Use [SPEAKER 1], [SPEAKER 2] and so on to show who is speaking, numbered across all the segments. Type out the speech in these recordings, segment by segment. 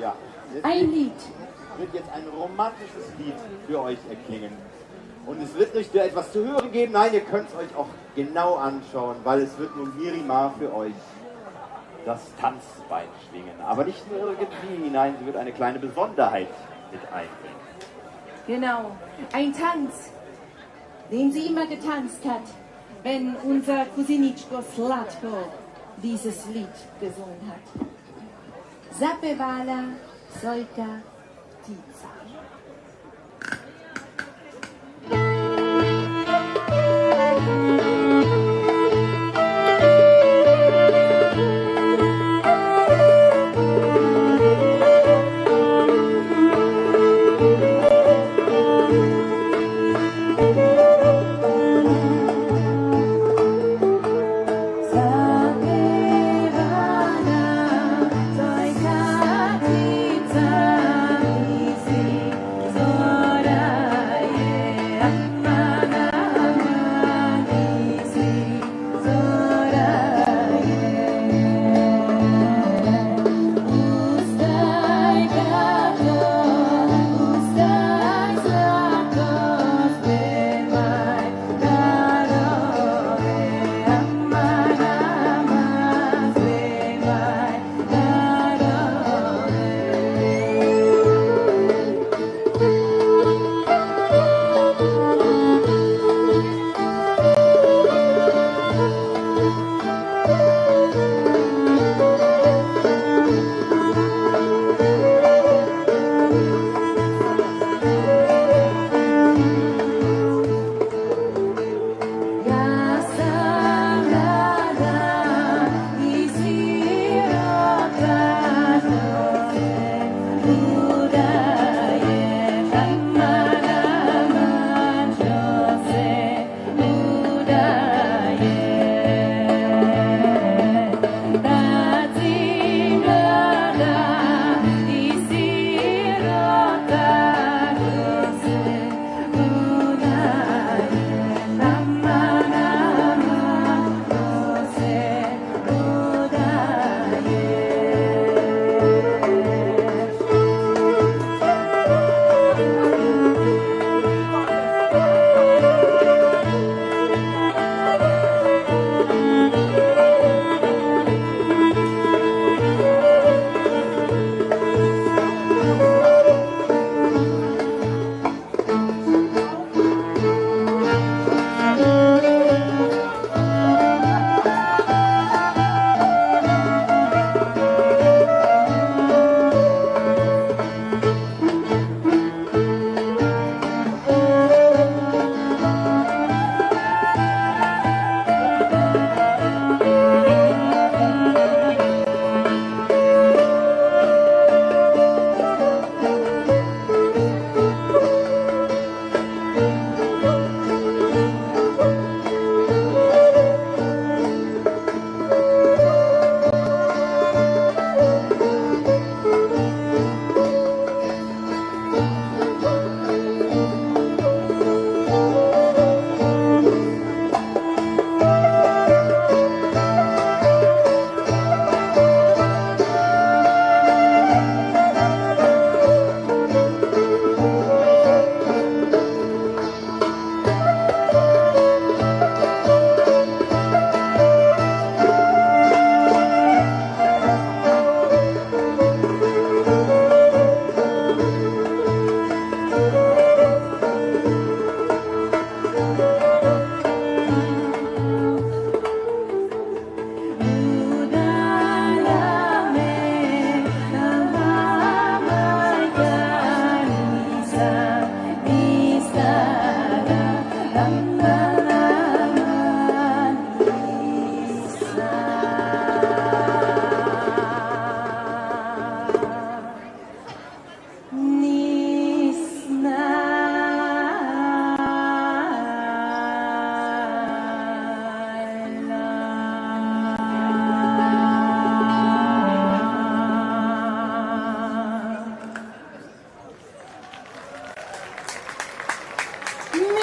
[SPEAKER 1] Ja.
[SPEAKER 2] Ein Lied.
[SPEAKER 1] Wird jetzt ein romantisches Lied für euch erklingen. Und es wird nicht nur etwas zu hören geben, nein, ihr könnt es euch auch genau anschauen, weil es wird nun Mirima für euch das Tanzbein schwingen. Aber nicht nur irgendwie, nein, sie wird eine kleine Besonderheit mit einbringen.
[SPEAKER 2] Genau, ein Tanz, den sie immer getanzt hat, wenn unser Cousinitschko Slatko dieses Lied gesungen hat. Zapevala Sojka Tica.
[SPEAKER 3] So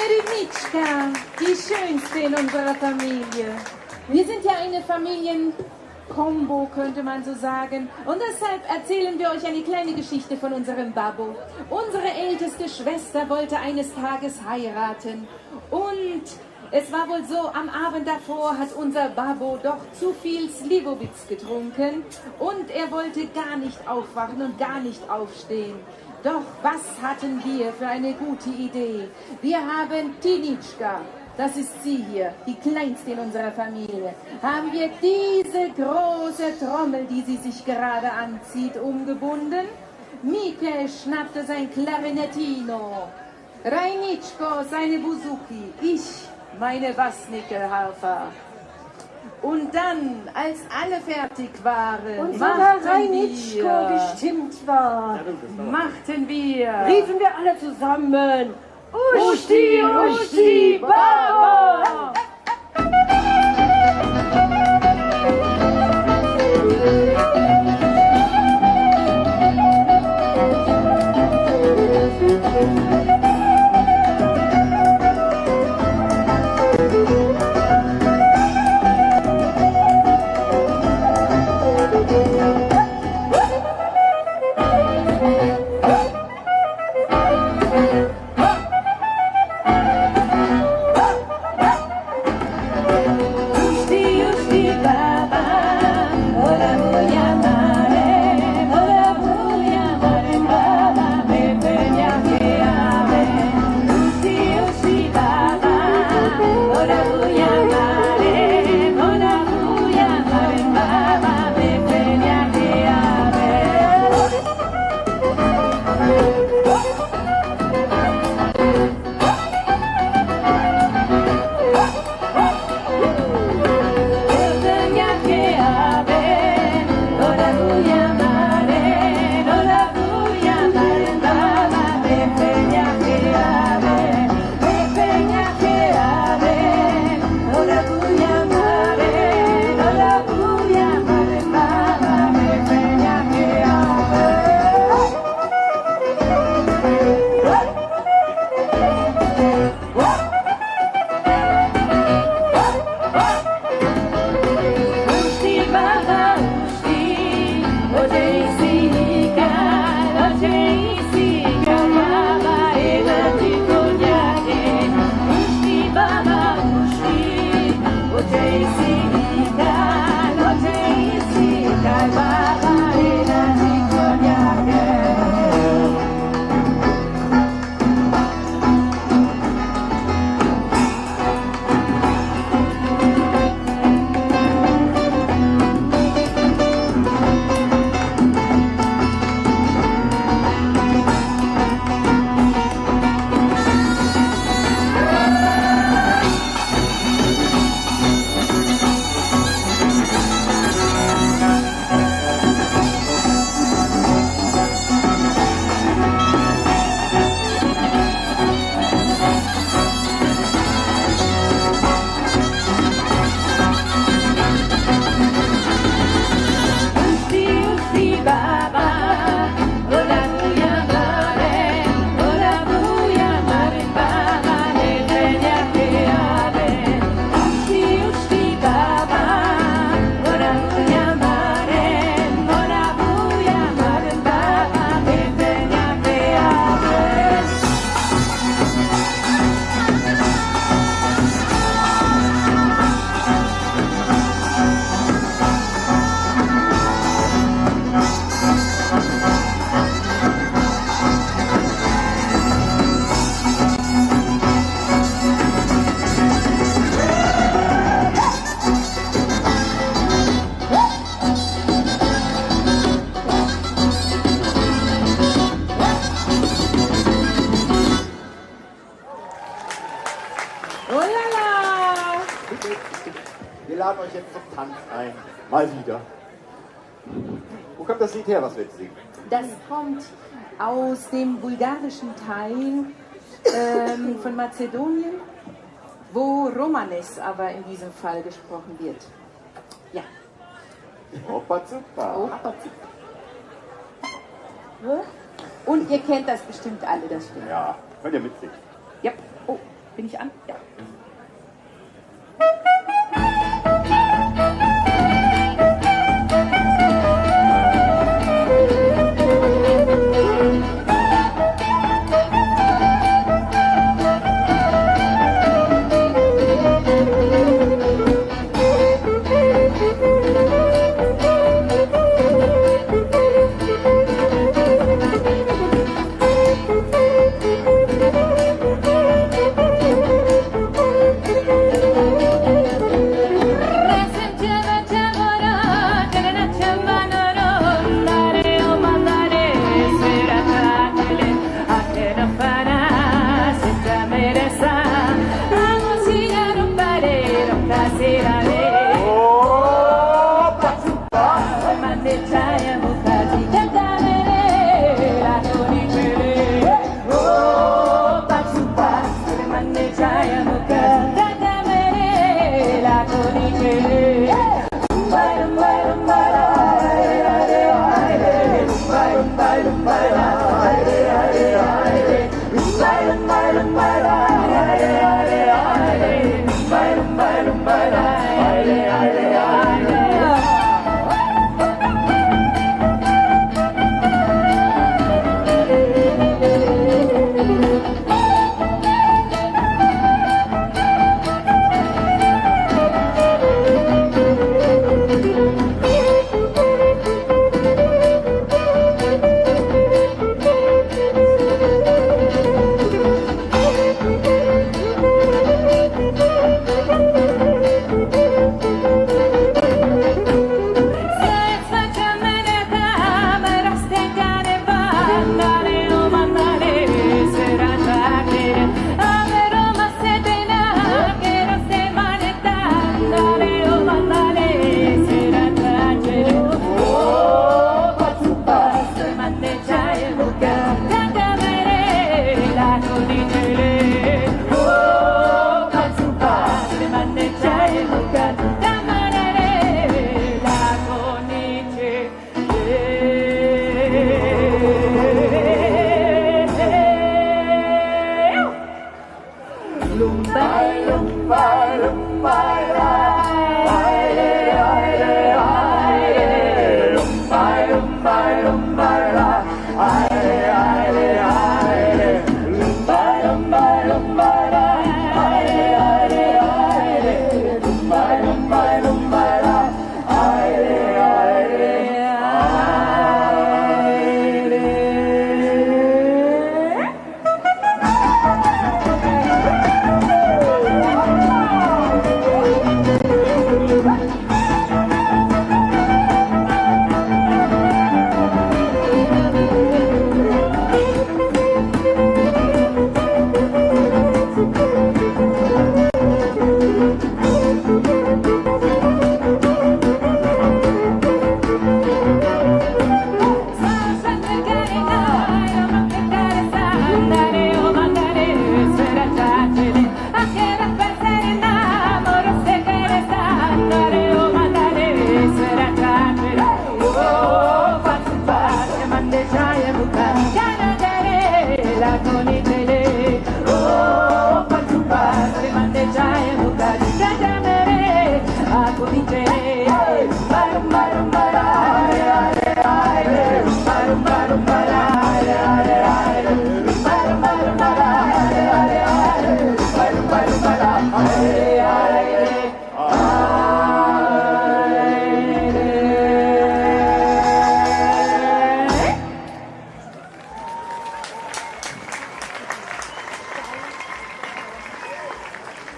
[SPEAKER 2] Serenitschka, die schönste in unserer Familie. Wir sind ja eine Familienkombo, könnte man so sagen. Und deshalb erzählen wir euch eine kleine Geschichte von unserem Babbo. Unsere älteste Schwester wollte eines Tages heiraten. Und es war wohl so, am Abend davor hat unser Babbo doch zu viel Slivovitz getrunken. Und er wollte gar nicht aufwachen und gar nicht aufstehen. Doch was hatten wir für eine gute Idee? Wir haben Tinitschka. Das ist sie hier, die kleinste in unserer Familie. Haben wir diese große Trommel, die sie sich gerade anzieht, umgebunden? Mike schnappte sein Klarinettino. Reinitschko seine Buzuki. Ich meine Wasnickelharfer. Und dann, als alle fertig waren,
[SPEAKER 3] und sogar Reinitschko gestimmt war,
[SPEAKER 2] machten wir,
[SPEAKER 3] riefen wir alle zusammen: Usti, Usti, Baba!
[SPEAKER 1] Wir laden euch jetzt zum Tanz ein. Mal wieder. Wo kommt das Lied her, was wir jetzt singen?
[SPEAKER 2] Das kommt aus dem bulgarischen Teil von Mazedonien, wo Romanes aber in diesem Fall gesprochen wird. Ja.
[SPEAKER 1] Opa Zupa.
[SPEAKER 2] Opa Zupa. Und ihr kennt das bestimmt alle, das stimmt.
[SPEAKER 1] Ja, könnt ihr mitsingen.
[SPEAKER 2] Ja. Oh. Bin ich an? Ja.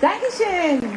[SPEAKER 2] Dankeschön.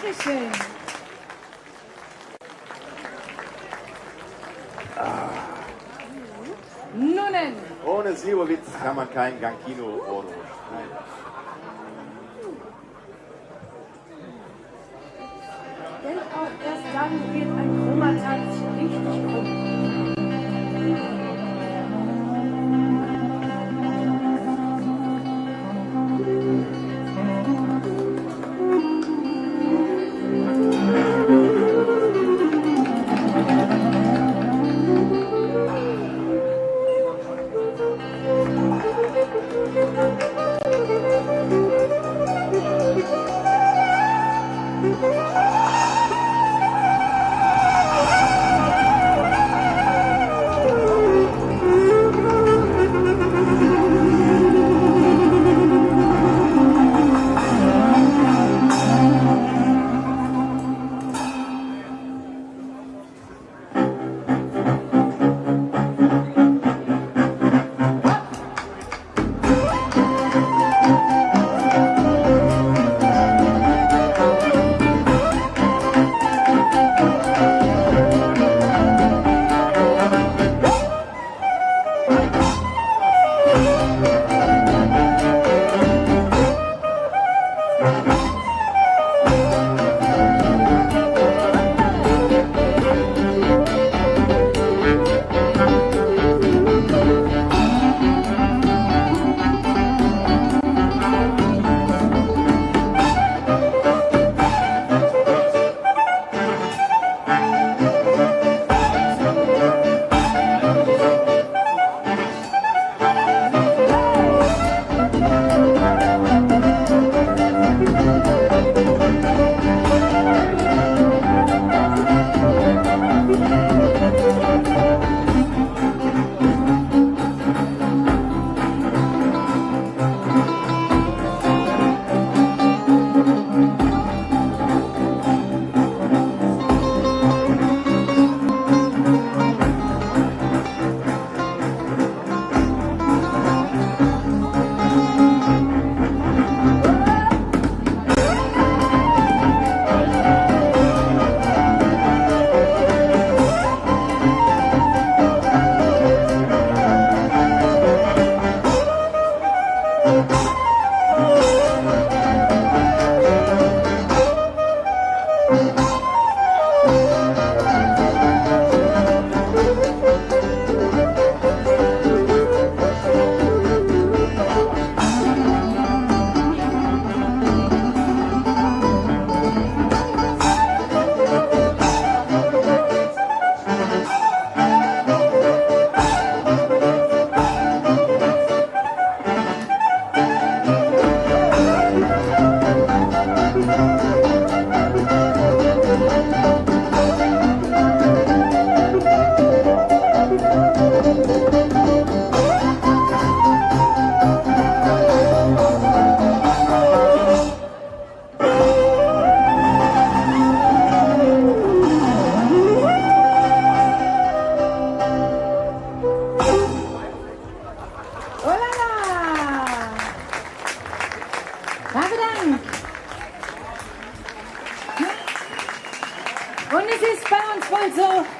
[SPEAKER 2] Dankeschön. Nunnen.
[SPEAKER 1] Ohne Silberwitz kann man kein Gankino Bordeaux.
[SPEAKER 3] Denn auch erst dann wird ein Chromatanz richtig krumm.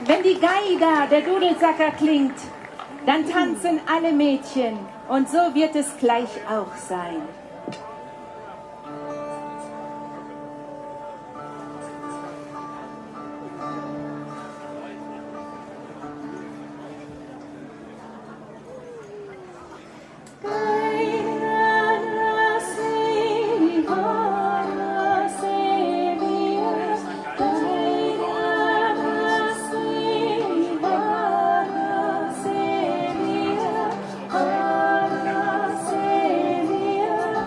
[SPEAKER 2] Wenn die Geige, der Dudelsacker klingt, dann tanzen alle Mädchen. Und so wird es gleich auch sein.
[SPEAKER 4] Sevilla,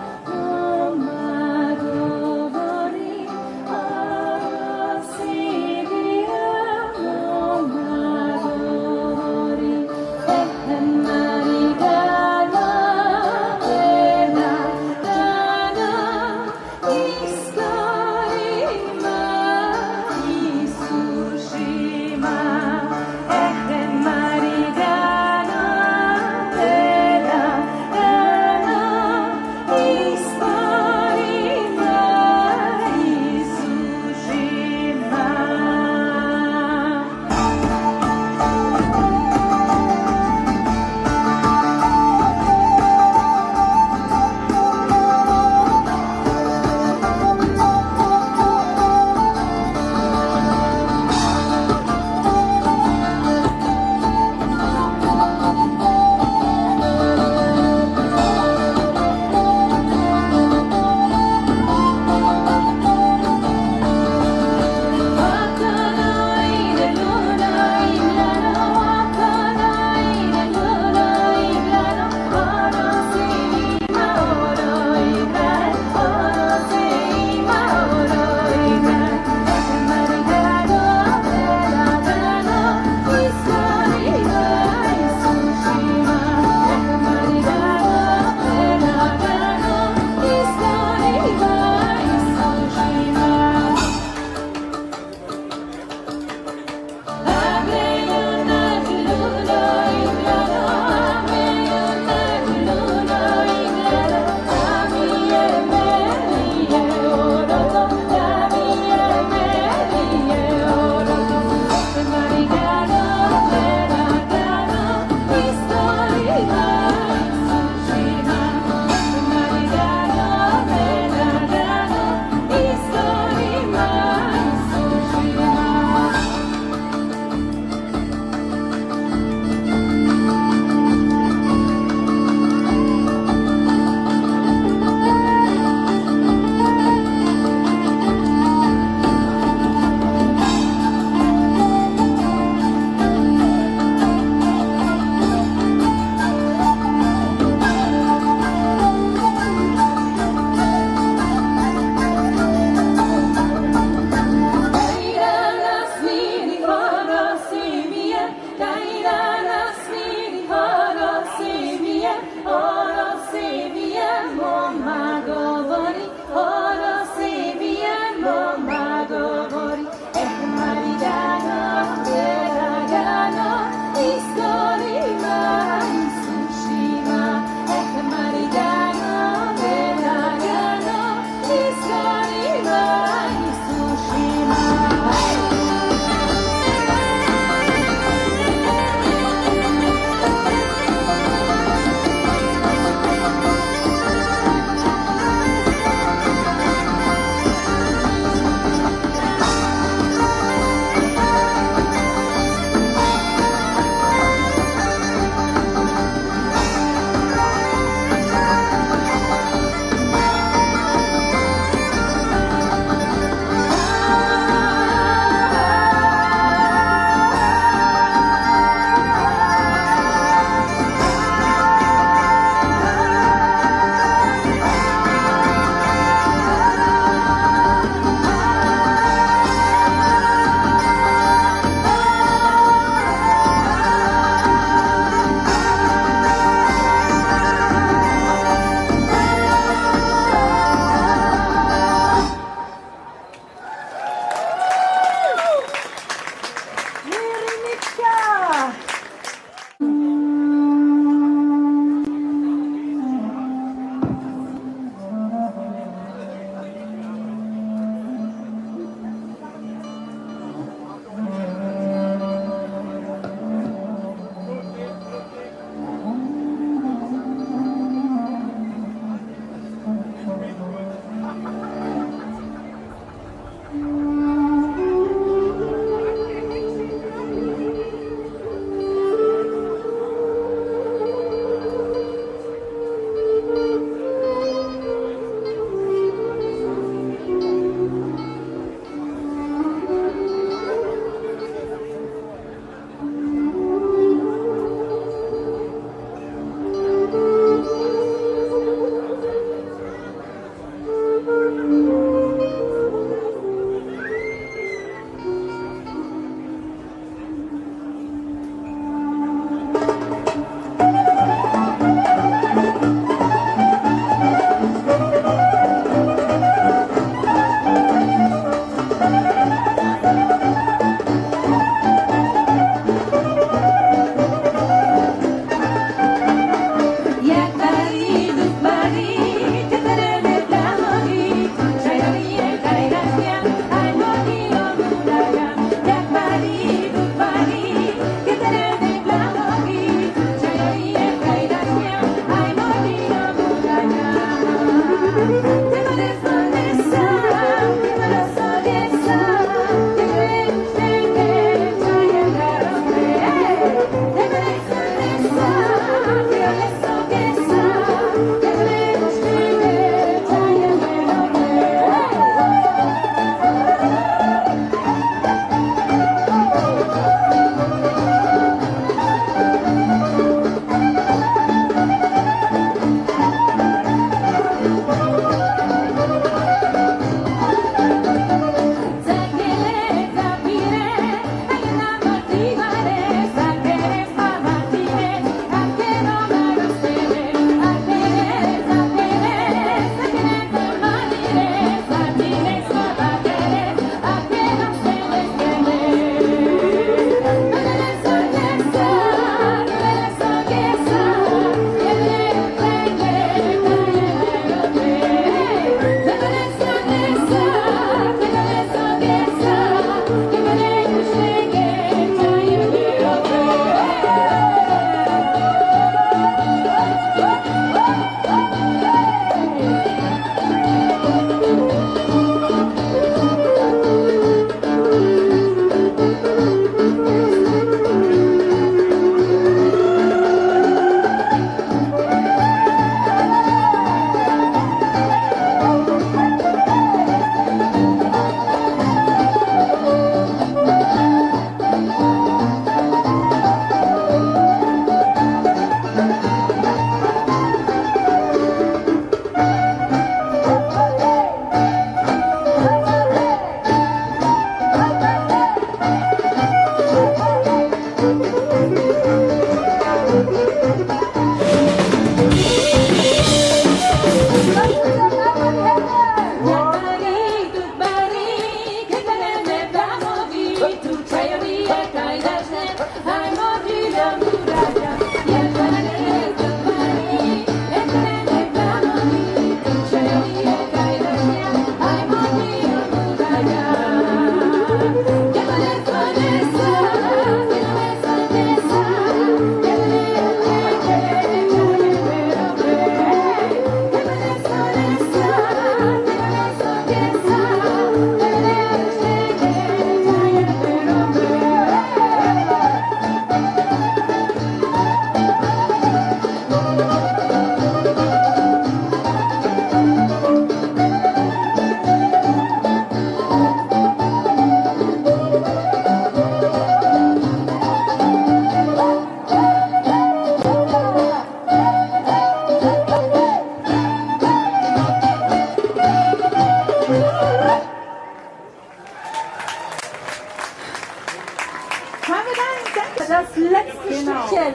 [SPEAKER 3] das letzte Stückchen.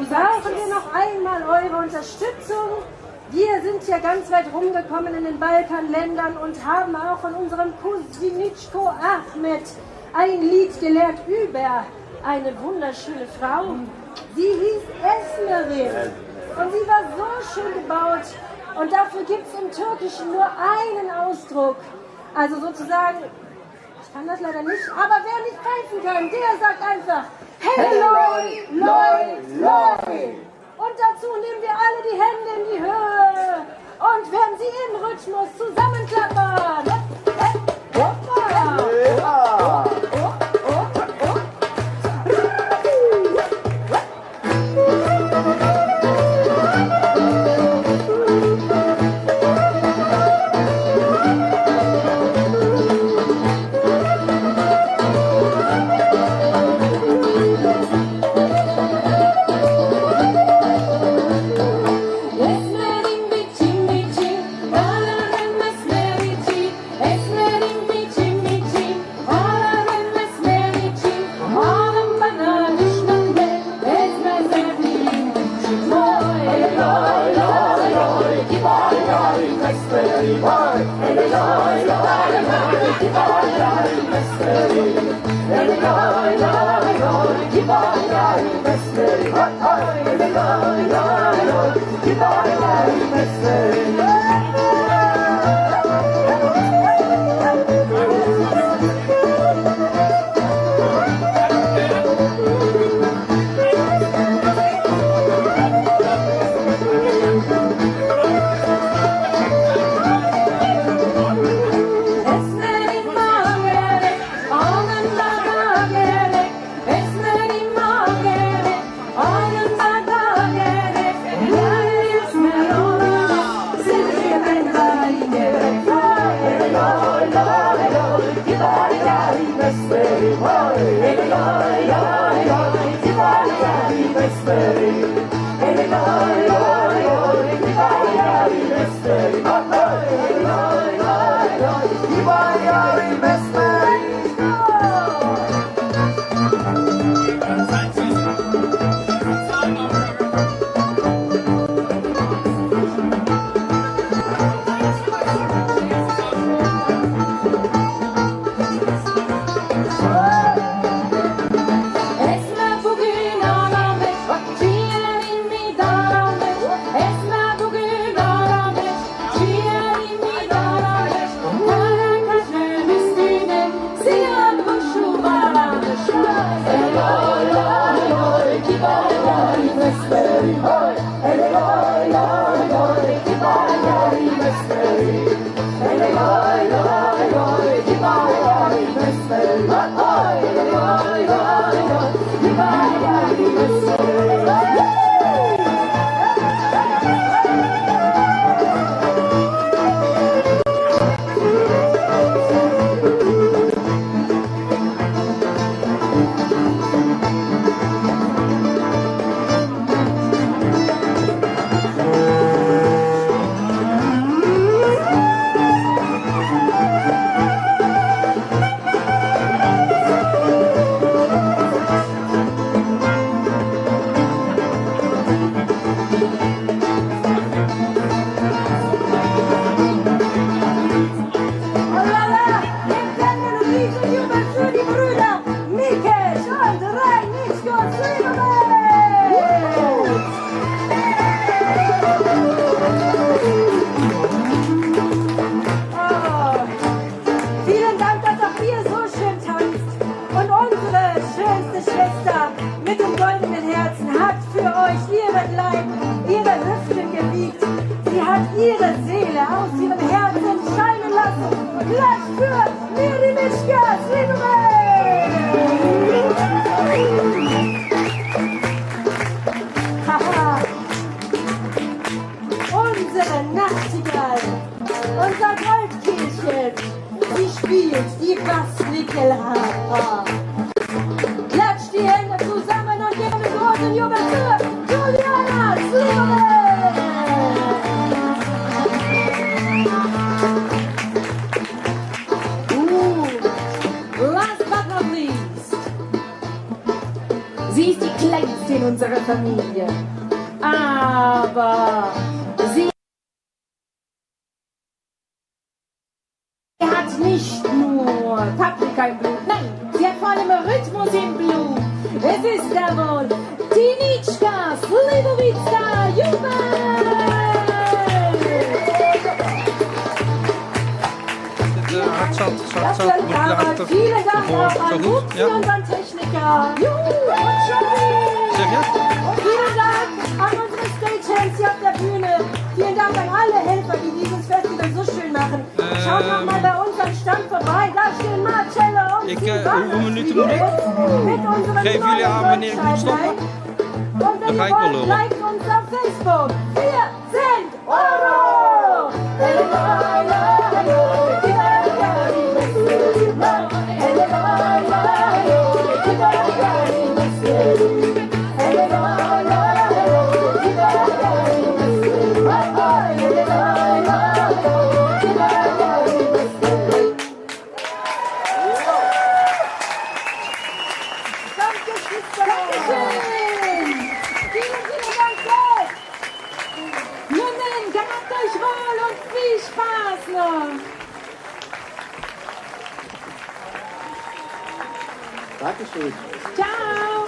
[SPEAKER 3] Brauchen wir noch einmal eure Unterstützung. Wir sind ja ganz weit rumgekommen in den Balkanländern und haben auch von unserem Cousinitschko Ahmed ein Lied gelernt über eine wunderschöne Frau. Sie hieß Esmerin und sie war so schön gebaut. Und dafür gibt es im Türkischen nur einen Ausdruck. Also sozusagen, ich kann das leider nicht, aber wer nicht pfeifen kann, der sagt einfach Hey Loi, Loi, Loi. Und dazu nehmen wir alle die Hände in die Höhe und werden sie im Rhythmus zusammenklappern. Hoppa!
[SPEAKER 1] Ja.
[SPEAKER 2] Sie ist die kleinste in unserer Familie. Aber sie hat nicht nur Paprika im Blut, nein, sie hat vor allem Rhythmus im Blut. Es ist da wohl die Nitschka Slivovitska Jubel! Vielen Dank auch an Upsi, unseren Techniker.
[SPEAKER 4] Zeg je?
[SPEAKER 3] Und vielen Dank an unsere Stagehands hier auf der Bühne. Vielen Dank an alle Helfer, die dieses Festival so schön machen. Schaut noch mal bei uns am Stand vorbei. Da stehen Marcello und
[SPEAKER 4] Hoeveel minuten moet ik?
[SPEAKER 3] mit unserem
[SPEAKER 4] Geef jullie aan wanneer ik moet stoppen?
[SPEAKER 3] Und wenn
[SPEAKER 4] Dan ga
[SPEAKER 3] ihr
[SPEAKER 4] ik wel
[SPEAKER 3] wollt,
[SPEAKER 4] lullen.
[SPEAKER 3] liked uns auf Facebook. 14 Euro!
[SPEAKER 2] Jungen, gehabt euch wohl und viel Spaß noch.
[SPEAKER 1] Dankeschön.
[SPEAKER 2] Ciao.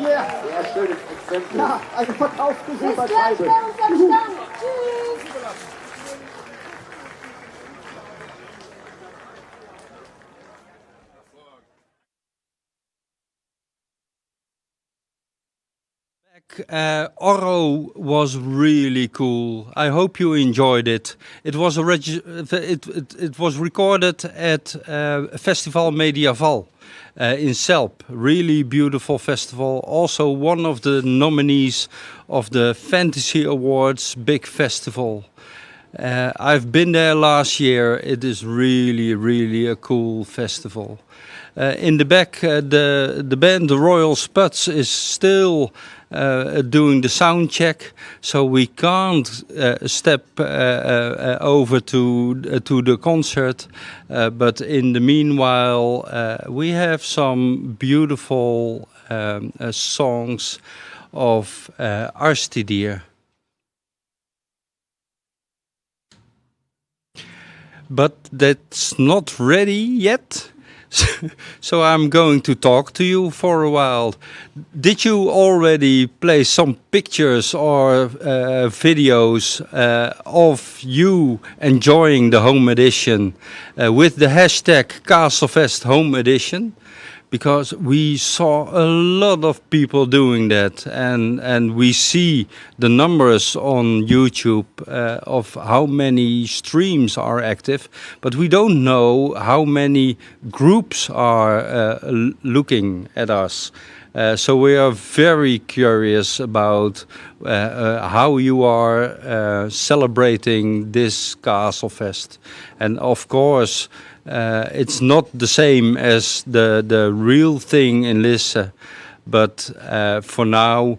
[SPEAKER 1] Ja, sehr schönes Exempel. Ja, eine verkaufte
[SPEAKER 3] Bis gleich bei uns am Stand. Tschüss.
[SPEAKER 4] Oro was really cool. I hope you enjoyed it. It was it was recorded at Festival Mediaval in Selp. Really beautiful festival. Also one of the nominees of the Fantasy Awards big festival. I've been there last year. It is really a cool festival. In the back, the band The Royal Spuds is still doing the sound check, so we can't step over to the concert. But in the meanwhile, we have some beautiful songs of Arstidir. But that's not ready yet. So I'm going to talk to you for a while. Did you already play some pictures or videos of you enjoying the home edition with the hashtag Castlefest Home Edition? Because we saw a lot of people doing that, and we see the numbers on YouTube of how many streams are active, but we don't know how many groups are looking at us. So we are very curious about how you are celebrating this Castlefest. And of course, it's not the same as the real thing in Lisse, but for now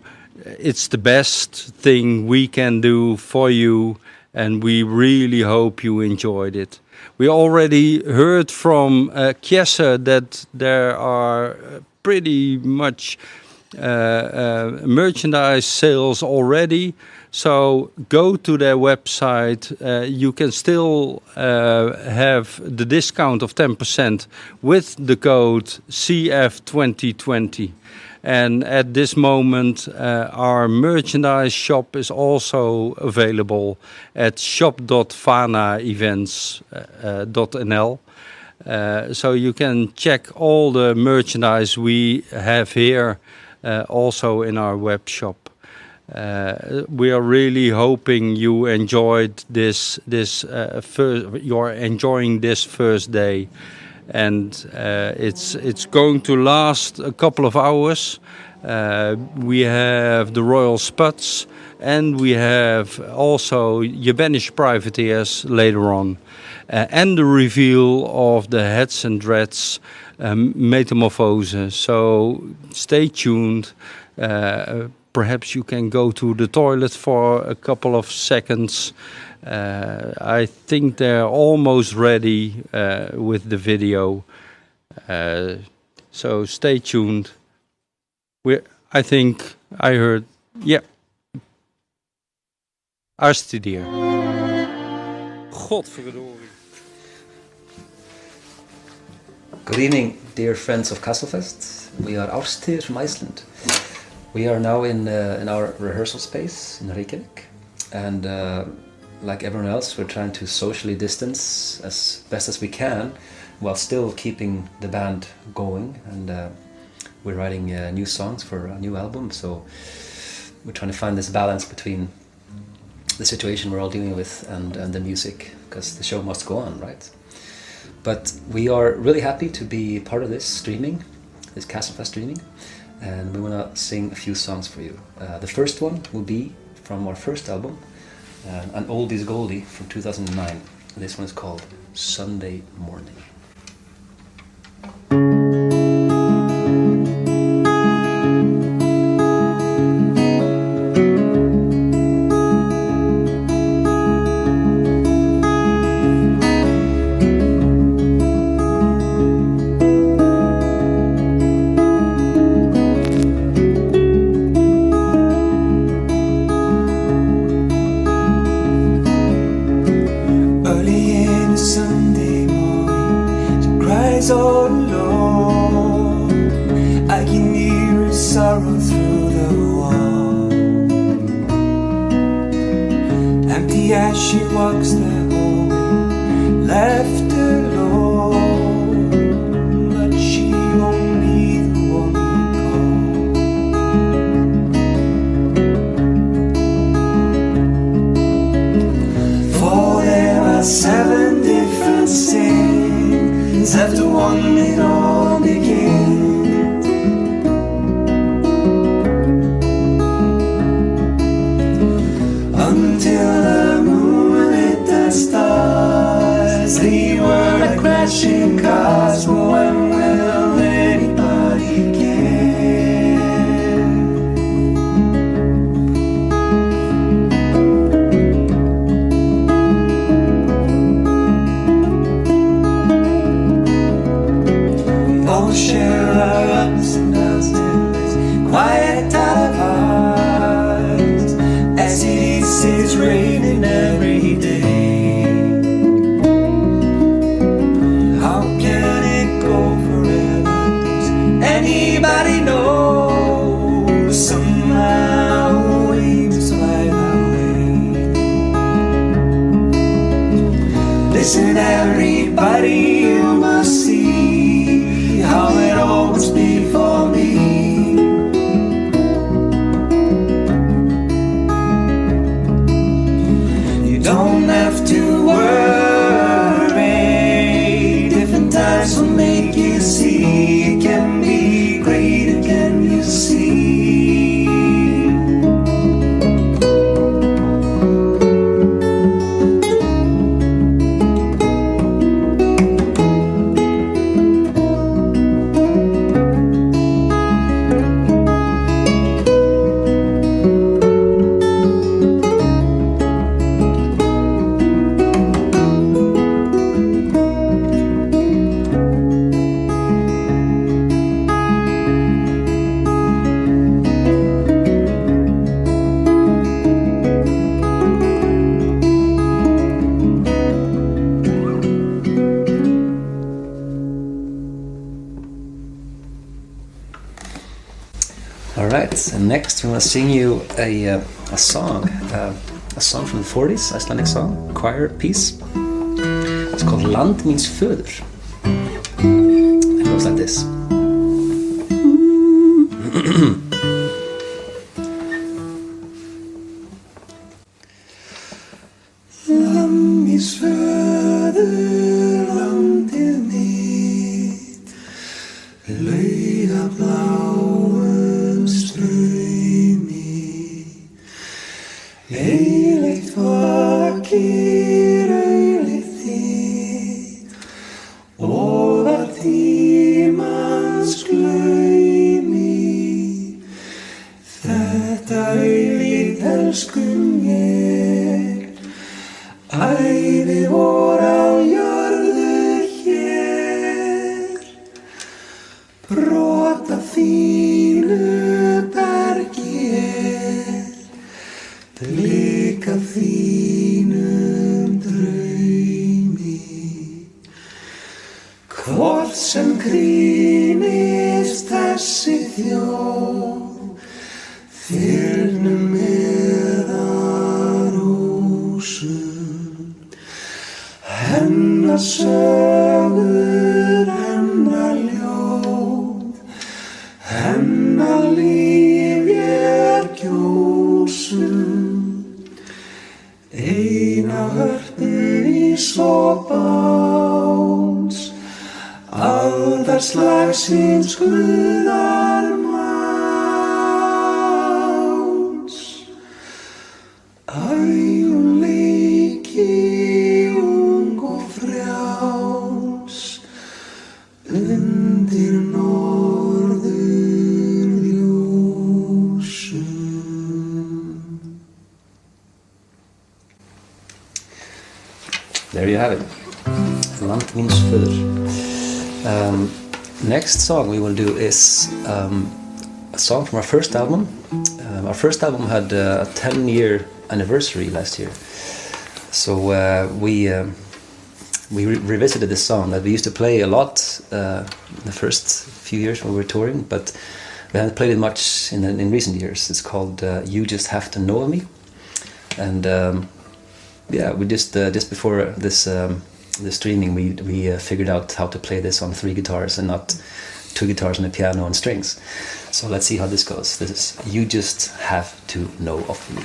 [SPEAKER 4] it's the best thing we can do for you, and we really hope you enjoyed it. We already heard from Cesair that there are pretty much merchandise sales already. So go to their website. You can still have the discount of 10% with the code CF2020. And at this moment, our merchandise shop is also available at shop.fanaevents.nl. So you can check all the merchandise we have here also in our web shop. We are really hoping you enjoyed you're enjoying this first day, and it's going to last a couple of hours. We have the Royal Spuds, and we have also Banished privateers later on, and the reveal of the Heads and Dreads metamorphose. So stay tuned. Perhaps you can go to the toilet for a couple of seconds. I think they're almost ready with the video. So stay tuned. I think I heard, yeah, Arstidir. Godverdorie.
[SPEAKER 5] Good evening, dear friends of Castlefest. We are Ástir from Iceland. We are now in our rehearsal space in Reykjavik, and like everyone else, we're trying to socially distance as best as we can, while still keeping the band going. And we're writing new songs for a new album, so we're trying to find this balance between the situation we're all dealing with and the music, because the show must go on, right? But we are really happy to be part of this streaming, this Castlefest streaming, and we want to sing a few songs for you. The first one will be from our first album, An Oldies Goldie from 2009. This one is called Sunday Morning.
[SPEAKER 6] Oh Lord, I can hear his sorrow through the wall. Empty as she walks the hallway, left alone, but she won't be the one to call. For there are 7 different sins after one it all begins. Until the moon lit the stars, they were like crashing cars. But when will anybody care? Share our ups and downs in this quiet out of hearts, as it is raining every day. How can it go forever? Does anybody know? Somehow we must find our way. Listen, everybody, you must see how it always be for me. You don't have to worry, different times will make you see. It can be great again, you see. Alright, and next we want to sing you a song from the 40s, Icelandic song, choir piece. It's called Land Míns Föður. It goes like this. Land míns föður, landið mitt, lauga bláum straumi, eilíft vakir augað þitt, og að tímans glaumi, þetta augað elskum ég, ævi vor á jörðu hér, brot af þínu
[SPEAKER 7] sem krýnist þessi þjóð, þyrnum meðar húsum, hennar sögur, hennar ljóð, hennar líf ég kjósum, eina hörpu í sopáls, aldarslagsins guðar máls. Æjum leiki ung og frjáls, undir norðurljósum.
[SPEAKER 5] There you have it. Land means föður. Next song we will do is a song from our first album. Our first album had a 10-year anniversary last year, so we revisited this song that we used to play a lot the first few years when we were touring, but we haven't played it much in recent years. It's called "You Just Have to Know Me," and yeah, we just before this the streaming we figured out how to play this on 3 guitars and not 2 guitars and a piano and strings. So let's see how this goes. This is "You Just Have to Know of Me."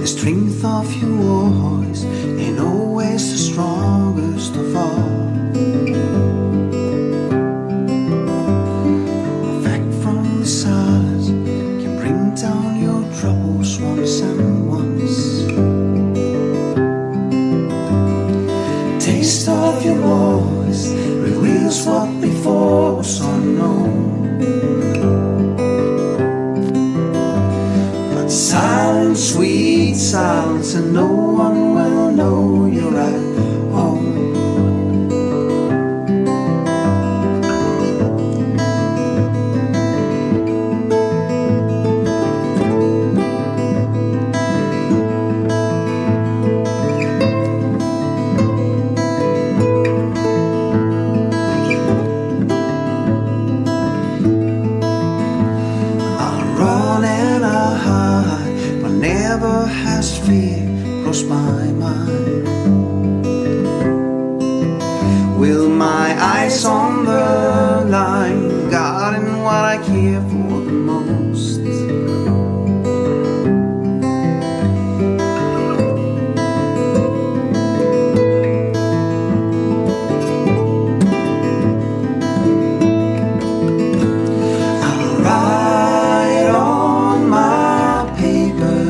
[SPEAKER 7] Strength of your voice ain't always the strongest of all. A fact from the silence can bring down your troubles once and once. Taste of your voice reveals what before was unknown. Silence, sweet silence, and no one will know you're at home. I'll run and I'll hide, but never has fear crossed my mind. With my eyes on the line, guarding what I care for the most. I'll write on my paper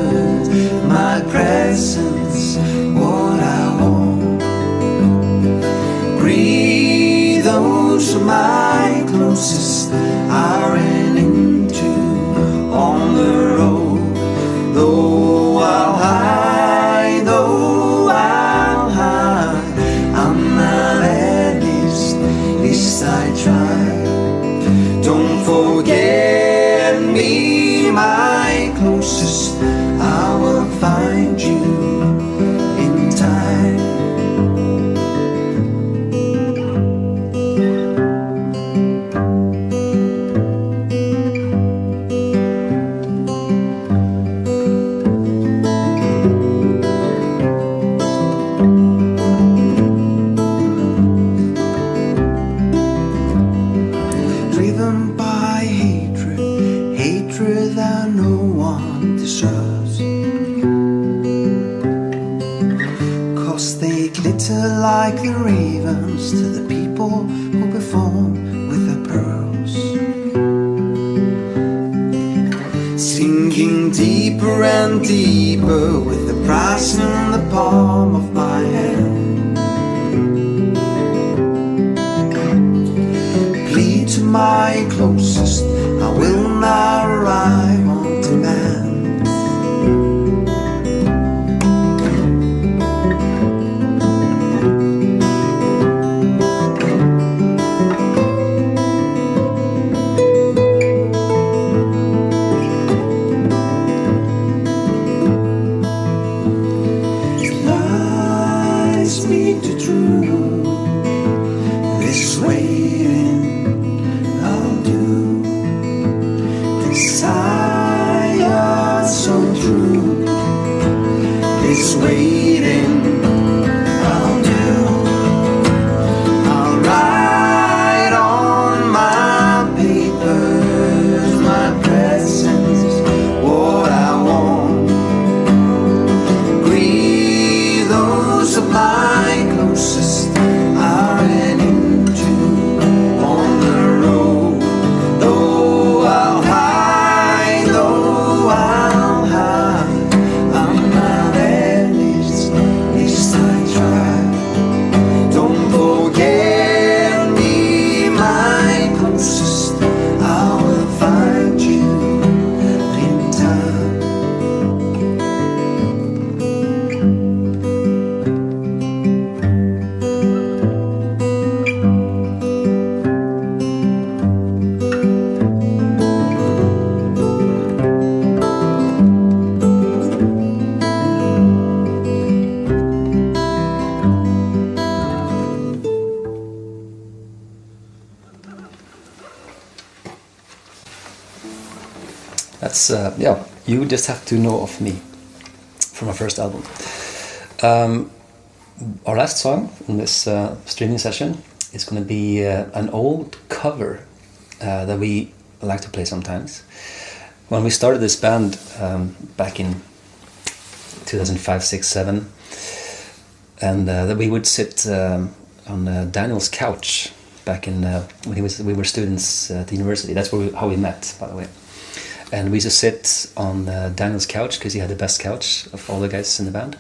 [SPEAKER 7] my presence, what I want. Breathe those of my closest I ran into on the road. Though I'll hide, I'm not at least I try. Don't forget me, my closest, I will find you in time. Driven by hatred, hatred that no one deserves. 'Cause they glitter like the ravens to the people who perform with their pearls. Sinking deeper and deeper with the prize in the palm of my hand. Plead to my closest, I will not arrive on demand. my closest I ran into on the road. Though I'll hide, I'm not banished, at least I try. Don't forget me, my closest, I will find you in time.
[SPEAKER 5] That's, yeah, You Just Have to Know of Me from our first album. Our last song in this streaming session is going to be an old cover that we like to play sometimes. When we started this band back in 2005, 6, 7, and that we would sit on Daniel's couch back in when we were students at the university. That's how we met, by the way. And we used to sit on Daniel's couch because he had the best couch of all the guys in the band.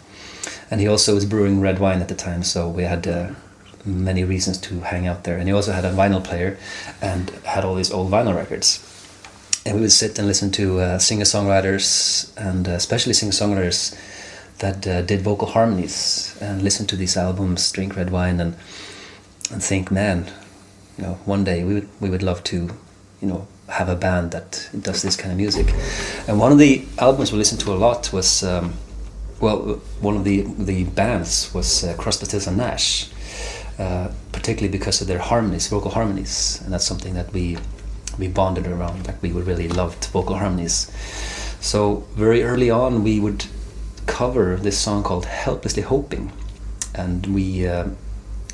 [SPEAKER 5] And he also was brewing red wine at the time, so we had many reasons to hang out there. And he also had a vinyl player and had all these old vinyl records. And we would sit and listen to singer-songwriters, and especially singer-songwriters that did vocal harmonies, and listen to these albums, drink red wine, and think, man, one day we would love to, have a band that does this kind of music. And one of the albums we listened to a lot was, one of the bands was Crosby, Stills and Nash, particularly because of their harmonies, vocal harmonies, and that's something that we bonded around. Like, we really loved vocal harmonies. So very early on we would cover this song called Helplessly Hoping, and we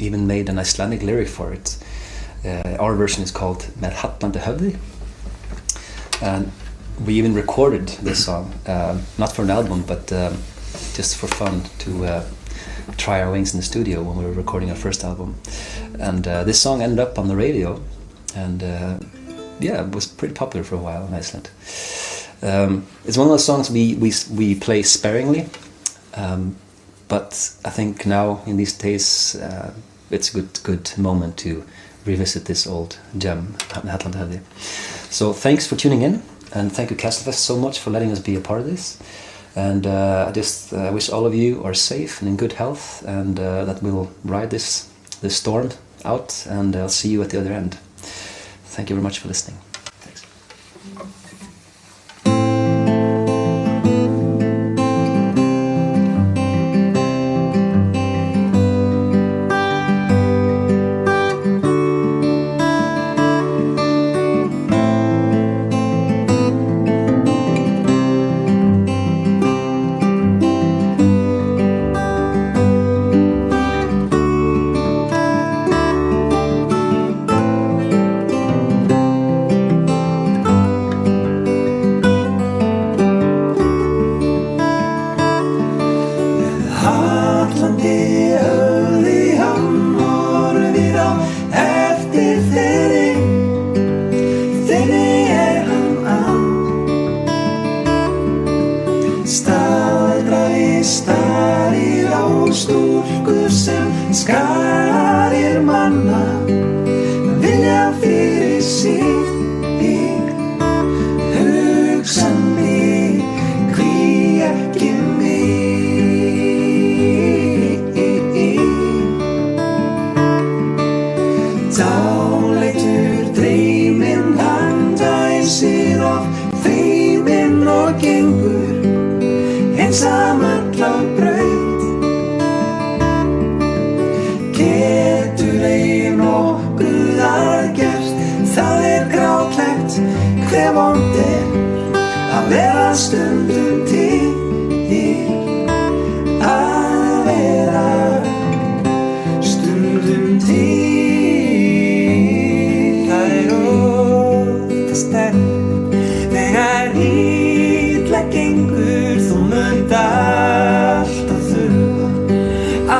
[SPEAKER 5] even made an Icelandic lyric for it. Our version is called Með hallandi höfði, and we even recorded this song, not for an album, but just for fun, to try our wings in the studio when we were recording our first album. And this song ended up on the radio, and it was pretty popular for a while in Iceland. It's one of those songs we play sparingly, but I think now in these days it's a good moment to revisit this old gem, Hallandi höfði. So thanks for tuning in, and thank you Castlefest so much for letting us be a part of this. And I just wish all of you are safe and in good health, and that we'll ride this storm out, and I'll see you at the other end. Thank you very much for listening. Thanks.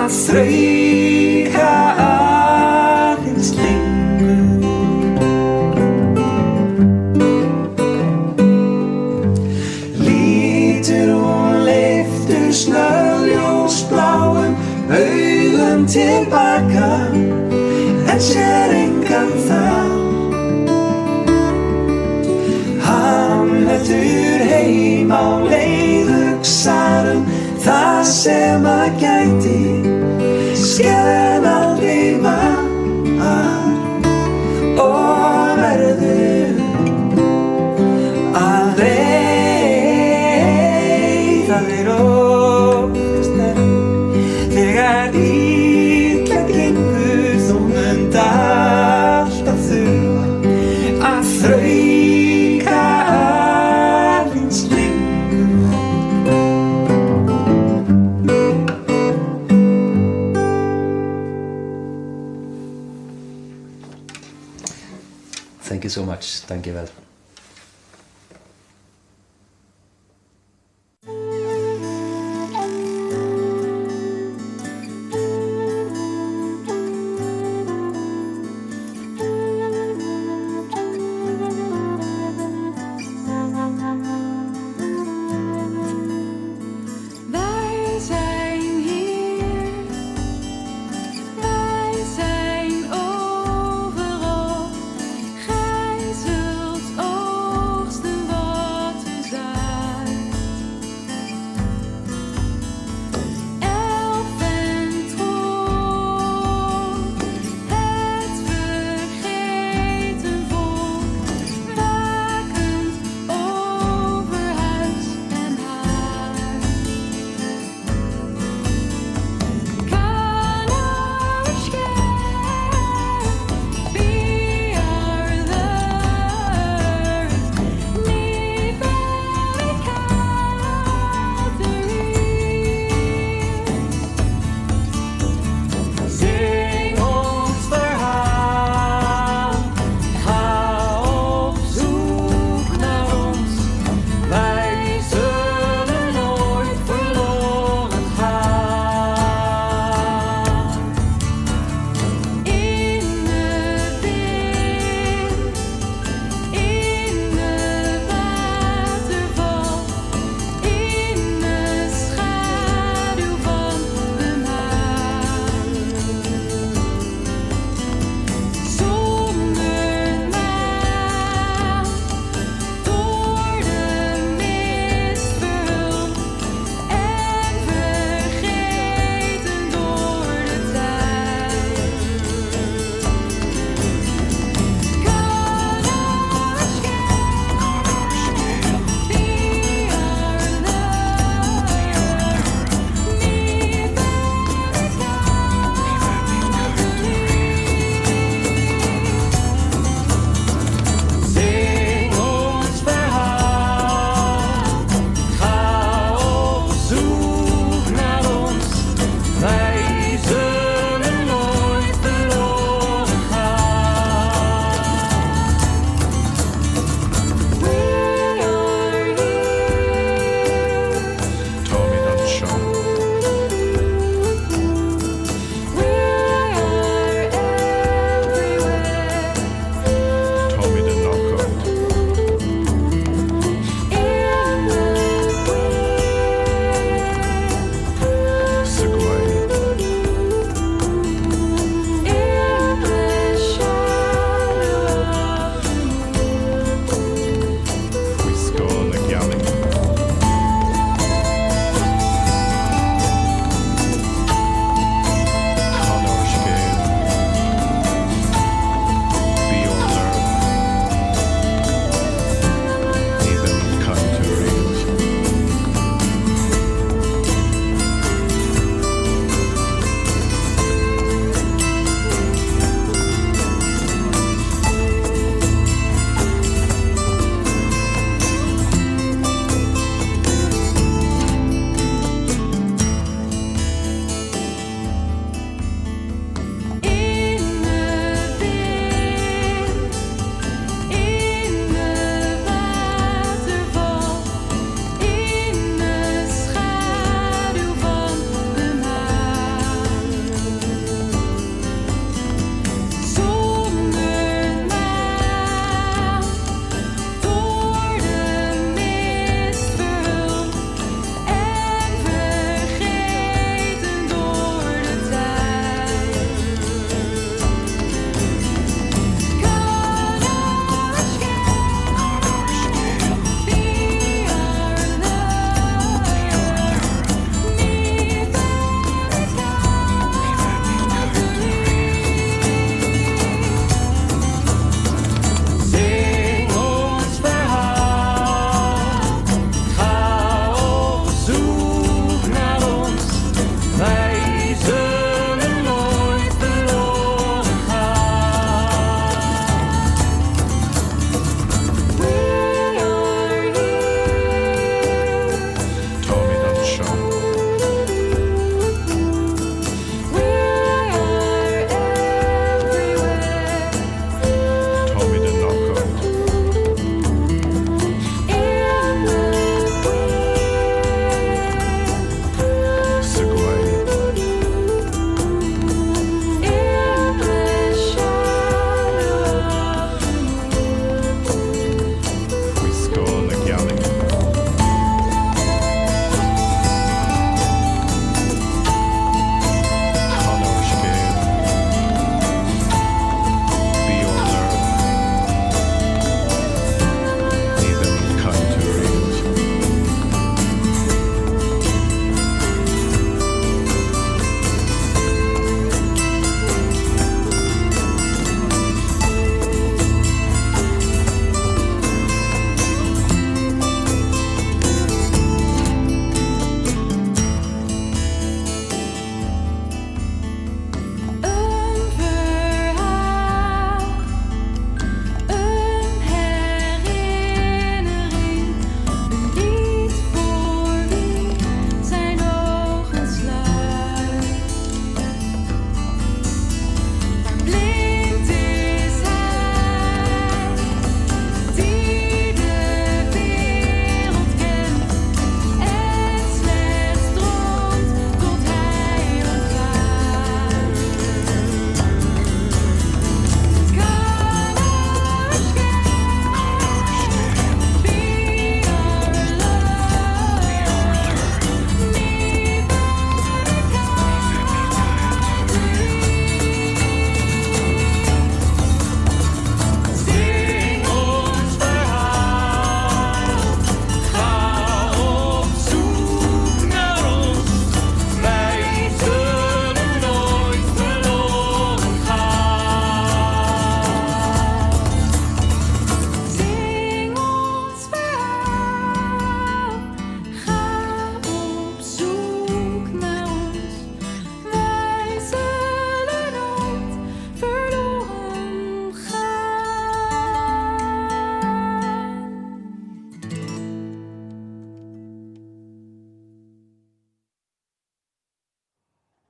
[SPEAKER 7] Stryka aðeins lengur. Lítur hún leiftur snörljósbláum augum tilbaka en sér engan þar. Hann heldur heim á leið, hugsar það sem að gæti skeðan aldrei var og verður að reyða þér oftast þegar illa gengur. Þú munt alltaf þurfa að þrauka aðeins lengur.
[SPEAKER 5] Thank you so much. Thank you vel.
[SPEAKER 8] Wij zijn hier, wij zijn overal. Gij zult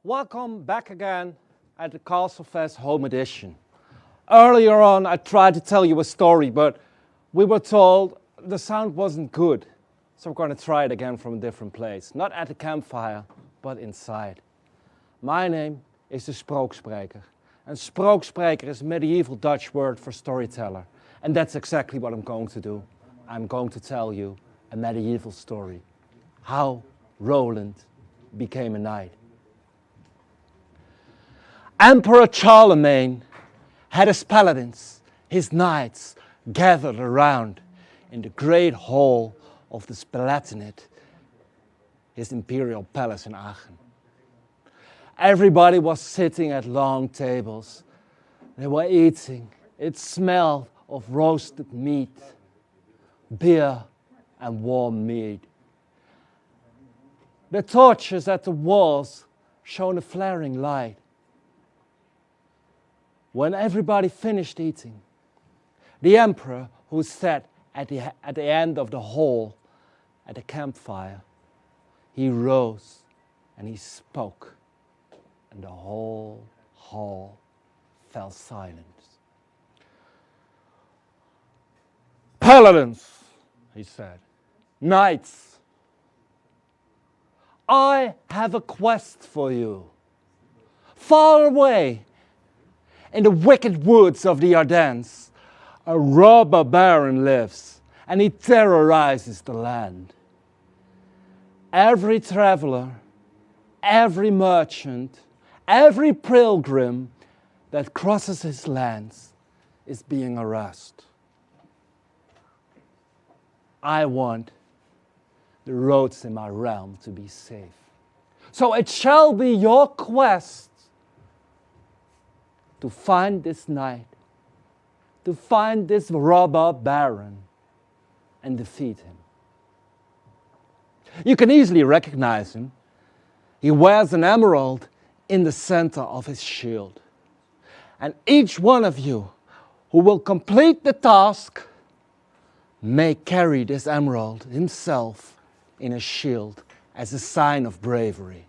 [SPEAKER 9] Welcome back again at the Castlefest Home Edition. Earlier on I tried to tell you a story, but we were told the sound wasn't good. So we're going to try it again from a different place. Not at the campfire, but inside. My name is the Sprookspreker. And Sprookspreker is a medieval Dutch word for storyteller. And that's exactly what I'm going to do. I'm going to tell you a medieval story. How Roland became a knight. Emperor Charlemagne had his paladins, his knights, gathered around in the great hall of the Palatinate, his imperial palace in Aachen. Everybody was sitting at long tables. They were eating. It smelled of roasted meat, beer, and warm meat. The torches at the walls shone a flaring light. When everybody finished eating, the emperor, who sat at the end of the hall at the campfire, he rose and he spoke, and the whole hall fell silent. Paladins, he said, knights, I have a quest for you. Far away, in the wicked woods of the Ardennes, a robber baron lives, and he terrorizes the land. Every traveler, every merchant, every pilgrim that crosses his lands is being harassed. I want the roads in my realm to be safe. So it shall be your quest to find this knight, to find this robber baron, and defeat him. You can easily recognize him. He wears an emerald in the center of his shield. And each one of you who will complete the task may carry this emerald himself in a shield as a sign of bravery.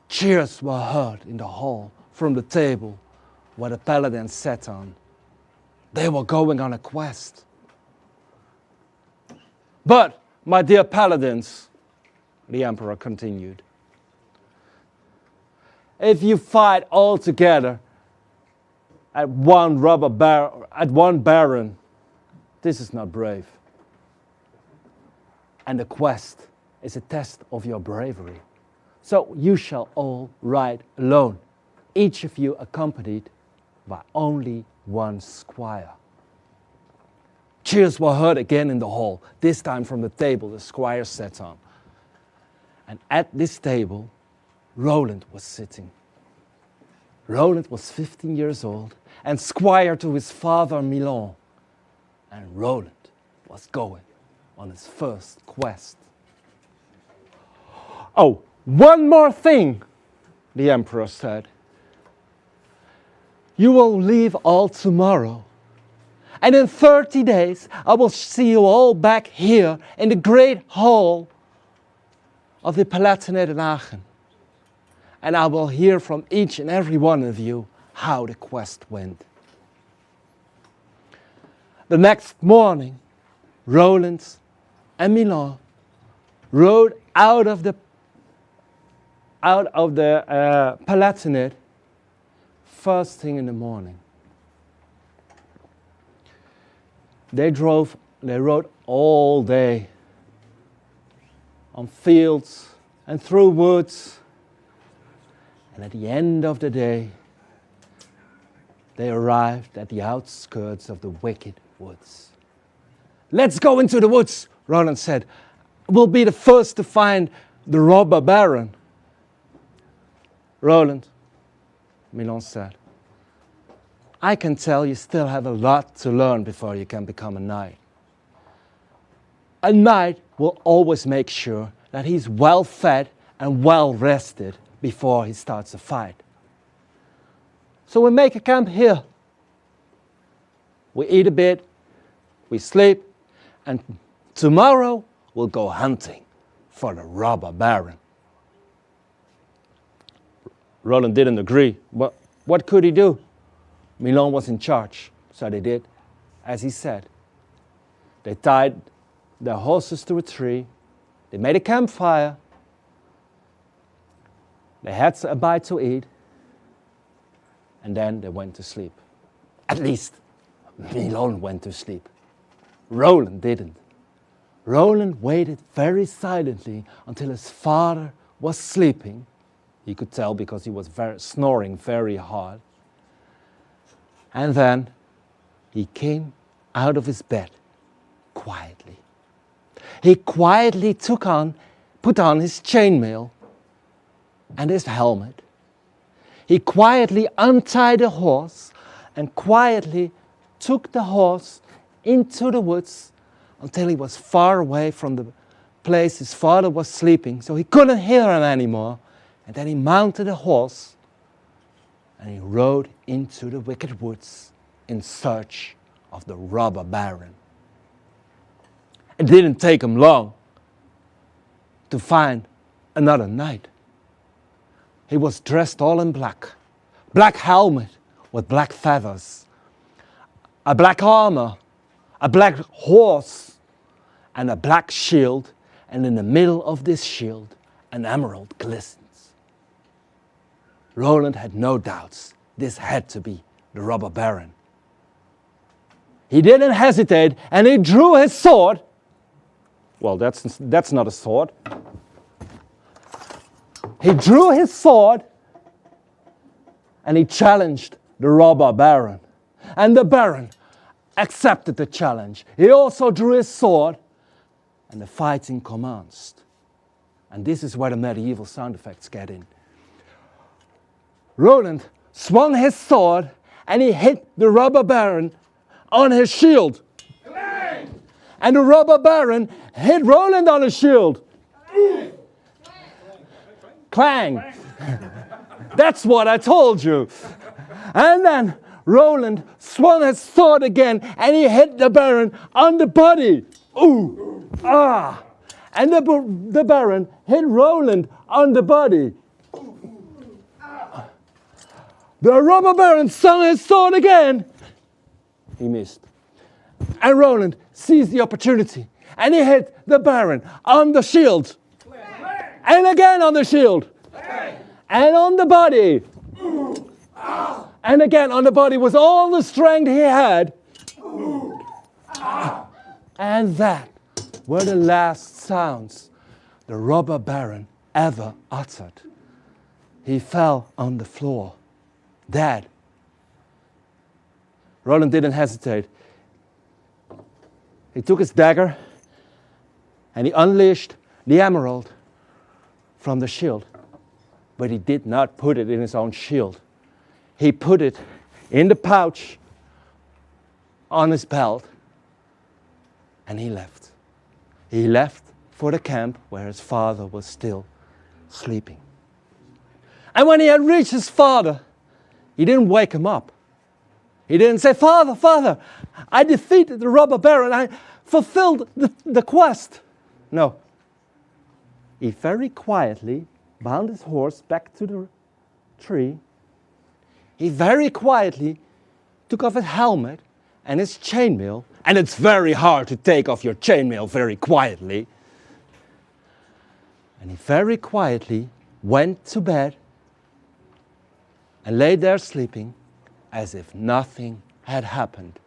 [SPEAKER 9] Cheers were heard in the hall from the table where the paladins sat on. They were going on a quest. But, my dear paladins, the emperor continued, if you fight all together at one baron, this is not brave. And the quest is a test of your bravery. So you shall all ride alone, each of you accompanied by only one squire. Cheers were heard again in the hall, this time from the table the squire sat on. And at this table, Roland was sitting. Roland was 15 years old and squire to his father Milan. And Roland was going on his first quest. Oh, one more thing, the emperor said. You will leave all tomorrow. And in 30 days, I will see you all back here in the great hall of the Palatinate in Aachen. And I will hear from each and every one of you how the quest went. The next morning, Roland and Milan rode out of the Palatinate first thing in the morning. They rode all day on fields and through woods, and at the end of the day they arrived at the outskirts of the wicked woods. Let's go into the woods, Roland said. We'll be the first to find the robber baron. Roland, Milan said, I can tell you still have a lot to learn before you can become a knight. A knight will always make sure that he's well fed and well rested before he starts a fight. So we make a camp here. We eat a bit, we sleep, and tomorrow we'll go hunting for the robber baron. Roland didn't agree, but what could he do? Milon was in charge, so they did as he said. They tied their horses to a tree, they made a campfire, they had a bite to eat, and then they went to sleep. At least, Milon went to sleep. Roland didn't. Roland waited very silently until his father was sleeping. He could tell because he was snoring very hard. And then he came out of his bed quietly. He quietly put on his chainmail and his helmet. He quietly untied the horse and quietly took the horse into the woods until he was far away from the place his father was sleeping, so he couldn't hear him anymore. And then he mounted a horse and he rode into the wicked woods in search of the robber baron. It didn't take him long to find another knight. He was dressed all in black. Black helmet with black feathers, a black armor, a black horse, and a black shield, and in the middle of this shield, an emerald glistens. Roland had no doubts. This had to be the robber baron. He didn't hesitate, and he drew his sword. Well, that's not a sword. He drew his sword, and he challenged the robber baron. And the baron accepted the challenge. He also drew his sword, and the fighting commenced. And this is where the medieval sound effects get in. Roland swung his sword, and he hit the robber baron on his shield. Clang! And the robber baron hit Roland on his shield. Clang! That's what I told you. And then Roland swung his sword again, and he hit the baron on the body. Ooh! Ah! And the baron hit Roland on the body. The robber baron swung his sword again. He missed. And Roland seized the opportunity, and he hit the baron on the shield. And again on the shield. And on the body. And again on the body with all the strength he had. And that were the last sounds the robber baron ever uttered. He fell on the floor, dead. Roland didn't hesitate. He took his dagger and he unleashed the emerald from the shield. But he did not put it in his own shield. He put it in the pouch on his belt, and he left. He left for the camp where his father was still sleeping. And when he had reached his father, he didn't wake him up. He didn't say, "Father, Father, I defeated the robber baron. I fulfilled the quest." No. He very quietly bound his horse back to the tree. He very quietly took off his helmet and his chainmail. And it's very hard to take off your chainmail very quietly. And he very quietly went to bed and lay there sleeping as if nothing had happened.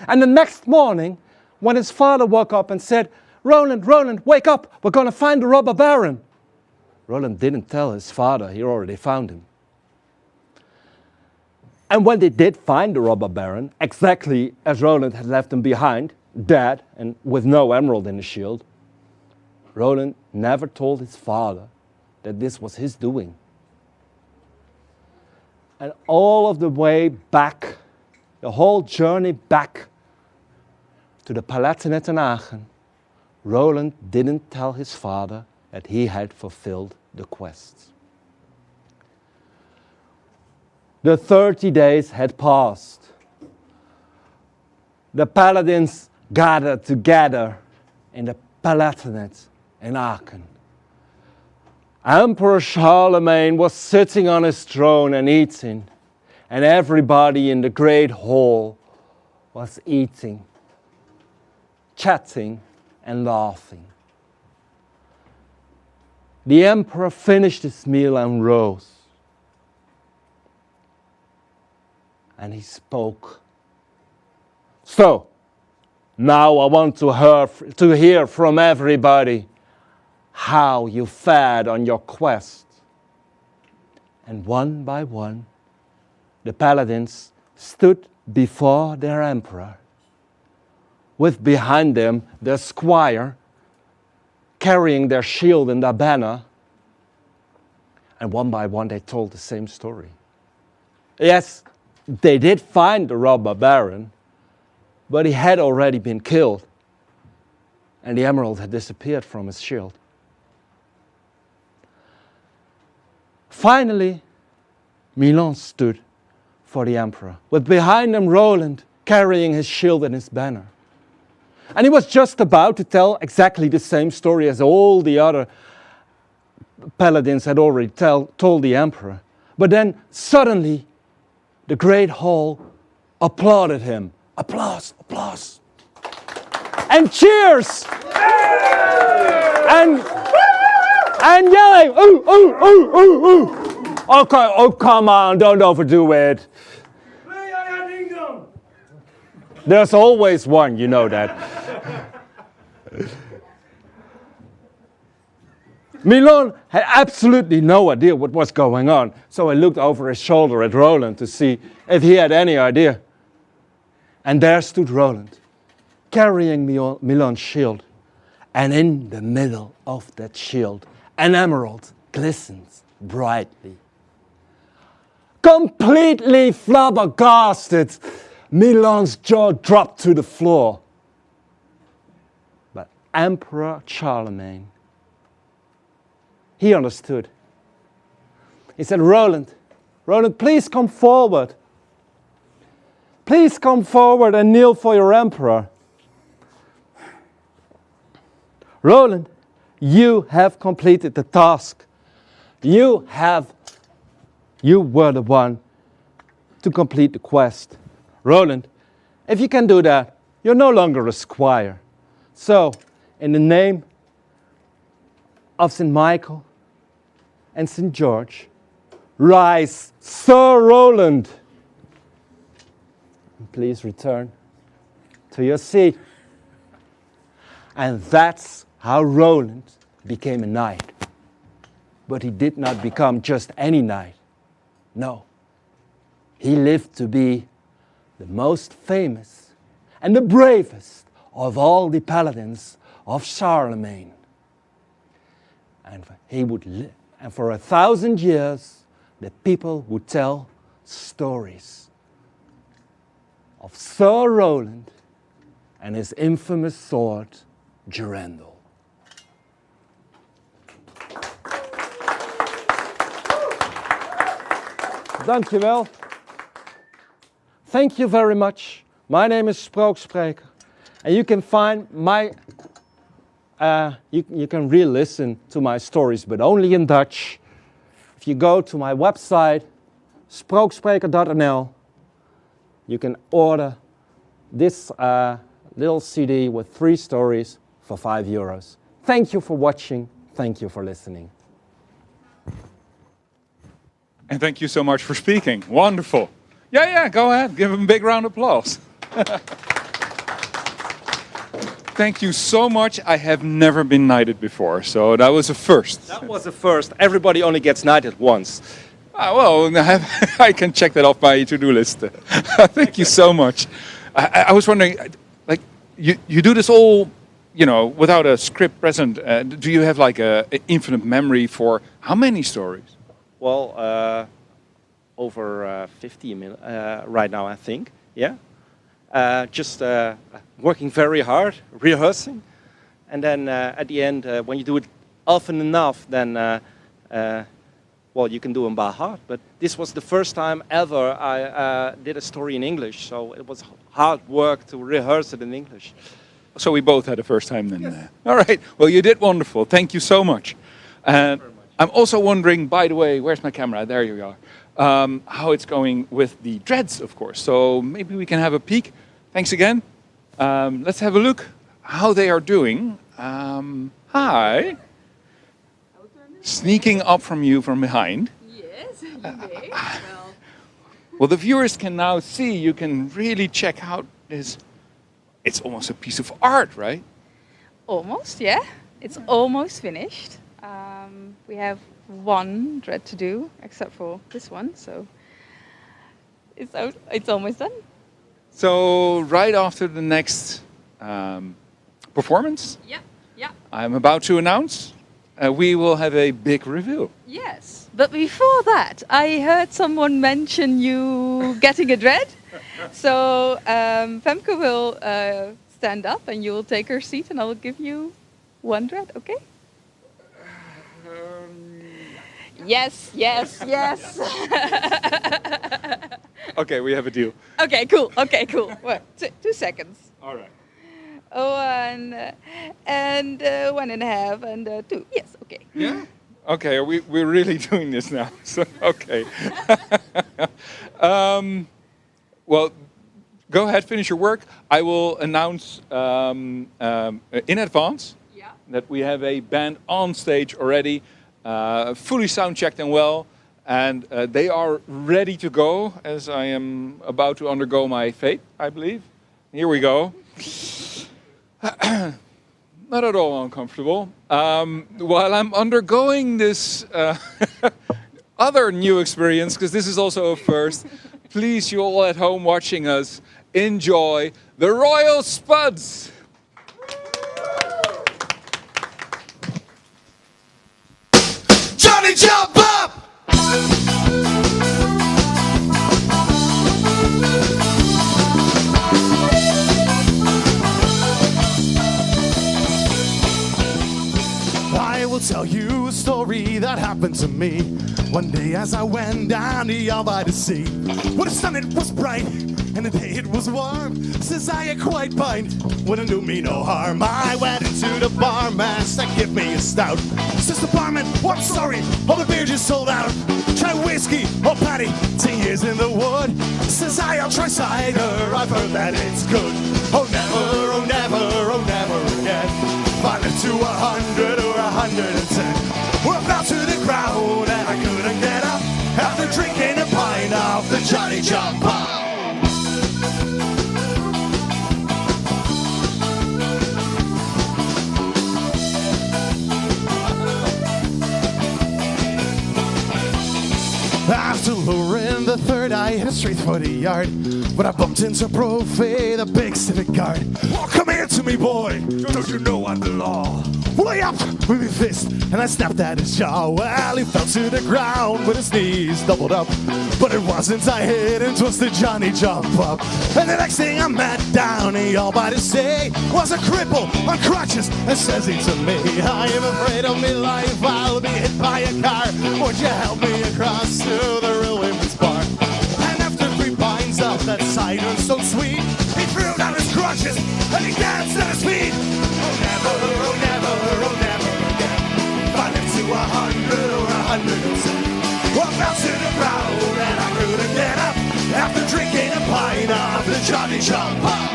[SPEAKER 9] And the next morning, when his father woke up and said, "Roland, Roland, wake up, we're going to find the robber baron." Roland didn't tell his father, he already found him. And when they did find the robber baron, exactly as Roland had left him behind, dead and with no emerald in his shield, Roland never told his father that this was his doing. And all of the way back, the whole journey back to the Palatinate in Aachen, Roland didn't tell his father that he had fulfilled the quest. The 30 days had passed. The paladins gathered together in the Palatinate in Aachen. Emperor Charlemagne was sitting on his throne and eating, and everybody in the great hall was eating, chatting, and laughing. The emperor finished his meal and rose. And he spoke. So, now I want to hear from everybody how you fared on your quest. And one by one, the paladins stood before their emperor, with behind them their squire, carrying their shield and their banner. And one by one they told the same story. Yes, they did find the robber baron, but he had already been killed, and the emerald had disappeared from his shield. Finally, Milan stood for the emperor, with behind him Roland carrying his shield and his banner. And he was just about to tell exactly the same story as all the other paladins had already told the emperor. But then suddenly the great hall applauded him. Applause, applause. And cheers! And yelling, ooh, ooh, ooh, ooh, ooh. Okay, oh, come on, don't overdo it. There's always one, you know that. Milan had absolutely no idea what was going on, so he looked over his shoulder at Roland to see if he had any idea. And there stood Roland, carrying Milan's shield, and in the middle of that shield, an emerald glistens brightly. Completely flabbergasted, Milan's jaw dropped to the floor. But Emperor Charlemagne, he understood. He said, Roland, please come forward. Please come forward and kneel for your emperor. Roland, you have completed the task. You were the one to complete the quest. Roland, if you can do that, you're no longer a squire. So, in the name of St. Michael and St. George, rise, Sir Roland. And please return to your seat. And that's how Roland became a knight. But he did not become just any knight. No. He lived to be the most famous and the bravest of all the paladins of Charlemagne. And he would live, and for 1,000 years, the people would tell stories of Sir Roland and his infamous sword, Durandal. Dankjewel. Thank you very much. My name is Sprookspreker, and you can find my, you can re-listen to my stories, but only in Dutch. If you go to my website, sprookspreker.nl, you can order this little CD with 3 stories for €5. Thank you for watching. Thank you for listening.
[SPEAKER 10] And thank you so much for speaking. Wonderful. Yeah, go ahead. Give him a big round of applause. Thank you so much. I have never been knighted before, so that was a first.
[SPEAKER 9] That was a first. Everybody only gets knighted once.
[SPEAKER 10] Well, I can check that off my to-do list. Thank you so much. I was wondering, like, you do this all, you know, without a script present. Do you have like an infinite memory for how many stories?
[SPEAKER 9] Well, over 50 right now, I think. Yeah. Just working very hard, rehearsing. And then at the end, when you do it often enough, then, well, you can do them by heart. But this was the first time ever I did a story in English. So it was hard work to rehearse it in English.
[SPEAKER 10] So we both had a first time then. Yes. All right. Well, you did wonderful. Thank you so much. And I'm also wondering, by the way, where's my camera? There you are. How it's going with the dreads, of course. So maybe we can have a peek. Thanks again. Let's have a look how they are doing. Hi. Sneaking up from you from behind.
[SPEAKER 11] Yes, you may.
[SPEAKER 10] Well, the viewers can now see, you can really check out this. It's almost a piece of art, right?
[SPEAKER 11] Almost, yeah. It's almost finished. We have one dread to do, except for this one, so it's almost done.
[SPEAKER 10] So right after the next performance,
[SPEAKER 11] Yeah.
[SPEAKER 10] I'm about to announce, we will have a big reveal.
[SPEAKER 11] Yes, but before that, I heard someone mention you getting a dread. So Femke will stand up and you will take her seat and I will give you one dread, okay? Yes.
[SPEAKER 10] Okay, we have a deal.
[SPEAKER 11] Okay, cool. Well, 2 seconds.
[SPEAKER 10] All right.
[SPEAKER 11] Oh, and 1.5 and 2. Yes, okay.
[SPEAKER 10] Yeah? Okay, we're really doing this now. So, okay. Well, go ahead, finish your work. I will announce in advance that we have a band on stage already, fully sound-checked and well, and they are ready to go as I am about to undergo my fate, I believe. Here we go. Not at all uncomfortable. While I'm undergoing this other new experience, because this is also a first, please, you all at home watching us, enjoy the Royal Spuds.
[SPEAKER 7] Johnny, jump up! I will tell you a story that happened to me one day as I went down the yard by the sea. When the sun it was bright and the day it was warm, Cesair quite fine wouldn't do me no harm. I went into the bar, man said give me a stout. Says the barman, oh, I'm sorry, all the beer just sold out. Try whiskey or patty, 10 years in the wood. Cesair, I'll try cider, I've heard that it's good. Oh never, oh never, oh never again. If I live to 100 or 110, we're about to the ground and I couldn't get up after drinking a pint of the Johnny Jump Up. After lowering the third, I headed straight for the yard. But I bumped into Profe, the big civic guard. Oh, come here to me, boy. Don't you know I'm the law? Way up with his fist, and I snapped at his jaw. Well, he fell to the ground with his knees doubled up. But it wasn't I hit, it was the Johnny Jump Up. And the next thing I met down, he all by to say was a cripple on crutches. And says he to me, I am afraid of me life, I'll be hit by a car. Would you help me across to the real women's bar? And after 3 pints of that cider so sweet, he threw down his crutches and he danced at his feet. Oh never, oh never, oh never again. If I live to 100 or 110, I fell to the ground and I couldn't get up after drinking a pint of the Johnny Jump Up.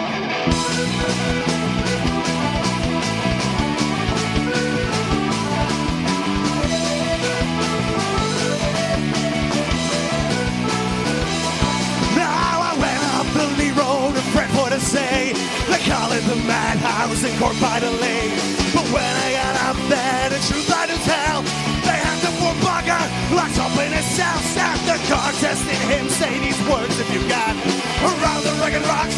[SPEAKER 7] Say they call it the madhouse in Court by the Lake. But when I got up there, the truth I didn't tell. They had the poor bugger locked up in his cell. Sat the car testing him, say these words if you got around the rugged rocks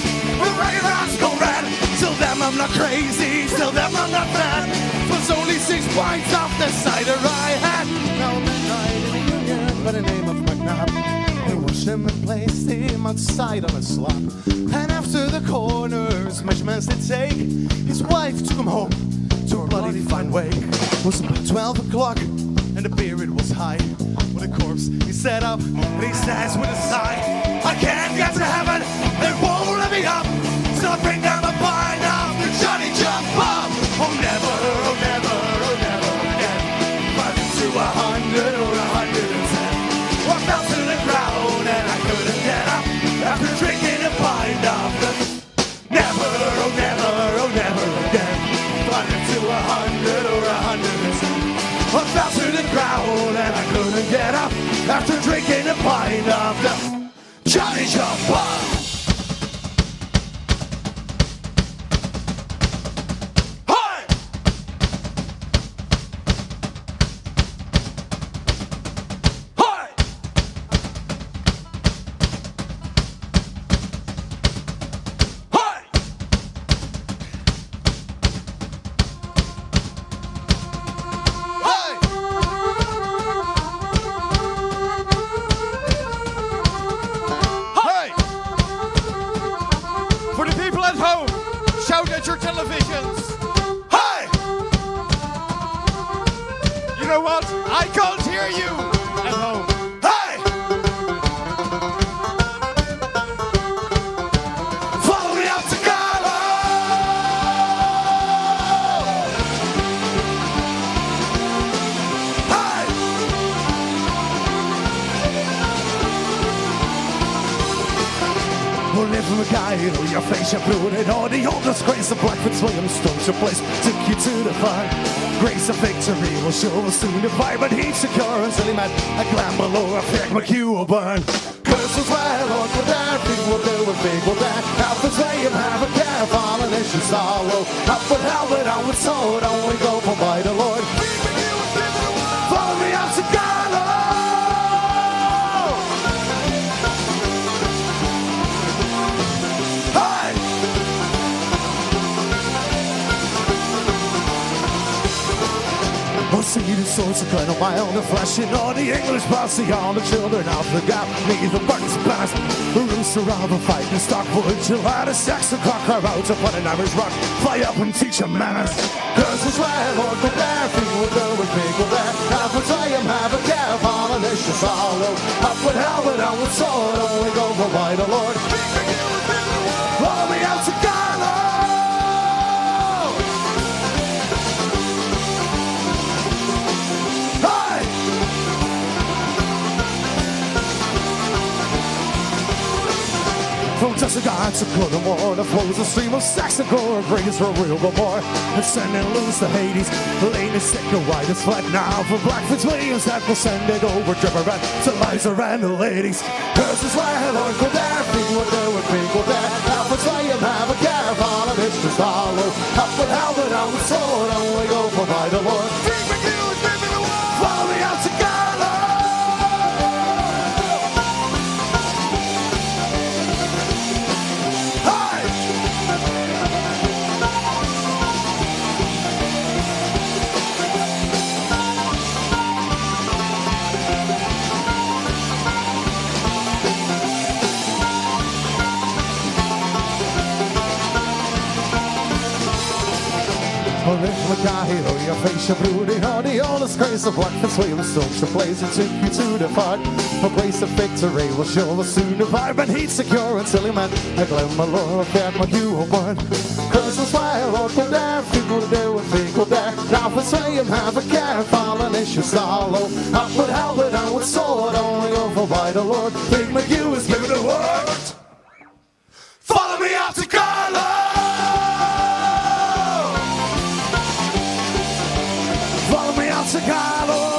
[SPEAKER 7] go red. Till them I'm not crazy, till them I'm not mad. Was only 6 pints off the cider I had. Now I'm died in a union by the name of McNabb. They washed him and placed him outside on a slop. And after the coroner's measurements they take, his wife took him home to a bloody fine wake. It was about 12 o'clock and the beer it was high. With a corpse he set up and he says with a sigh, I can't get to heaven, they won't let me up. So I bring down the pine of the Johnny Jump Up. Oh never, oh never, oh never again. Running to 100 get up after drinking a pint of the Johnny Jumper.
[SPEAKER 12] Shout at your televisions. Hey! You know what? I can't hear you at home. Hey! Follow me up to Carlo! Hey!
[SPEAKER 7] Who live from a guy who your face your blood and all the old disgrace of Blackfoot's Williams stones your place, took you to the fire. Grace of victory will show us soon the fire, but he's secure until he met a glam below a fake McHugh will burn. Curses well on for that, big will do and big will that. Half the way and have a care, falling is your sorrow. Up with helmet, on with sword, only go for by the Lord. Follow me up to Carlo! Oh, see the swords of Colonel Mile, the flesh and all the English posse, all the children of the gap, me the buttons past, the rooster of a fight, the Stockwood, July, the Saxon cock, cry out upon an Irish rock, fly up and teach them manners. Cause it's well, Lord, but there, people do and people there, half a time, have a care, falling is your sorrow, up with helmet, down with sword, only go for by the Lord. Follow me out to Carlo! From Jessica to Clonmore, the flows a stream of Saxon gore, brings for real more, and sending loose to Hades, laying the sick and white as flat now for Blackfoot's Williams that will send it over River to Liza and the ladies. Curse is where Lord go there, people there with people there, Alpha's William have a care, falling it's just hollow, up with helmet, down with sword, only go for by the Lord. Follow me out to Carlo! Oh, little guy, oh, your face, your brooding, oh, the oldest grace of Blackfoot's Williams stones to place and took you to the fight. A grace of victory will show us soon the vibe, and he's secure until he met a glen, my lord, that my you will burn. Curses fire, Lord, go there, people do and people there. Now for say and have a care, fallen is your sorrow. Up with helmet, down with sword, only over by the Lord. Big McHugh is giving the word. Follow me out to Carlo! Follow me out to Carlo!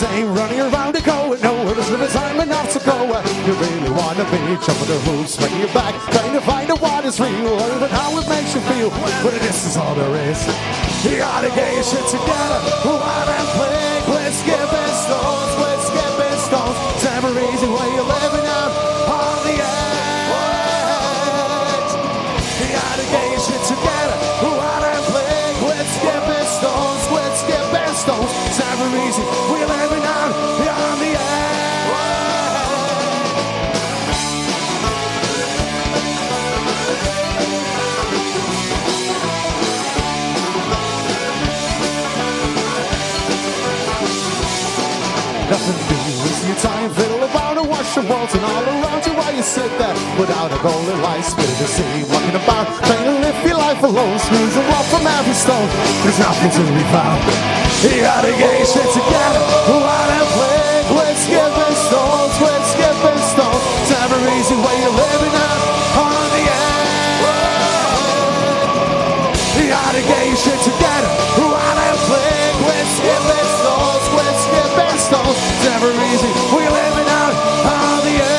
[SPEAKER 7] same, running around and going nowhere. There's never time enough to go where you really wanna be. Jumping the hoops, swinging your back, trying to find out what is real, or even how it makes you feel. But this is all there is. You gotta get your shit together. Go out and play. Quit skipping stones, quit skipping stones. It's never easy when you're living out on the edge. You gotta get your shit together. Go out and play. Quit skipping stones, quit skipping stones. It's never easy when you're living out on the edge. Nothing to do, waste your time, fiddle about and watch the walls and all around you while you sit there without a goal in life, spitting the sea, walking about, trying to live your life alone, squeezing rock from every stone. There's nothing to be found. You gotta get your shit together, go out and play, quit skipping stones, quit skipping stones. It's never easy when you're living out on the edge. You gotta get your shit together, go out and play, quit skipping stones, quit skipping stones. It's never easy, we're living out on the edge.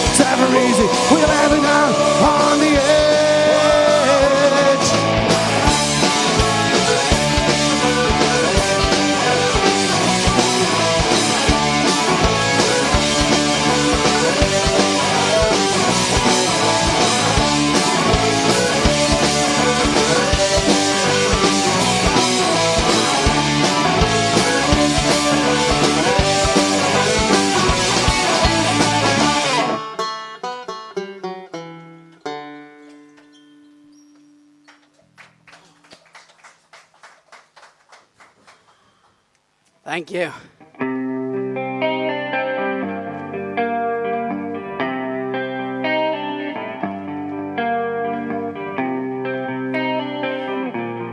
[SPEAKER 7] It's never easy, we're living out on the edge.
[SPEAKER 13] Thank you.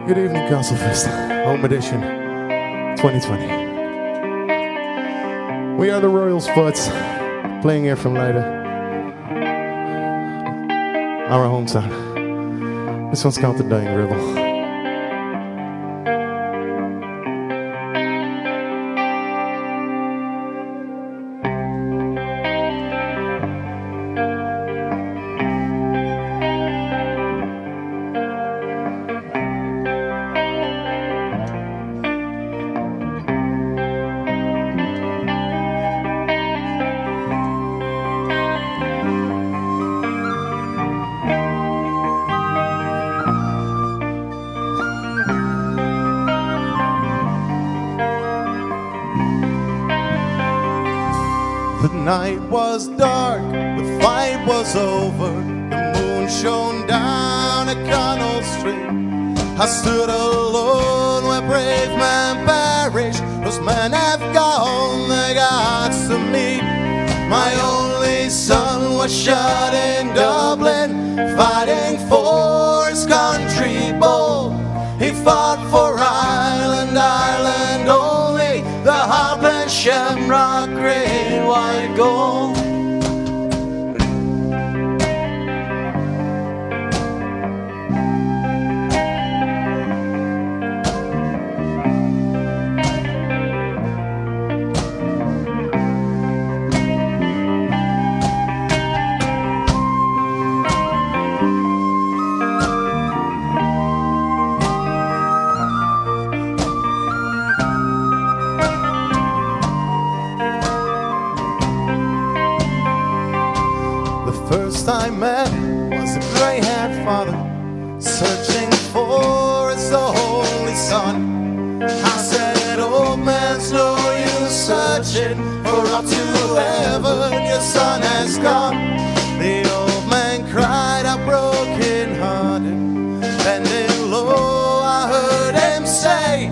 [SPEAKER 7] Good evening, Castlefest, Home Edition 2020. We are the Royal Spuds, playing here from Leiden, our hometown. This one's called The Dying Rebel.
[SPEAKER 12] The night was dark, the fight was over. The moon shone down a Connell Street. I stood alone where brave men perish. Those men have gone, the gods to meet. My only son was shot in Dublin, fighting for his country bold. He fought for us. gold. First I met was a gray-haired father searching for his only son. I said, old man's no use searching, for up to heaven your son has gone. The old man cried out broken-hearted, bending low I heard him say,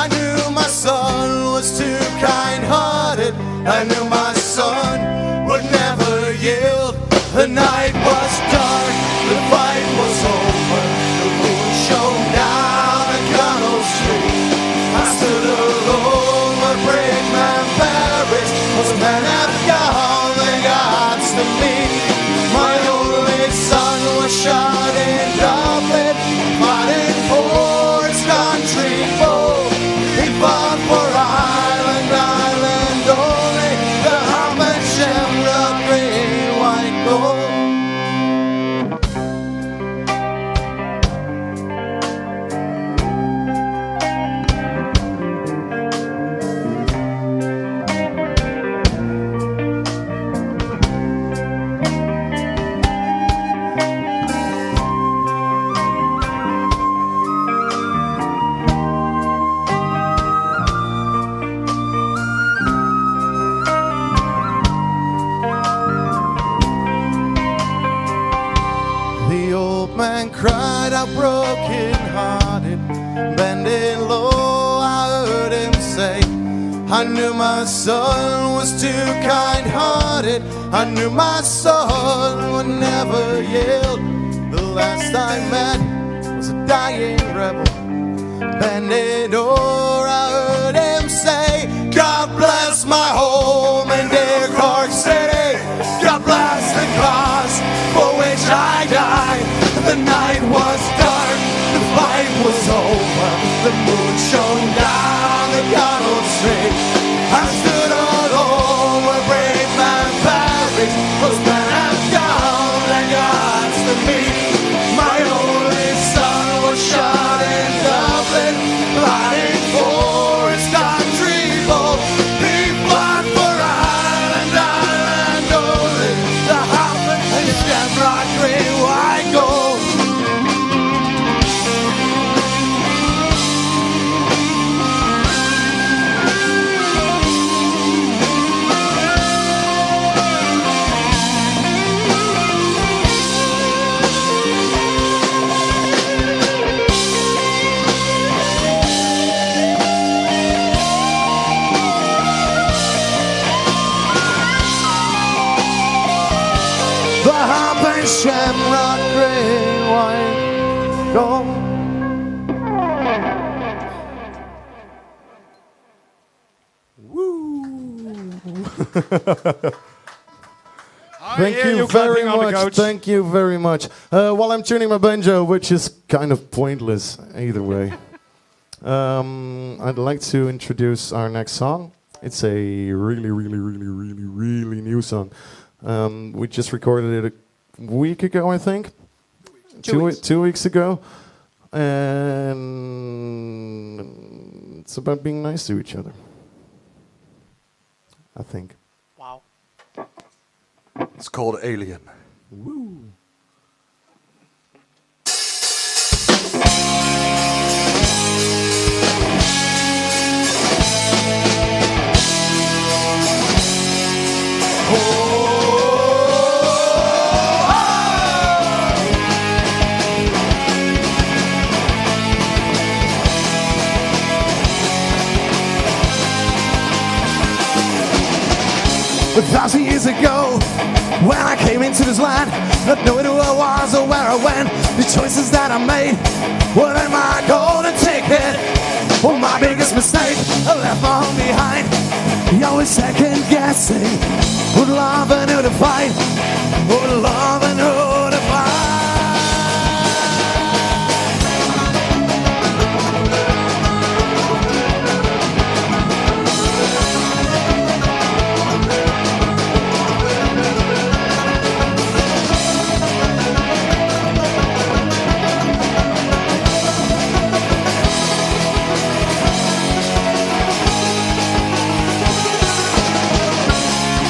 [SPEAKER 12] I knew my son was too kind-hearted, I knew my son would never yield. The night was dark, the fight was over, the moon shone down a Connell Street. I stood alone where brave man perished, most men have gone their gods to meet. My only son was shot in Dublin, fighting for his country foe. He fought for Ireland, Ireland only, the harp and shamrock green white gold. The old man cried out broken-hearted, bending low I heard him say, I knew my son was too kind-hearted, I knew my son would never yield. The last I met was a dying rebel, bending over I heard him say, God bless my home in dear Cork City, God bless the cause for which I died. The night was dark, the fight was over, the moon shone down the Connell Street. I stood alone where brave man perished, most men have gone their gods to meet. My only son was shot in Dublin, fighting for his country foe. He fought for Ireland, Ireland only, the harp and shamrock green white gold. The harp and shamrock green white gold. Thank you very much. Thank you very much. While I'm tuning my banjo, which is kind of pointless either way, I'd like to introduce our next song. It's a really new song. We just recorded it a week ago, I think. 2 weeks ago. And it's about being nice to each other, I think.
[SPEAKER 13] Wow.
[SPEAKER 7] It's called Alien.
[SPEAKER 12] Woo. A 1,000 years ago, when I came into this land, not knowing who I was or where I went, the choices that I made were in my golden ticket. Well, my biggest mistake, I left my home behind.
[SPEAKER 7] You're always second guessing. Would love and who to fight. Would love and who to fight.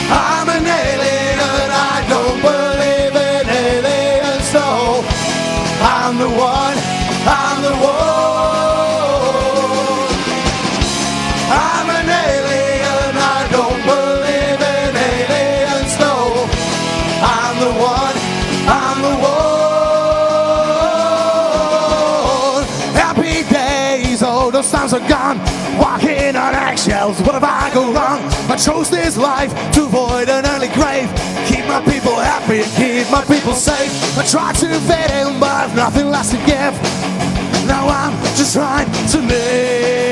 [SPEAKER 7] I'm an alien, I don't believe in aliens, no. I'm the one, I'm the one. I'm an alien, I don't believe in aliens, no. I'm the one, I'm the one. Happy days, oh, those times are gone. Walking on eggshells, what have I gone wrong? I chose this life to avoid an early grave. Keep my people happy and keep my people safe. I tried to fit in, but I've nothing less to give. Now I'm just trying to live.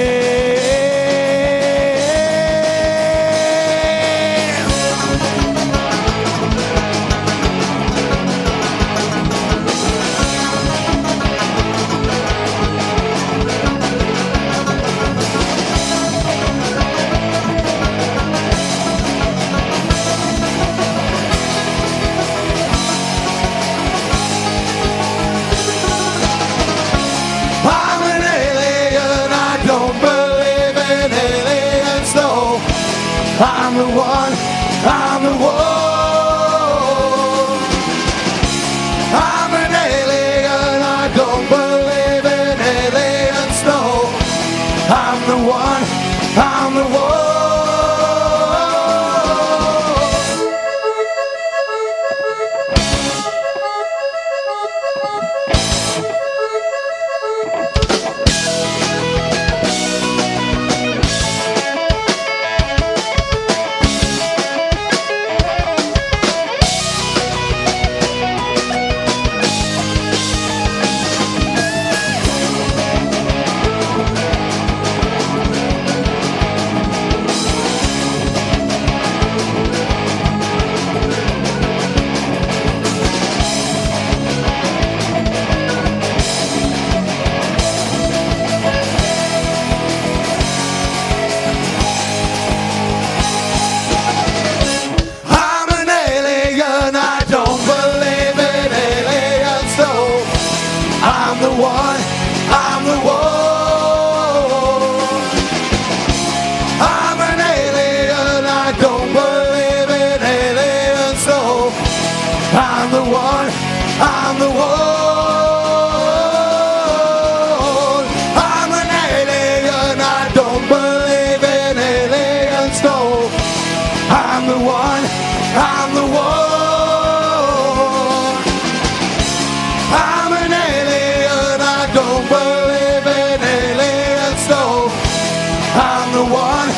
[SPEAKER 7] I'm an alien, I don't believe in aliens, no. I'm the one, I'm the one. I'm an alien, I don't believe in aliens, no. I'm the one, I'm the one. I'm an alien, I don't believe in aliens, no. I'm the one, I'm the one. I'm an alien, I don't believe in aliens, no. I'm the one, I'm the one. I'm an alien, I don't believe in aliens, no. I'm the one, I'm the one. I'm an alien, I don't believe in aliens, no. I'm the one,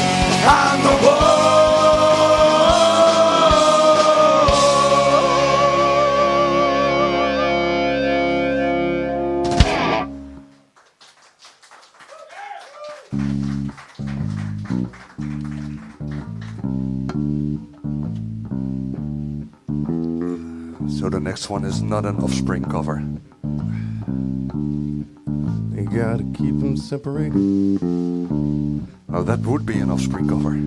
[SPEAKER 7] I'm the one.
[SPEAKER 14] So the next one is not an Offspring cover.
[SPEAKER 12] You gotta keep them separated.
[SPEAKER 14] Now that would be an Offspring cover.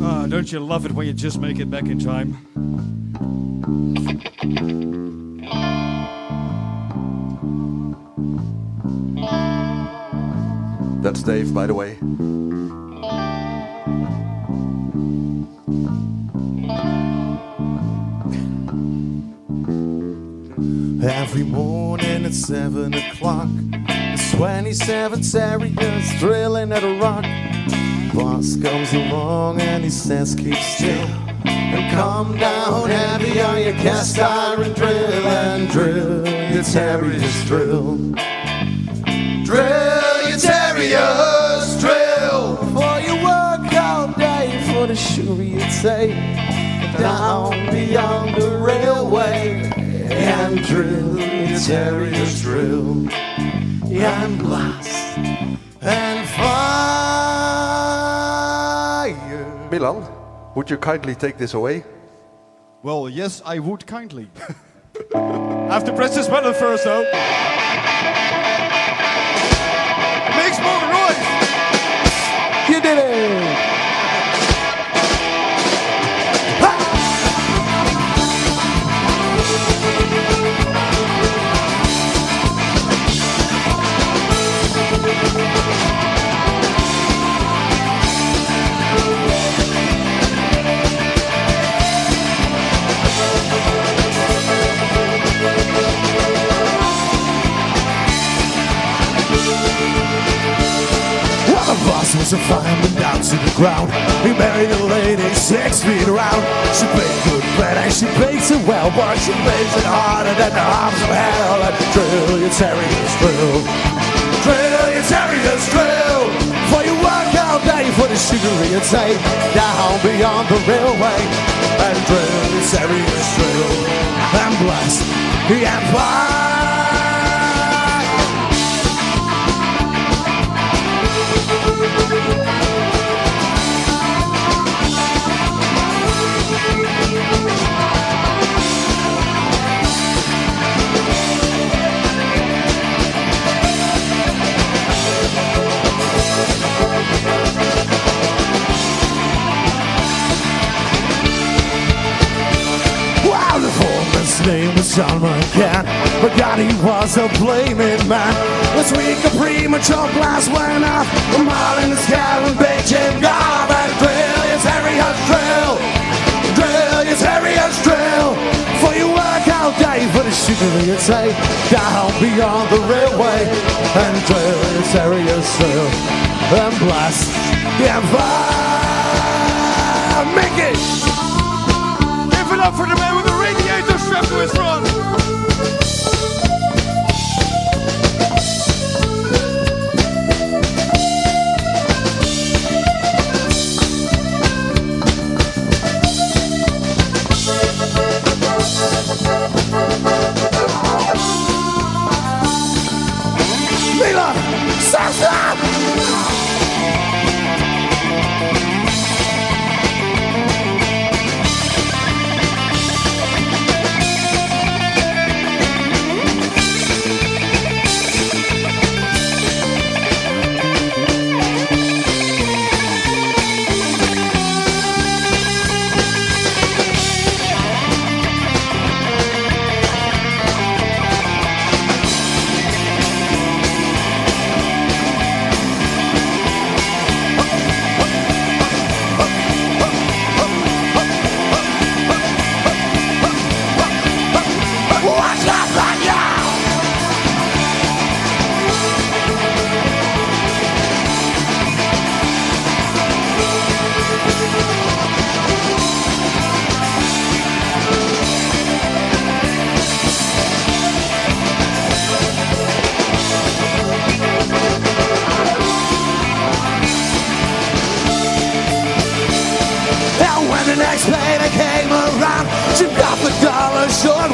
[SPEAKER 15] Ah, don't you love it when you just make it back in time?
[SPEAKER 14] That's Dave, by the way.
[SPEAKER 12] Every morning at 7 o'clock, the 27 Terriers drilling at a rock. Boss comes along and he says, keep still and calm down heavy on your cast iron drill and drill your Terriers drill. Drill your Terriers drill. Before you work all day for the sure you'd say, down beyond the railway. and drill, its areas drill, and blast, and fire.
[SPEAKER 14] Milan, would you kindly take this away?
[SPEAKER 15] Well, yes, I would kindly. Have to press this button first, though. Makes more noise!
[SPEAKER 12] You did it! Was a fireman down to the ground. He married a lady 6 feet around. She baked good bread and she bakes it well, but she bakes it harder than the arms of hell. And drill your terriers, drill. Drill your terriers, drill. For you work all day for the sugar you take down beyond the railway. And drill your terriers, drill. And bless the empire. Wow, the foreman's name was John McCann, but God, he was a blaming man. This week a premature blast went off, a mile in the sky when Beijing got and drill, yes, Harriers drill. Drill, yes, Harriers drill. For you work all day for the sugar you take down beyond the railway. And drill, yes, Harriers drill. And blast the empire. Make it!
[SPEAKER 15] Give it up for the man with the radiator strapped to his front!
[SPEAKER 12] Milan! Stop!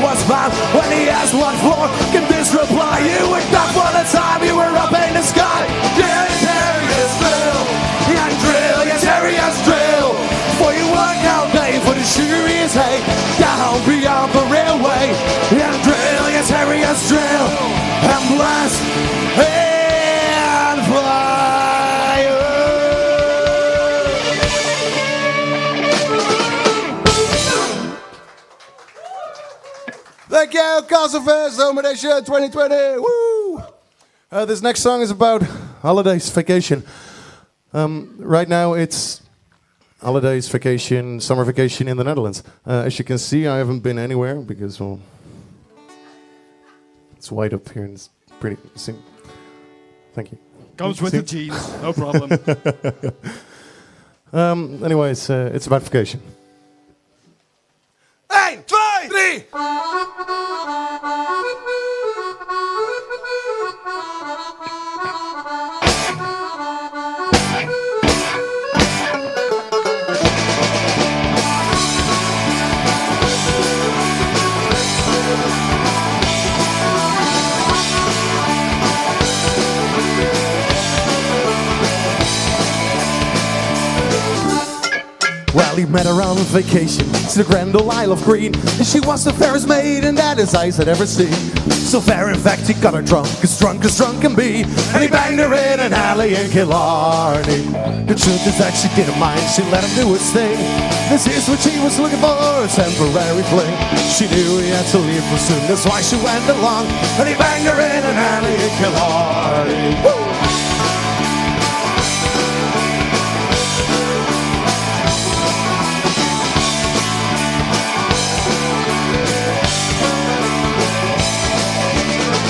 [SPEAKER 12] Was found when he asked what for. Can this reply? You were not for the time you were up in the sky. Drill, Terriers, drill. And drill, yes, Terriers, drill. For you work all day for the sugariest hay down beyond the railway. And drill, yes, Terriers, drill. And blast and fire. Thank you, Castlefest, Home Edition 2020. Woo! This next song is about holidays, vacation. Right now it's holidays, vacation, summer vacation in the Netherlands. As you can see, I haven't been anywhere because, well, it's white up here and it's pretty. Thank you.
[SPEAKER 15] Comes with the jeans, no problem.
[SPEAKER 12] Anyways, it's about vacation. 1, 2, 3. he met her on vacation to the grand old Isle of Green. And she was the fairest maiden that his eyes had ever seen. So fair, in fact, he got her drunk as drunk can be. And he banged her in an alley in Killarney. The truth is that she didn't mind, she let him do his thing. This is what she was looking for, a temporary fling. She knew he had to leave her soon, that's why she went along. And he banged her in an alley in Killarney. Woo!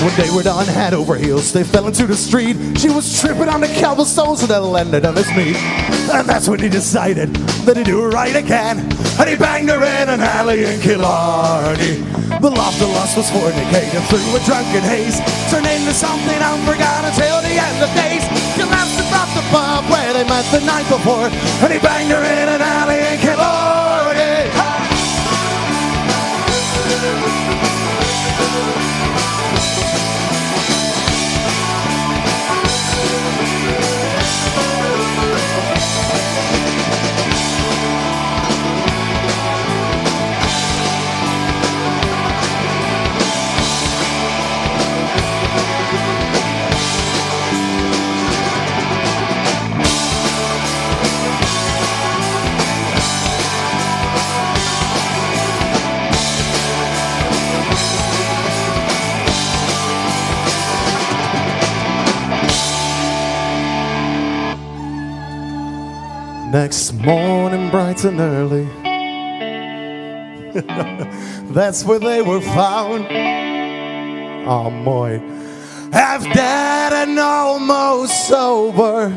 [SPEAKER 12] When they were done head over heels, they fell into the street. She was tripping on the cobblestones and then landed on his feet. And that's when he decided that he'd do it right again. And he banged her in an alley in Killarney. The love, the lust was fornicated through a drunken haze, turned into something unforgotten until the end of days. Collapsed above the pub where they met the night before. And he banged her in an alley in Killarney. Next morning, bright and early, that's where they were found. Oh, boy. Half dead and almost sober,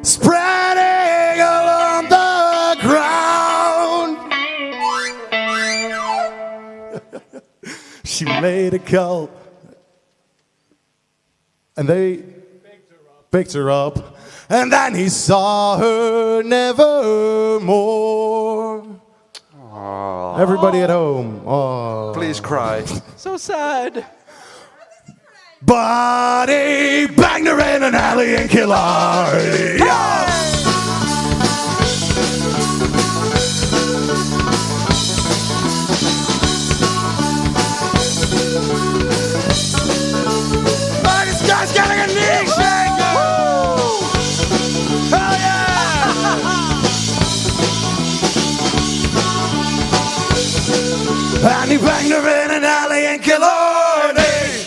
[SPEAKER 12] spreading along the ground. She made a call, and they picked her up. And then he saw her nevermore.
[SPEAKER 14] Aww.
[SPEAKER 12] Everybody at home. Oh.
[SPEAKER 14] Please cry.
[SPEAKER 13] So sad.
[SPEAKER 12] But he banged her in an alley in Killarney. Yeah.
[SPEAKER 7] Oh, this guy's getting a knee shake. Hell yeah!
[SPEAKER 12] And he banged her in an alley in Killarney.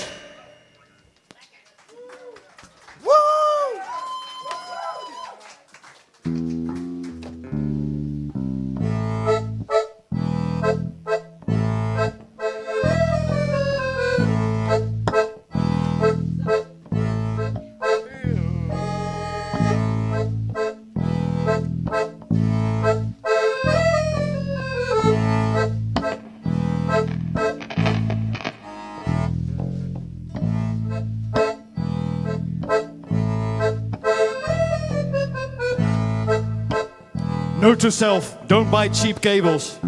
[SPEAKER 12] Woo!
[SPEAKER 15] Note to self, don't buy cheap cables.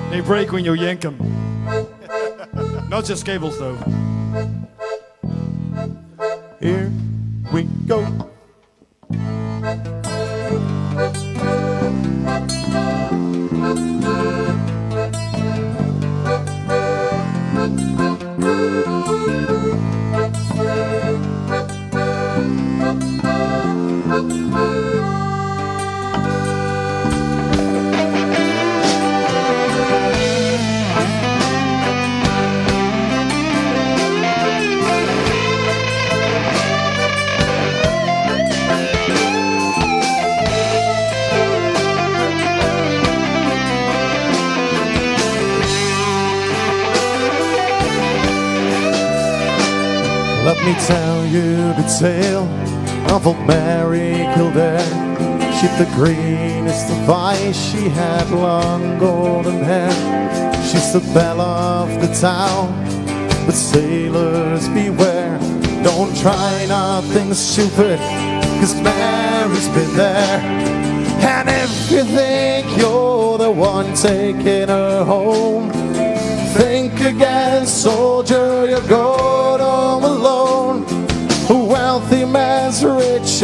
[SPEAKER 15] They break when you yank them. Not just cables though.
[SPEAKER 12] Here we go. Let me tell you the tale of old Mary Kildare. She'd the greenest of eyes, she had long golden hair. She's the belle of the town, but sailors beware. Don't try nothing stupid, 'cause Mary's been there. And if you think you're the one taking her home, think again, soldier, you're going home alone. A wealthy man's rich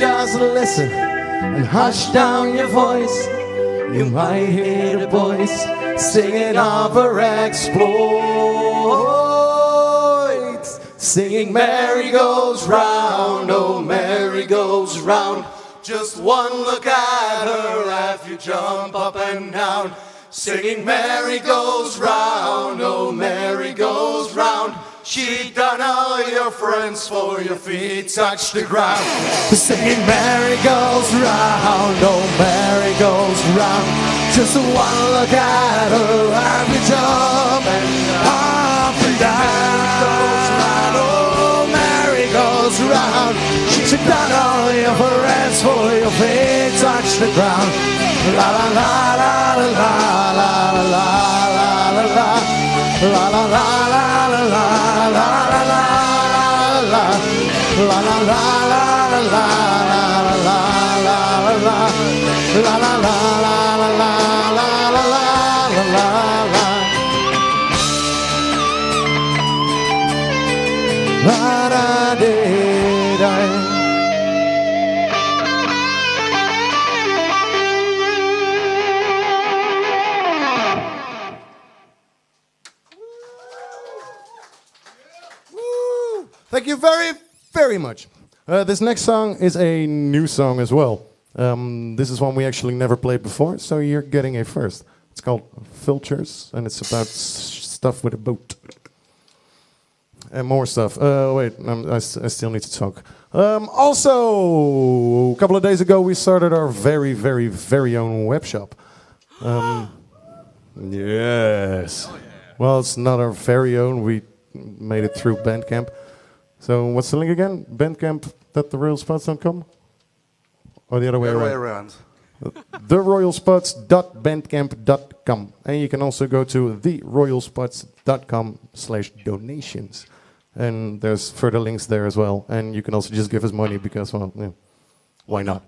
[SPEAKER 12] just listen and hush down your voice. You might hear the boys singing of our exploits, singing Mary goes round, oh Mary goes round. Just one look at her after you jump up and down, singing Mary goes round, oh Mary goes round. She done all your friends for your feet touch the ground, singing Mary goes round, oh Mary goes round. Just one look at her after you jump and up and down, oh Mary goes round. She done all your friends for your feet touch the ground. La la la la la la la la la la la la la la la Thank you very, very much. This next song is a new song as well. This is one we actually never played before, so you're getting a first. It's called Vultures, and it's about stuff with a boat. And more stuff. Wait, I still need to talk. Also, a couple of days ago, we started our very, very, very own web shop. Yes. Well, it's not our very own. We made it through Bandcamp. So what's the link again? Bandcamp.theroyalspots.com? Or the other way around? theroyalspots.bandcamp.com. And you can also go to theroyalspots.com/donations. And there's further links there as well. And you can also just give us money because, well, yeah, why not?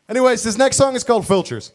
[SPEAKER 12] Anyways, this next song is called Vultures.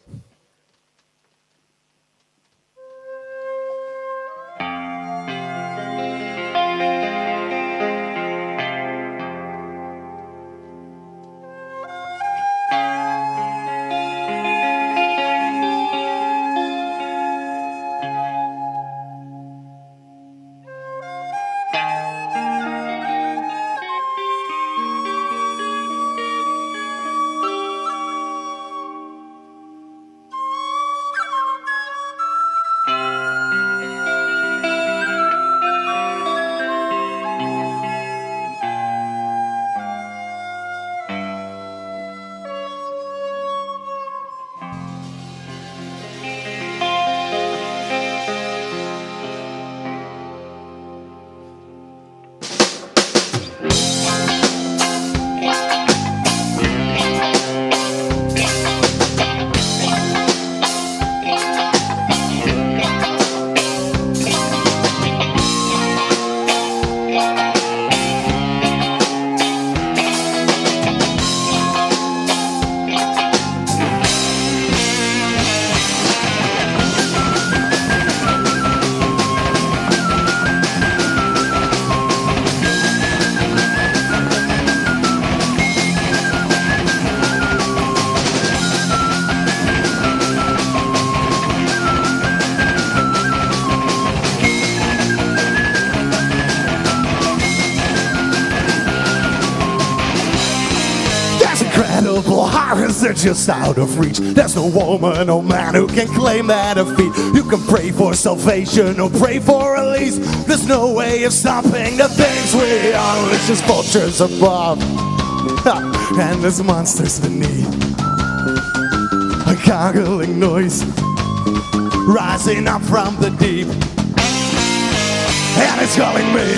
[SPEAKER 12] They're just out of reach. There's no woman or man who can claim that defeat. You can pray for salvation or pray for release. There's no way of stopping the things we are. It's just vultures above and there's monsters beneath. A gargling noise rising up from the deep, and it's calling me.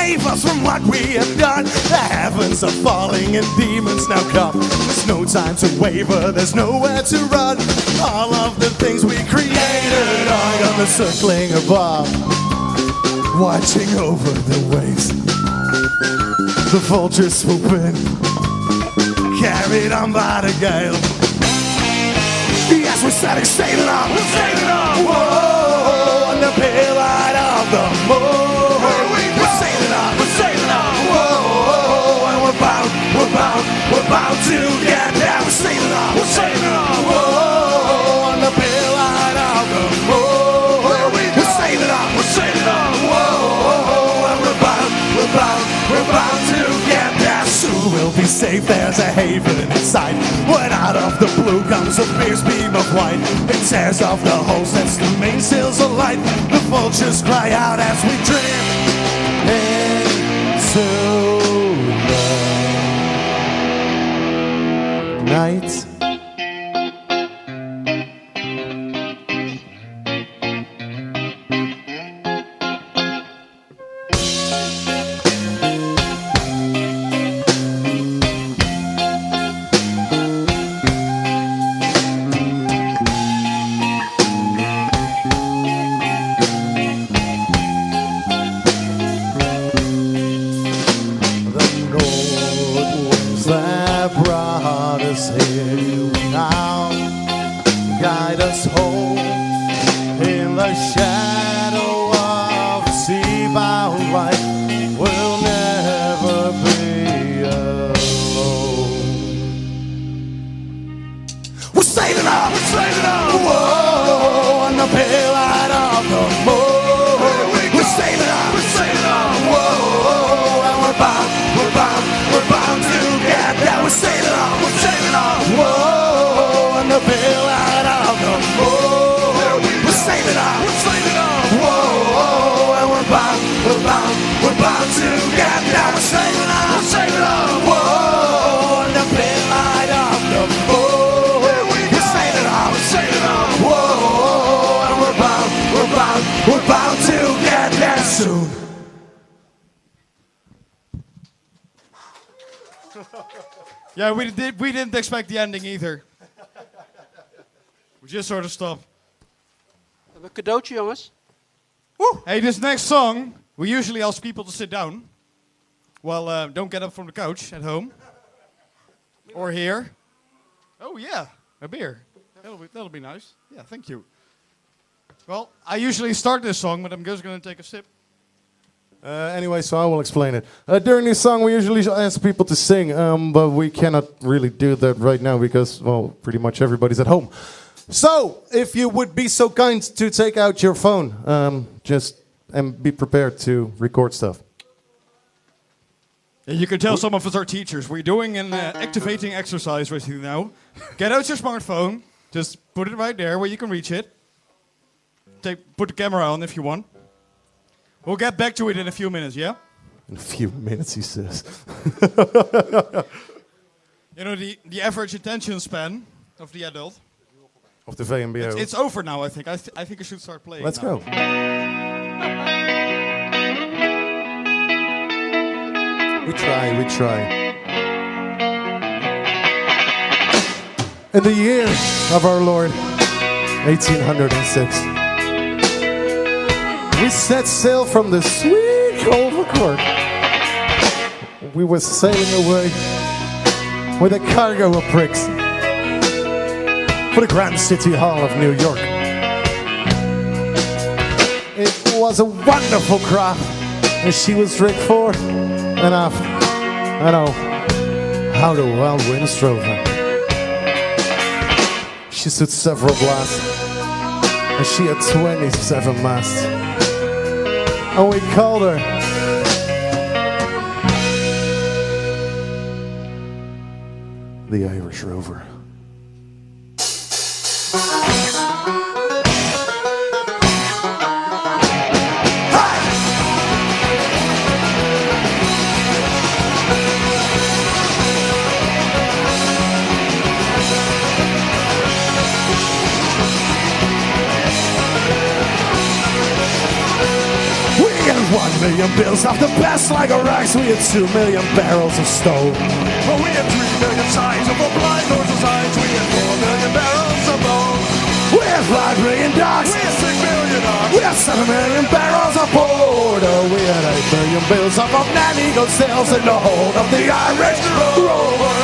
[SPEAKER 12] save us from what we have done. The heavens are falling and demons now come. There's no time to waver, there's nowhere to run. All of the things we created are gonna circling above, watching over the waves. The vultures swoop in, carried on by the gale. Yes, we're setting sail on, we're sailing on. Whoa, on the pale light of the moon. We're sailing on, we're sailing on. Whoa, and we're bound to get there. We're sailing on, we're sailing on. Whoa, on the pale light of the moon. We're sailing on, we're sailing on. Whoa, and we're bound to get there. Soon we'll be safe, there's a haven in sight. When out of the blue comes a fierce beam of white, it tears off the hull, sets the mainsails alight. The vultures cry out as we drift into the night.
[SPEAKER 15] Yeah, we didn't expect the ending either. We just sort of stopped.
[SPEAKER 13] We hebben een cadeautje, jongens.
[SPEAKER 15] Hey, this next song, we usually ask people to sit down. Well, don't get up from the couch at home. Or here. Oh yeah, a beer. That'll be nice. Yeah, thank you. Well, I usually start this song, but I'm just going to take a sip.
[SPEAKER 12] Anyway, so I will explain it. During this song, we usually ask people to sing, but we cannot really do that right now because, well, pretty much everybody's at home. So, if you would be so kind to take out your phone, and be prepared to record stuff.
[SPEAKER 15] You can tell some of us are teachers. We're doing an activating exercise with you now. Get out your smartphone. Just put it right there where you can reach it. Put the camera on if you want. We'll get back to it in a few minutes, yeah?
[SPEAKER 12] In a few minutes, he says.
[SPEAKER 15] You know, the average attention span of the adult.
[SPEAKER 12] Of the VMBO.
[SPEAKER 15] It's over now, I think. I think I should start playing.
[SPEAKER 12] Let's
[SPEAKER 15] now.
[SPEAKER 12] go. We try. In the year of our Lord, 1806, we set sail from the sweet Culver Court. We were sailing away with a cargo of bricks for the Grand City Hall of New York. It was a wonderful craft, and she was rigged fore and aft. I know how the wild winds drove her. She stood several blasts, and she had 27 masts. And we called her the Irish Rover. $1 million
[SPEAKER 7] million bills off the best like a racks. We had 2 million barrels of stone.
[SPEAKER 12] Well, we had 3 million signs of a blind horse's eyes. We had 4 million barrels of bone.
[SPEAKER 7] We had 5 million dogs.
[SPEAKER 12] We had 6 million dogs.
[SPEAKER 7] We had 7 million barrels of porter. We had 8 million bills off of Nan-Eagle sails in the hold of the Irish Rover.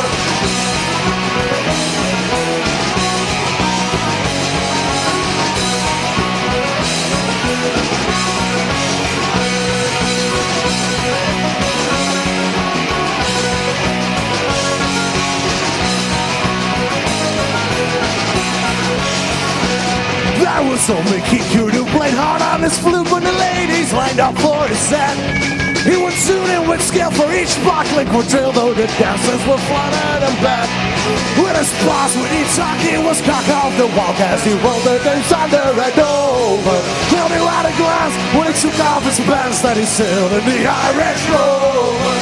[SPEAKER 7] That was only Kiku who played hard on his flute when the ladies lined up for his set. He would tune in with skill for each sparkling quadrille, though the dancers were flooded and bad. With his boss, when he talked, he was cock off the walk as he rolled the dames under and over. Held him at a glance when he took off his pants that he sailed in the Irish Rover.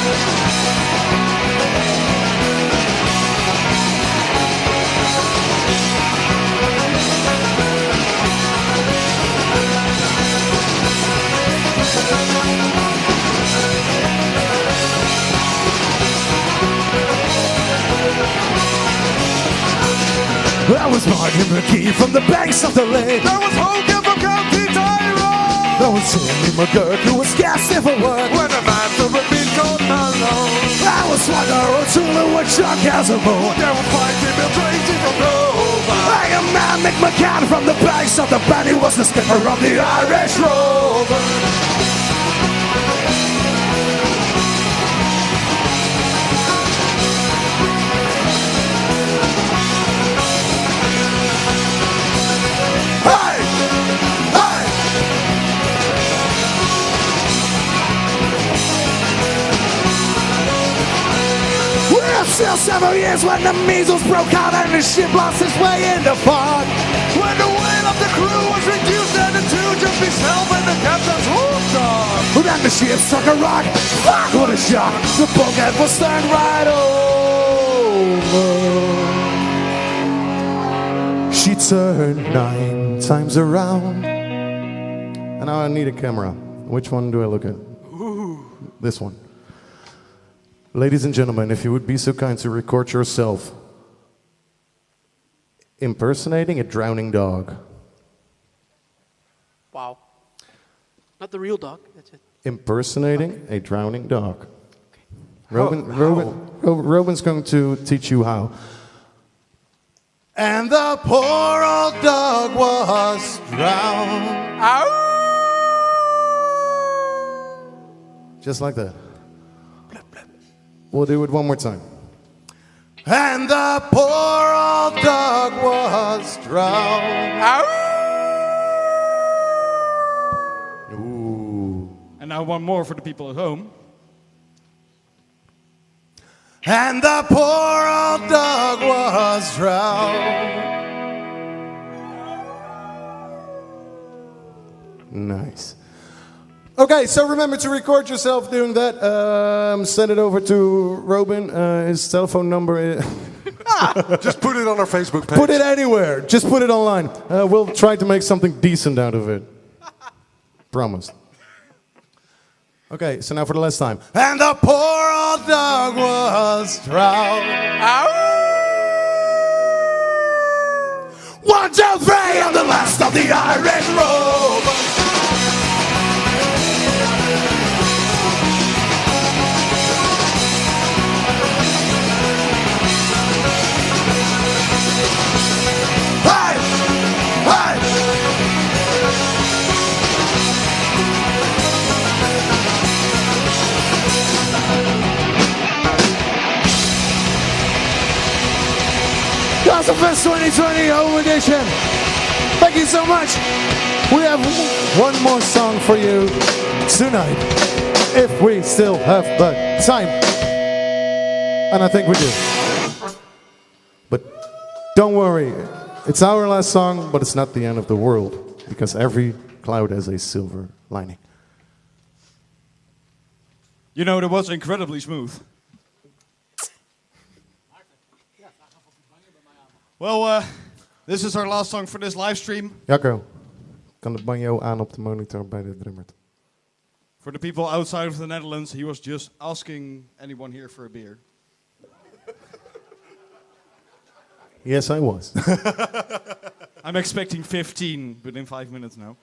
[SPEAKER 7] That was Martin McGee from the banks of the lake.
[SPEAKER 12] That was Hogan from County Tyrone.
[SPEAKER 7] That was Jimmy McGurk who was gassing for work
[SPEAKER 12] when a man to repeat called alone.
[SPEAKER 7] That was Swagger O'Toole with Chuck Casamone.
[SPEAKER 12] There was Mikey Bill Tracy from Dover.
[SPEAKER 7] I am man Mick McCann from the banks of the band. He was the skipper of the Irish Rover. Still several years when the measles broke out and the ship lost its way in the fog.
[SPEAKER 12] When the weight of the crew was reduced down to 2, just himself and the captain's hooked on.
[SPEAKER 7] Then the ship struck a rock. Fuck, what a shock. The bulkhead was turned right over. She turned 9 times around. And now I need a camera. Which one do I look at?
[SPEAKER 12] Ooh.
[SPEAKER 7] This one. Ladies and gentlemen, if you would be so kind to record yourself impersonating a drowning dog.
[SPEAKER 13] Wow. Not the real dog, that's it.
[SPEAKER 7] Impersonating a drowning dog. Okay. Robin's going to teach you how.
[SPEAKER 12] And the poor old dog was drowned. Ow!
[SPEAKER 7] Just like that. We'll do it one more time.
[SPEAKER 12] And the poor old dog was drowned. Ow!
[SPEAKER 7] Ooh.
[SPEAKER 15] And now one more for the people at home.
[SPEAKER 12] And the poor old dog was drowned.
[SPEAKER 7] Nice. Okay, so remember to record yourself doing that. Send it over to Robin. His telephone number is...
[SPEAKER 14] Just put it on our Facebook page.
[SPEAKER 7] Put it anywhere. Just put it online. We'll try to make something decent out of it. Promise. Okay, so now for the last time.
[SPEAKER 12] And the poor old dog was drowned. Ow! 1, 2, 3, I'm the last of the Irish Rover.
[SPEAKER 7] Castlefest 2020 Home Edition. Thank you so much. We have one more song for you tonight, if we still have the time. And I think we do. But don't worry, it's our last song, but it's not the end of the world, because every cloud has a silver lining.
[SPEAKER 15] You know, that was incredibly smooth. Well, this is our last song for this live stream.
[SPEAKER 7] Jacco, kan de banjo aan op de monitor bij de drummer?
[SPEAKER 15] For the people outside of the Netherlands, he was just asking anyone here for a beer.
[SPEAKER 12] Yes, I was.
[SPEAKER 15] I'm expecting 15 within 5 minutes now.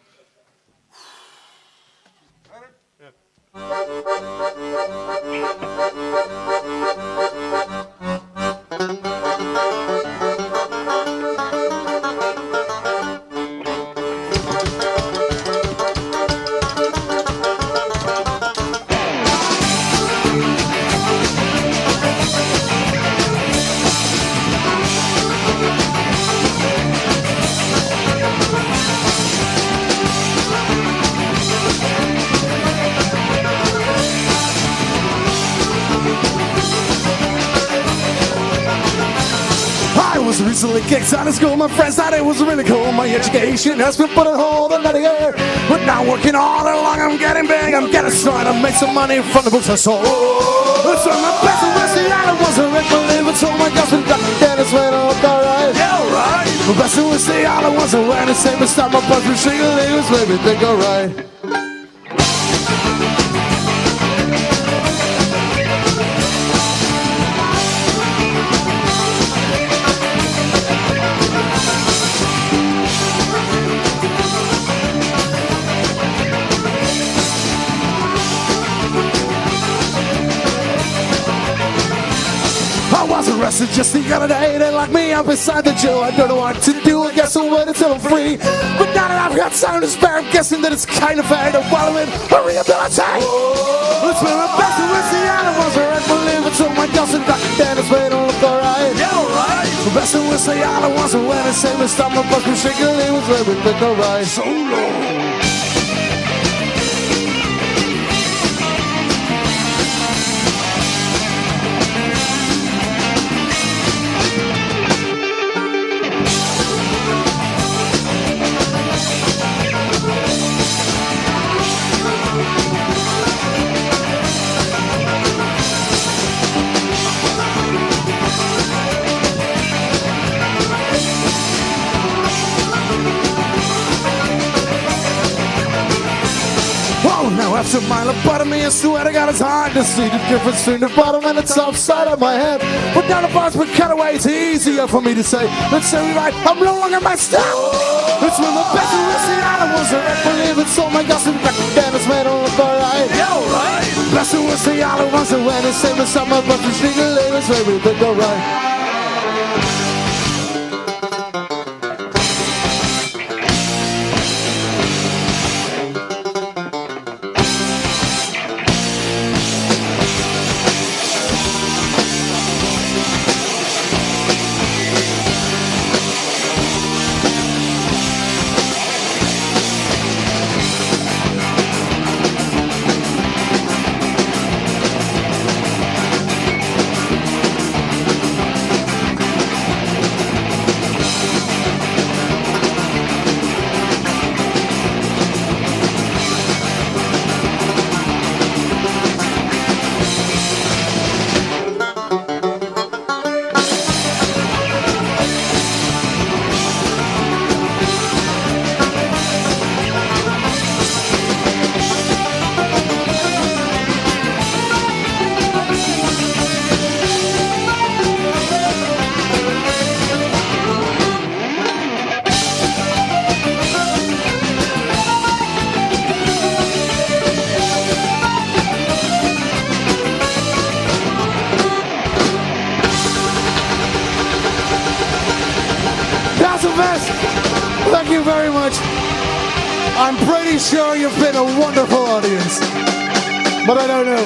[SPEAKER 12] I was recently kicked out of school. My friends thought it was really cool. My education has been put on hold another year. But now working all day long, I'm getting big. I'm getting started to make some money from the books I sold. It's on my best and West, the island wasn't right. Believe it, so my God's been done. Dennis went up alright. Yeah, alright. My best and West, the island wasn't right. The same as start my bus for shaking leaves. Maybe think alright. I was arrested just the other day. They locked me up inside the jail. I don't know what to do. I guess I'll wait until I'm free. But now that I've got time to spare, I'm guessing that it's kind of fair to follow in a rehabilitate. Let's play my best and West, the animals are right. Believe it, so my Dawson Dr. Dennis made it look alright. Yeah, alright. The best and West, the animals are when the same as stop my bus from shaking leaves. Let me think alright. So long. Now after my lobotomy, I swear to God it's hard to see the difference between the bottom and the top side of my head. But now the bars been cut away, it's easier for me to say. Let's say we right, I'm no longer messed up. It's when the best and West, the animals are right. Believe it, so my Dawson Dr. Dennis made it look alright. Yeah, alright. Best and West, the animals are when the same as summer, but the street ladies made me think alright. Thank you very much. I'm pretty sure you've been a wonderful audience, but I don't know.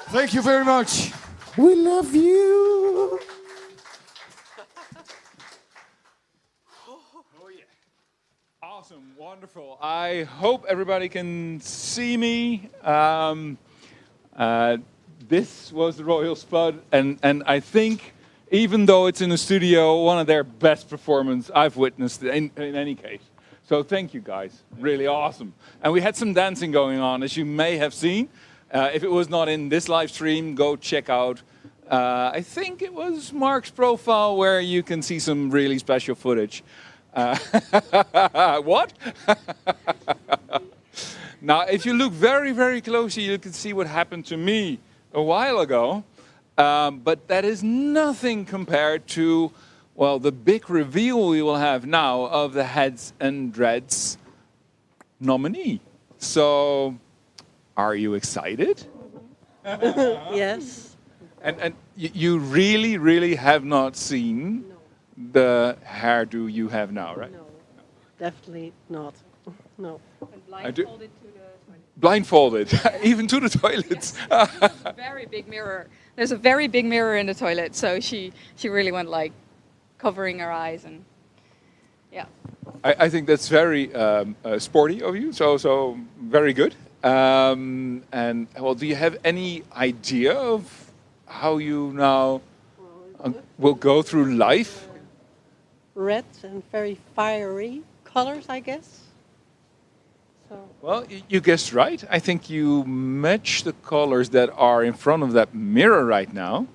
[SPEAKER 15] Thank you very much.
[SPEAKER 12] We love you.
[SPEAKER 10] Awesome, wonderful. I hope everybody can see me. This was the Royal Spud, and I think, even though it's in the studio, one of their best performances I've witnessed in any case. So thank you guys, really awesome. And we had some dancing going on, as you may have seen. If it was not in this live stream, go check out I think it was Mark's profile where you can see some really special footage. What? Now, if you look very, very closely, you can see what happened to me a while ago. But that is nothing compared to, well, the big reveal we will have now of the Heads and Dreads nominee. So, are you excited?
[SPEAKER 16] Yes.
[SPEAKER 10] And you really, really have not seen the hairdo you have now, right?
[SPEAKER 16] No, definitely not. No.
[SPEAKER 11] Blindfolded to the toilet.
[SPEAKER 10] Blindfolded, even to the toilets.
[SPEAKER 11] Yes. Very big mirror. There's a very big mirror in the toilet, so she really went like covering her eyes and yeah.
[SPEAKER 10] I think that's very sporty of you, so very good. And well, do you have any idea of how you now will go through life?
[SPEAKER 16] Red and very fiery colors, I guess. So.
[SPEAKER 10] Well, you guessed right. I think you match the colors that are in front of that mirror right now.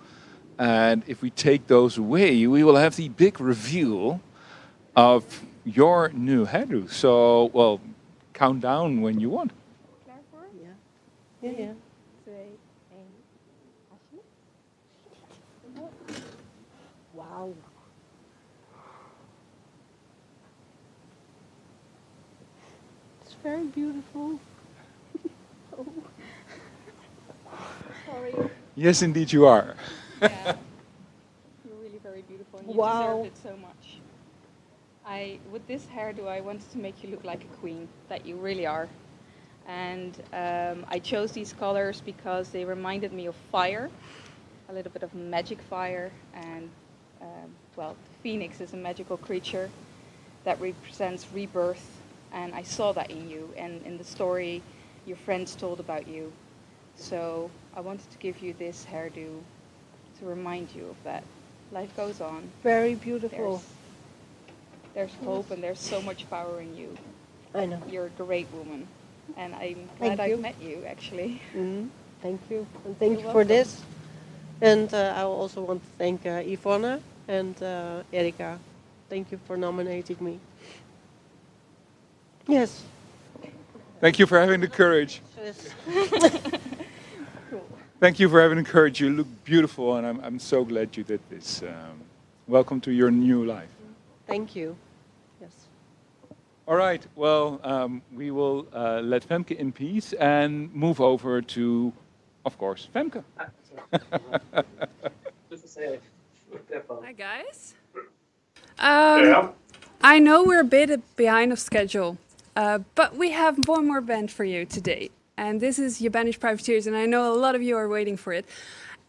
[SPEAKER 10] And if we take those away, we will have the big reveal of your new hairdo. So, well, count down when you want.
[SPEAKER 16] Yeah, yeah. Wow. It's very beautiful. Oh. Sorry.
[SPEAKER 10] Yes, indeed you are.
[SPEAKER 11] Yeah. You're really very beautiful and you deserved it so much. With this hairdo, I wanted to make you look like a queen, that you really are. And I chose these colors because they reminded me of fire, a little bit of magic fire. And well, the phoenix is a magical creature that represents rebirth. And I saw that in you and in the story your friends told about you. So I wanted to give you this hairdo to remind you of that. Life goes on.
[SPEAKER 16] Very beautiful.
[SPEAKER 11] There's hope and there's so much power in you.
[SPEAKER 16] I know.
[SPEAKER 11] You're a great woman. And I'm glad I've met you, actually.
[SPEAKER 16] Mm-hmm. Thank you. And thank you for this. And I also want to thank Yvonne and Erika. Thank you for nominating me. Yes.
[SPEAKER 10] Thank you for having the courage. Thank you for having the courage. You look beautiful, and I'm so glad you did this. Welcome to your new life.
[SPEAKER 16] Thank you. Yes.
[SPEAKER 10] All right. Well, we will let Femke in peace and move over to, of course, Femke.
[SPEAKER 17] Hi, guys. I know we're a bit behind of schedule, but we have one more band for you today. And this is your Banished Privateers, and I know a lot of you are waiting for it.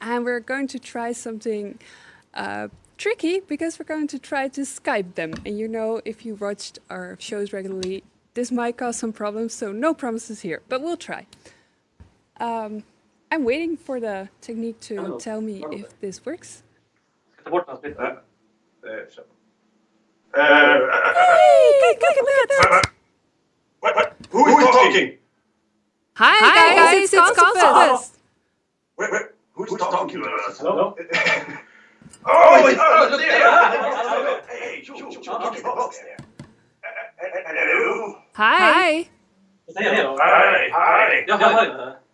[SPEAKER 17] And we're going to try something tricky, because we're going to try to Skype them. And you know, if you watched our shows regularly, this might cause some problems, so no promises here, but we'll try. I'm waiting for the technique to tell me if this works.
[SPEAKER 18] Hey,
[SPEAKER 17] look at that!
[SPEAKER 18] Who is talking?
[SPEAKER 17] Hi guys, it's Castlefest.
[SPEAKER 18] Wait, who's talking to us? Hello? Oh, it's there! Hey, you get the box there. Hello?
[SPEAKER 17] Hi.
[SPEAKER 18] Hi.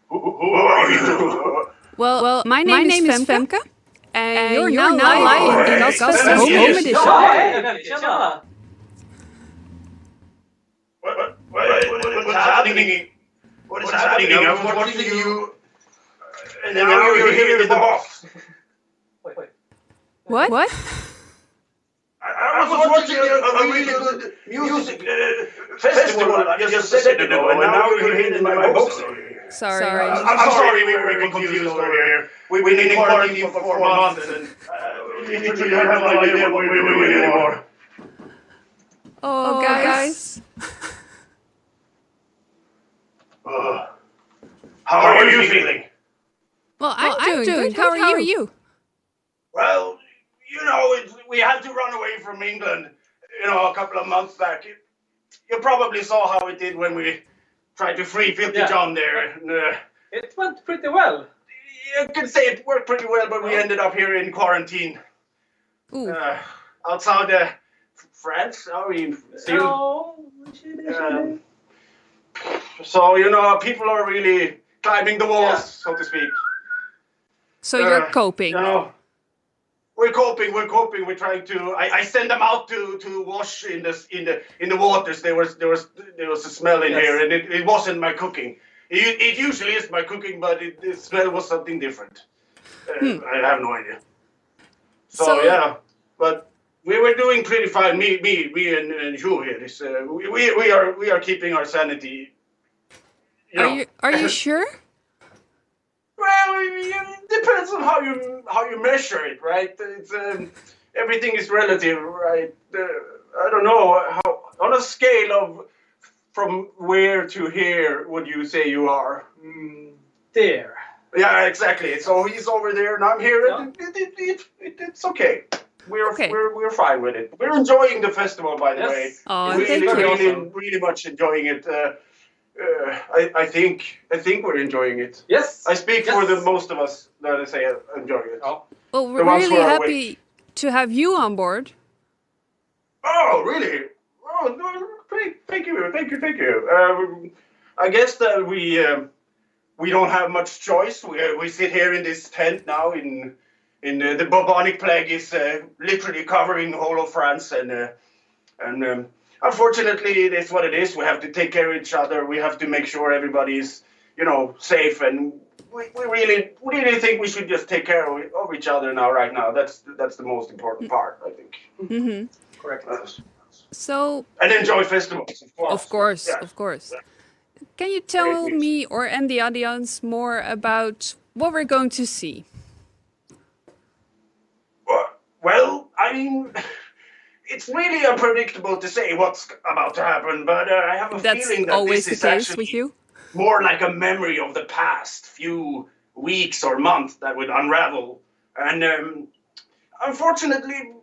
[SPEAKER 18] Who are you?
[SPEAKER 17] Well, my name is Femke, and you're now live in Castlefest Home Edition.
[SPEAKER 18] What's happening? What is happening? I was watching you, and now you're here in the box.
[SPEAKER 17] What?
[SPEAKER 18] I was watching a really good music festival just a second ago, and now you're here in my box.
[SPEAKER 17] Sorry.
[SPEAKER 18] I'm sorry, we were confused over here. We've been in quarantine for 4 months, and literally I have no idea what we're doing anymore.
[SPEAKER 17] Oh, guys.
[SPEAKER 18] How are you feeling?
[SPEAKER 17] Well, I'm doing good. How are you?
[SPEAKER 18] Well, you know, we had to run away from England, a couple of months back. You probably saw how it did when we tried to free Filthy John there.
[SPEAKER 19] It went pretty well.
[SPEAKER 18] you could say it worked pretty well, but we ended up here in quarantine. Outside France. I mean, still. So, you know, people are really climbing the walls, so to speak.
[SPEAKER 17] So you're coping.
[SPEAKER 18] You know, we're coping. We're trying to. I send them out to wash in the waters. There was a smell in here, and it wasn't my cooking. It usually is my cooking, but the smell was something different. I have no idea. So yeah, but we were doing pretty fine. Me and Ju here. We are keeping our sanity.
[SPEAKER 17] Are you sure?
[SPEAKER 18] Well, it depends on how you measure it, right? It's everything is relative, right? I don't know how on a scale of from where to here would you say you are?
[SPEAKER 13] There.
[SPEAKER 18] Yeah, exactly. So he's over there and I'm here. Yeah. It's okay. We're fine with it. We're enjoying the festival, by the way.
[SPEAKER 17] Oh,
[SPEAKER 18] really much enjoying it. I think we're enjoying it.
[SPEAKER 13] Yes.
[SPEAKER 18] I speak for the most of us that I say enjoying it.
[SPEAKER 17] Well, we're really happy to have you on board.
[SPEAKER 18] Oh, really? Oh, no, thank you. I guess that we don't have much choice. We sit here in this tent now. In the bubonic plague is literally covering the whole of France, and unfortunately, that's what it is. We have to take care of each other. We have to make sure everybody's, safe. And we really think we should just take care of each other now, right now. That's the most important part, I think.
[SPEAKER 17] Mm-hmm.
[SPEAKER 18] Correct.
[SPEAKER 17] So.
[SPEAKER 18] And enjoy festivals,
[SPEAKER 17] of course. Of course. Can you tell me and the audience more about what we're going to see?
[SPEAKER 18] Well, I mean. It's really unpredictable to say what's about to happen, but I have a feeling that this is actually more like a memory of the past few weeks or months that would unravel. And unfortunately,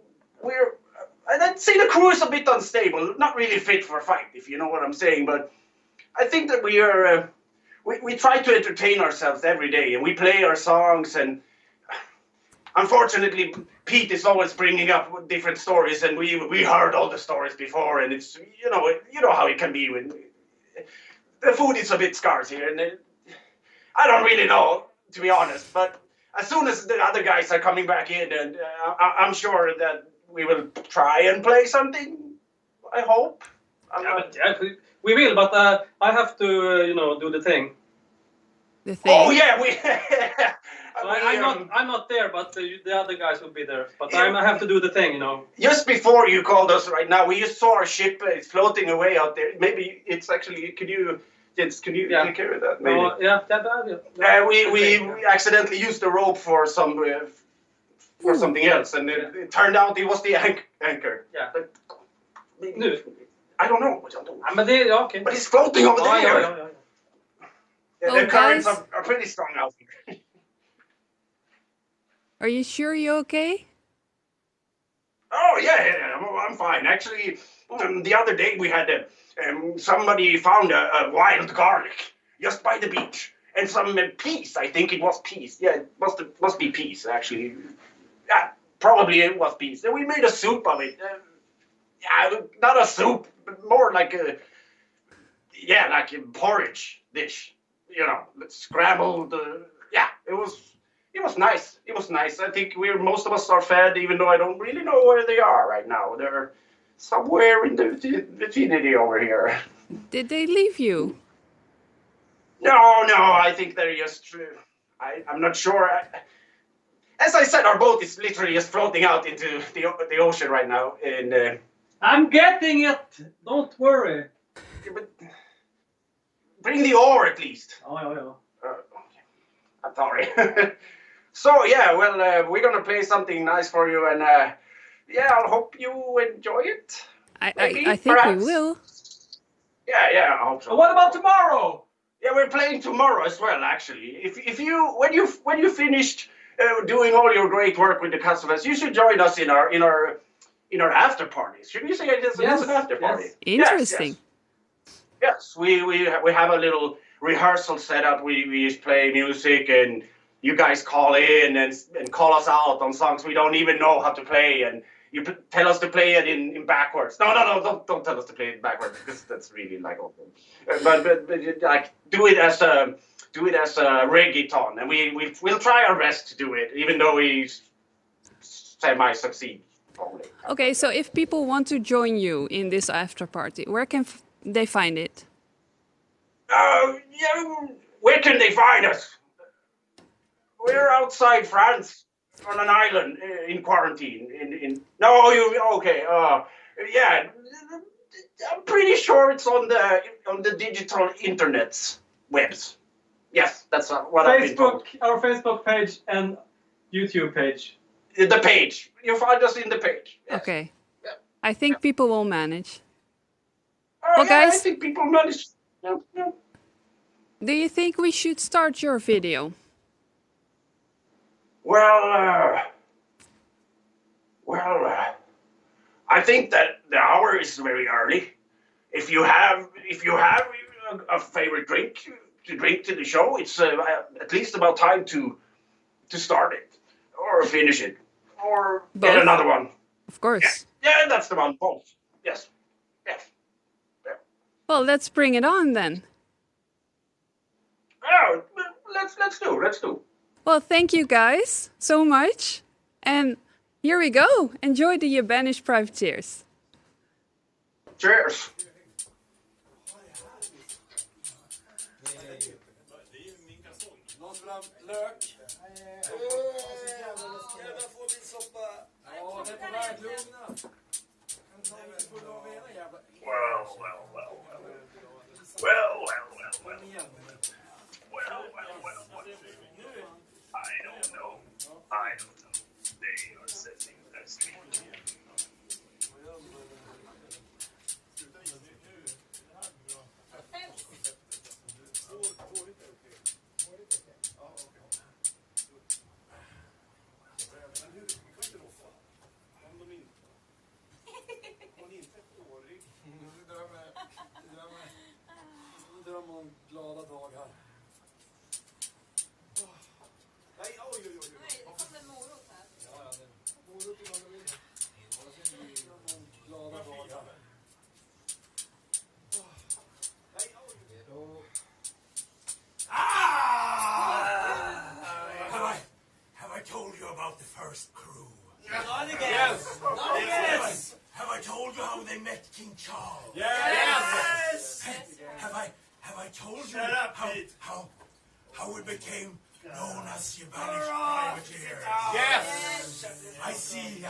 [SPEAKER 18] I'd say the crew is a bit unstable, not really fit for a fight, if you know what I'm saying. But I think that we try to entertain ourselves every day, and we play our songs, and unfortunately, Pete is always bringing up different stories, and we heard all the stories before, and it's you know how it can be when the food is a bit scarce here, and I don't really know, to be honest. But as soon as the other guys are coming back in, and I'm sure that we will try and play something. I hope.
[SPEAKER 13] We will, but I have to do the thing.
[SPEAKER 17] The thing.
[SPEAKER 18] Oh yeah,
[SPEAKER 13] I'm not there, but the other guys will be there. But I have to do the thing,
[SPEAKER 18] Just before you called us right now, we just saw our ship is floating away out there. Maybe it's actually. Can you take care of that? Maybe. We accidentally used the rope for something else, and it turned out it was the anchor.
[SPEAKER 13] Yeah.
[SPEAKER 18] But I don't know.
[SPEAKER 13] Okay.
[SPEAKER 18] But it's floating over there.
[SPEAKER 17] Yeah,
[SPEAKER 18] the currents are pretty strong out here.
[SPEAKER 17] Are you sure you're okay?
[SPEAKER 18] Oh, yeah, I'm fine. Actually, the other day we had somebody found a wild garlic just by the beach. And some peas, I think it was peas. Yeah, it must be peas, actually. Yeah, probably it was peas. And we made a soup of it. Not a soup, but more like a porridge dish. Scrambled. It was nice. It was nice. I think most of us are fed, even though I don't really know where they are right now. They're somewhere in the vicinity over here.
[SPEAKER 17] Did they leave you?
[SPEAKER 18] No. I think they're just. I'm not sure. As I said, our boat is literally just floating out into the ocean right now. And
[SPEAKER 13] I'm getting it. Don't worry.
[SPEAKER 18] But bring the oar at least.
[SPEAKER 13] Oh.
[SPEAKER 18] Okay. I'm sorry. So yeah, well, we're gonna play something nice for you, and I hope you enjoy it.
[SPEAKER 17] I think we will.
[SPEAKER 18] Yeah, I hope so.
[SPEAKER 13] What about tomorrow?
[SPEAKER 18] Yeah, we're playing tomorrow as well. Actually, when you finished doing all your great work with the Castlefest, you should join us in our after parties. Should we say it's an after party?
[SPEAKER 17] Interesting.
[SPEAKER 18] Yes, we have a little rehearsal set up. We play music and you guys call in and call us out on songs we don't even know how to play, and you tell us to play it in backwards. No, don't tell us to play it backwards, because that's really like awful. But like do it as a reggaeton, and we'll try our best to do it, even though we semi-succeed. Probably.
[SPEAKER 17] Okay, so if people want to join you in this after party, where can they find it?
[SPEAKER 18] Where can they find us? We're outside France on an island in quarantine. Okay. Yeah, I'm pretty sure it's on the digital internet's webs. Yes, that's what I've been told.
[SPEAKER 13] Our Facebook page and YouTube page.
[SPEAKER 18] The page. You find us in the page. Yes.
[SPEAKER 17] Okay. Yeah. I think people will manage.
[SPEAKER 18] Well, guys, I think people manage. Yeah.
[SPEAKER 17] Do you think we should start your video?
[SPEAKER 18] Well, I think that the hour is very early. If you have a favorite drink to the show, it's at least about time to start it or finish it or
[SPEAKER 17] both.
[SPEAKER 18] Get another one.
[SPEAKER 17] Of course.
[SPEAKER 18] Yeah, that's the one. Both. Yes.
[SPEAKER 17] Well, let's bring it on then.
[SPEAKER 18] Oh, let's do.
[SPEAKER 17] Well, thank you guys so much. And here we go. Enjoy the Banished Privateers.
[SPEAKER 18] Cheers. I don't know. They are setting their stream.
[SPEAKER 19] Dröm om glada dagar. Nej, oj. Nej, det kom en morot här. Ja, morot i någon vill. Dröm om glada dagar. Nej, oj.
[SPEAKER 20] Have I told you about the first crew?
[SPEAKER 19] Yes.
[SPEAKER 20] Have I told you how they met King Charles?
[SPEAKER 19] Yes.
[SPEAKER 20] Have I told you how we became known as the Banished Privateers?
[SPEAKER 19] Yes.
[SPEAKER 20] I see.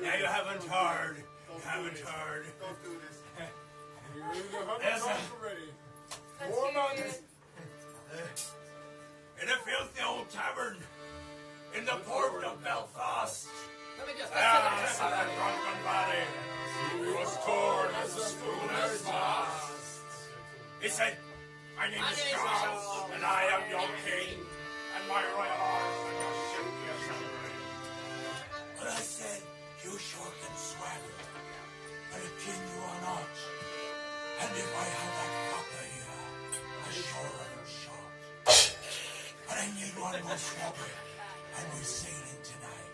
[SPEAKER 20] Now you haven't heard.
[SPEAKER 19] Don't do this.
[SPEAKER 20] There's a woman in a filthy old tavern in the port of Belfast. I saw that drunken body. He was torn as the schooner's mast. He said, "My name is Charles, and I am your king, and my royal arms are your ship, your submarine." But I said, "You sure can swim, but a king you are not. And if I had that fucker here, I sure would have shot. But I need one more swabber, and we're sailing tonight.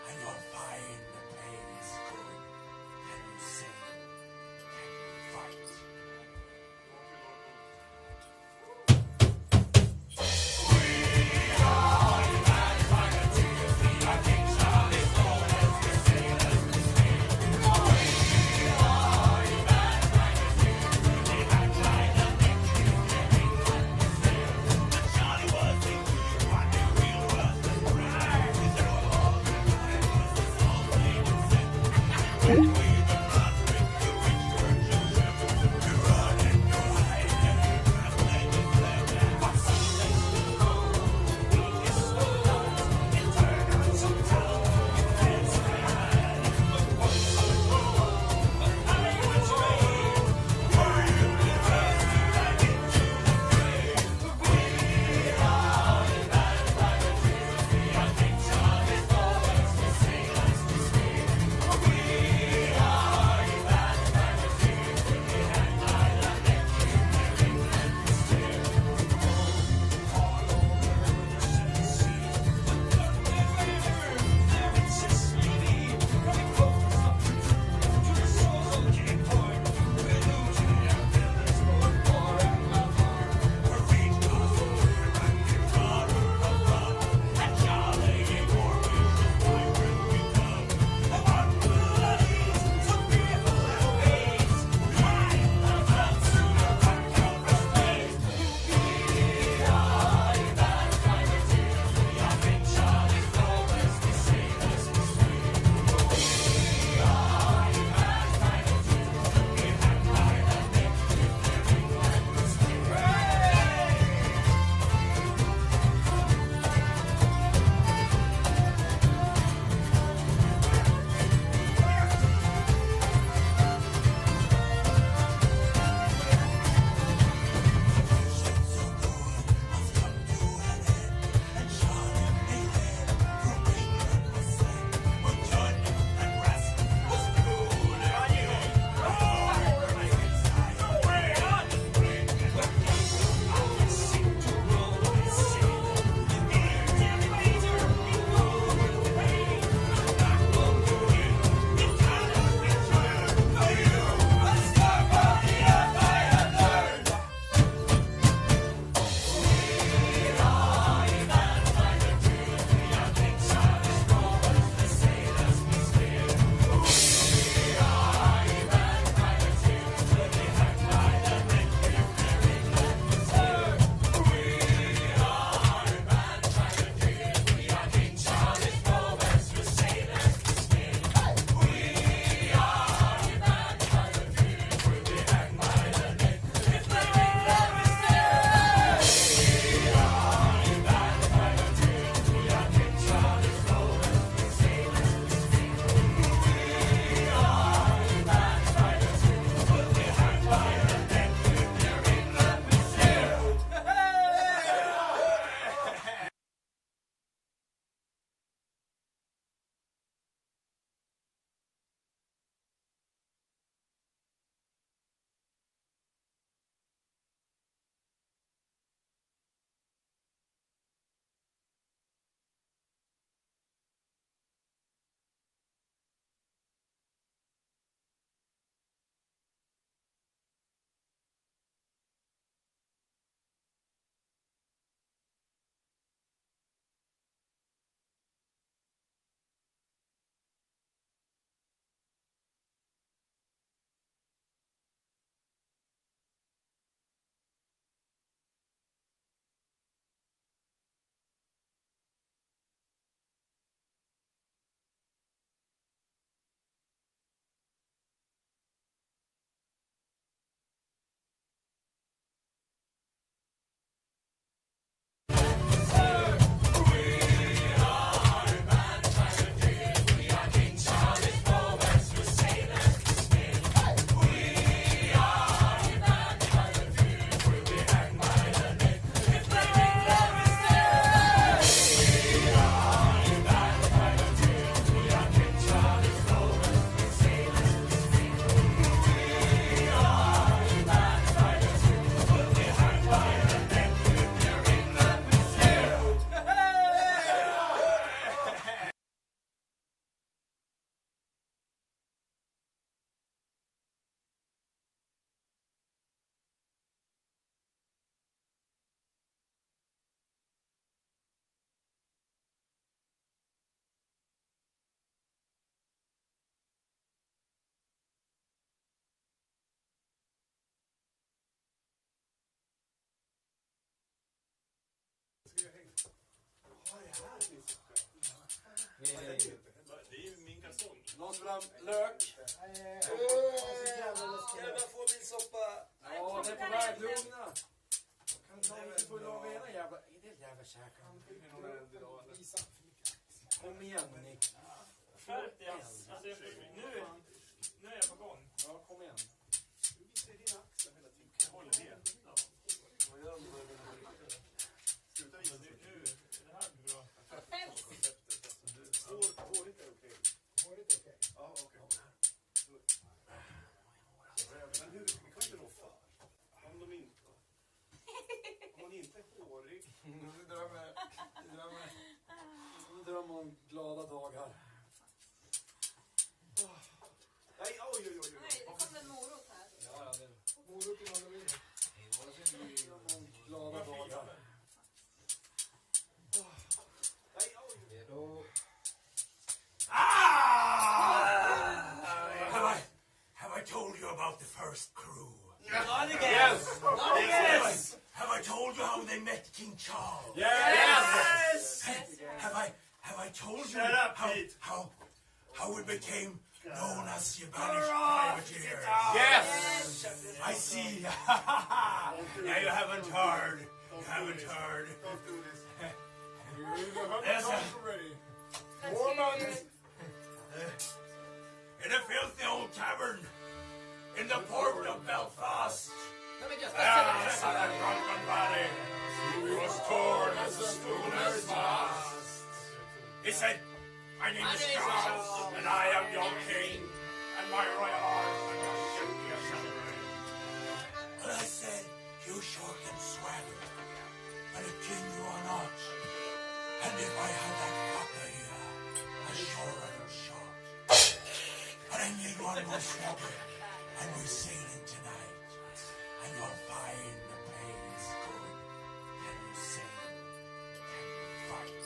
[SPEAKER 20] And you'll find the pay is good. Can you sing? Can you fight?"
[SPEAKER 19] Det är ju min kalsong. Någon som vill ha lök? Kan jag få min soppa? Ja, det är på väg. Lugna. Kan få lov med en jävla... Det är jävla käkan. Kom igen, Nick. Skärp dig. Nu är jag på gång. Ja, kom igen. Du visar dina axlar hela tiden. Jag håller med. Vad gör du? Sluta visa. Det här blir bra. Håret är okej. Håret är okej? Ja, okej. Men hur, vi kan inte roffa. Om hon inte är hårig. Det drömmer om glada dagar. Nej, oj. Nej, det kom en morot här. Ja, det är morot i mandarin. Drömmer om glada dagar. Nej, oj. Då...
[SPEAKER 20] Have I told you about the first crew?
[SPEAKER 19] Not again. Not again.
[SPEAKER 20] Have I told you how they met King Charles?
[SPEAKER 19] Yes.
[SPEAKER 20] Have I told you
[SPEAKER 19] Shut up, Pete.
[SPEAKER 20] how we became known as the Banished privateers?
[SPEAKER 19] Yes.
[SPEAKER 20] I see. Now you haven't heard. You haven't heard. In a filthy old tavern in the port of Belfast. That drunken body was torn as a schooner's mast. He said, "My name is Charles, and I am your king, and my royal arms and your ship you shall bring." And I said, "You sure can swagger, but a king you are not. And if I had that fucker here, I sure had a shot. But I need one more swagger, and we're sailing tonight. And you'll find the pay is good. Can you sing? Can you fight?"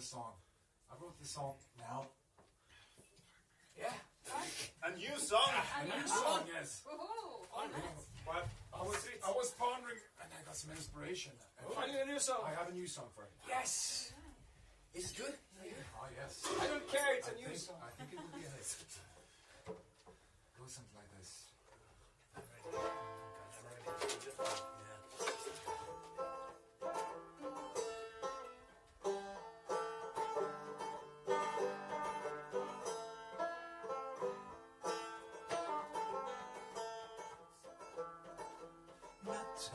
[SPEAKER 19] song. I wrote the song now. Yeah.
[SPEAKER 18] A new song?
[SPEAKER 19] A new song, yes.
[SPEAKER 8] Nice.
[SPEAKER 19] But I was pondering, and I got some inspiration.
[SPEAKER 8] Finding a new song.
[SPEAKER 19] I have a new song for you.
[SPEAKER 8] Yes. Is it good?
[SPEAKER 19] Oh, yes.
[SPEAKER 8] I don't care, it's a new song.
[SPEAKER 19] I think it will be a hit. Goes something like this.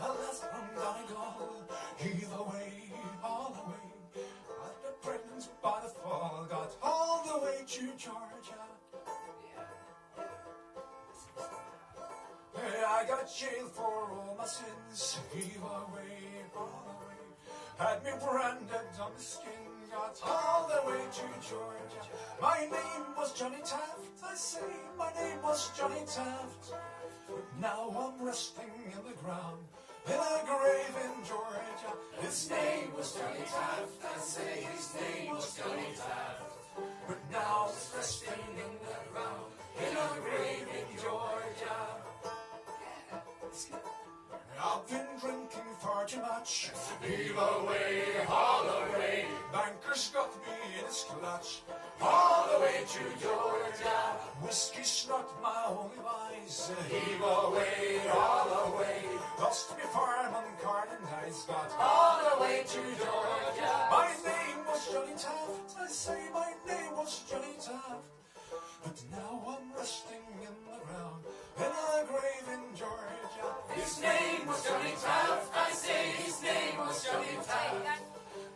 [SPEAKER 20] Alas, from Donegal, heave away, all the way. Got the pregnant by the fall, got all the way to Georgia. Hey, I got jailed for all my sins, heave away, all the way. Had me branded on the skin, got all the way to Georgia. My name was Johnny Taft, I say, my name was Johnny Taft. Now I'm resting in the ground, in a grave in Georgia. His name was Johnny Taft, I say his name was Johnny Taft. But now he's resting in the ground, in a grave in Georgia. I've been drinking far too much. Heave away, haul away. Bankers got me in his clutch. All the way to Georgia. Whiskey's not my only vice. Heave away, haul away. Lost me farm on Cardendice. Got all the way to Georgia. My name was Johnny Taft. I say my name was Johnny Taft. But now I'm resting in the ground, in a grave in Georgia. His name was Johnny Taft, I say his name was Johnny Taft.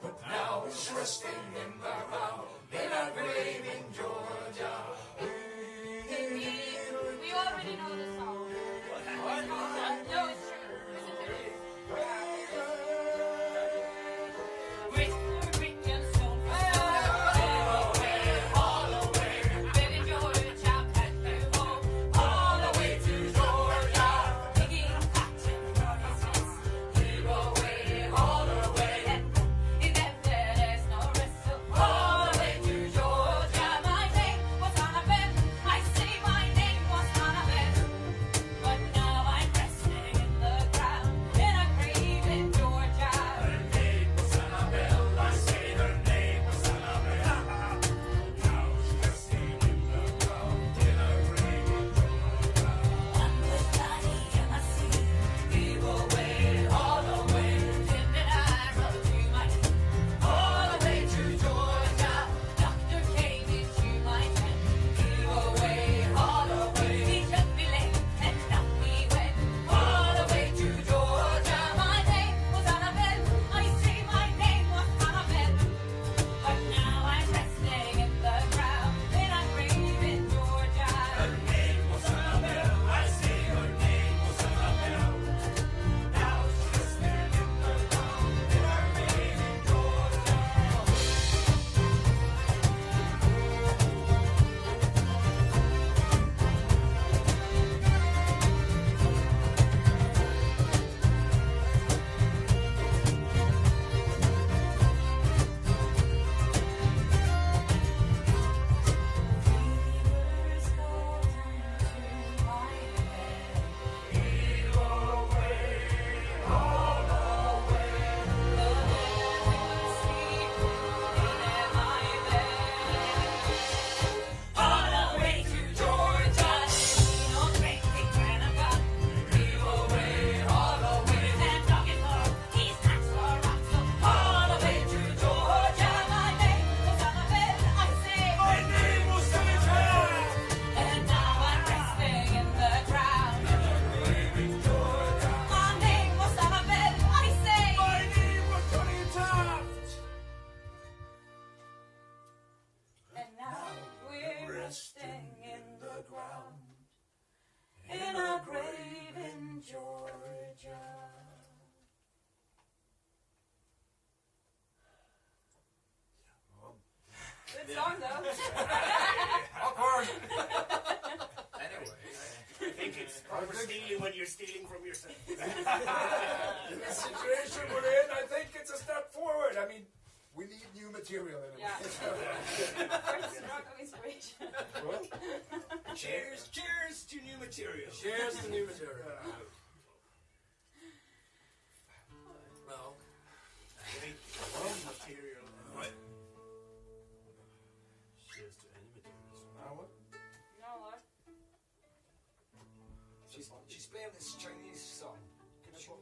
[SPEAKER 20] But now he's resting in the ground, in a grave in Georgia.
[SPEAKER 8] We already know the song. No, it's true. Listen to this. Good song, though.
[SPEAKER 20] Awkward.
[SPEAKER 18] Anyway, I think it's proper stealing when you're stealing from yourself.
[SPEAKER 20] In the situation we're in, I think it's a step forward. I mean,
[SPEAKER 19] We need new material anyway.
[SPEAKER 8] Yeah. First drug of inspiration.
[SPEAKER 20] Cheers to new material.
[SPEAKER 19] Cheers to new material. Well,
[SPEAKER 20] material.
[SPEAKER 19] cheers to any materials. Now what?
[SPEAKER 8] No, what?
[SPEAKER 20] She's playing this Chinese song. Can I put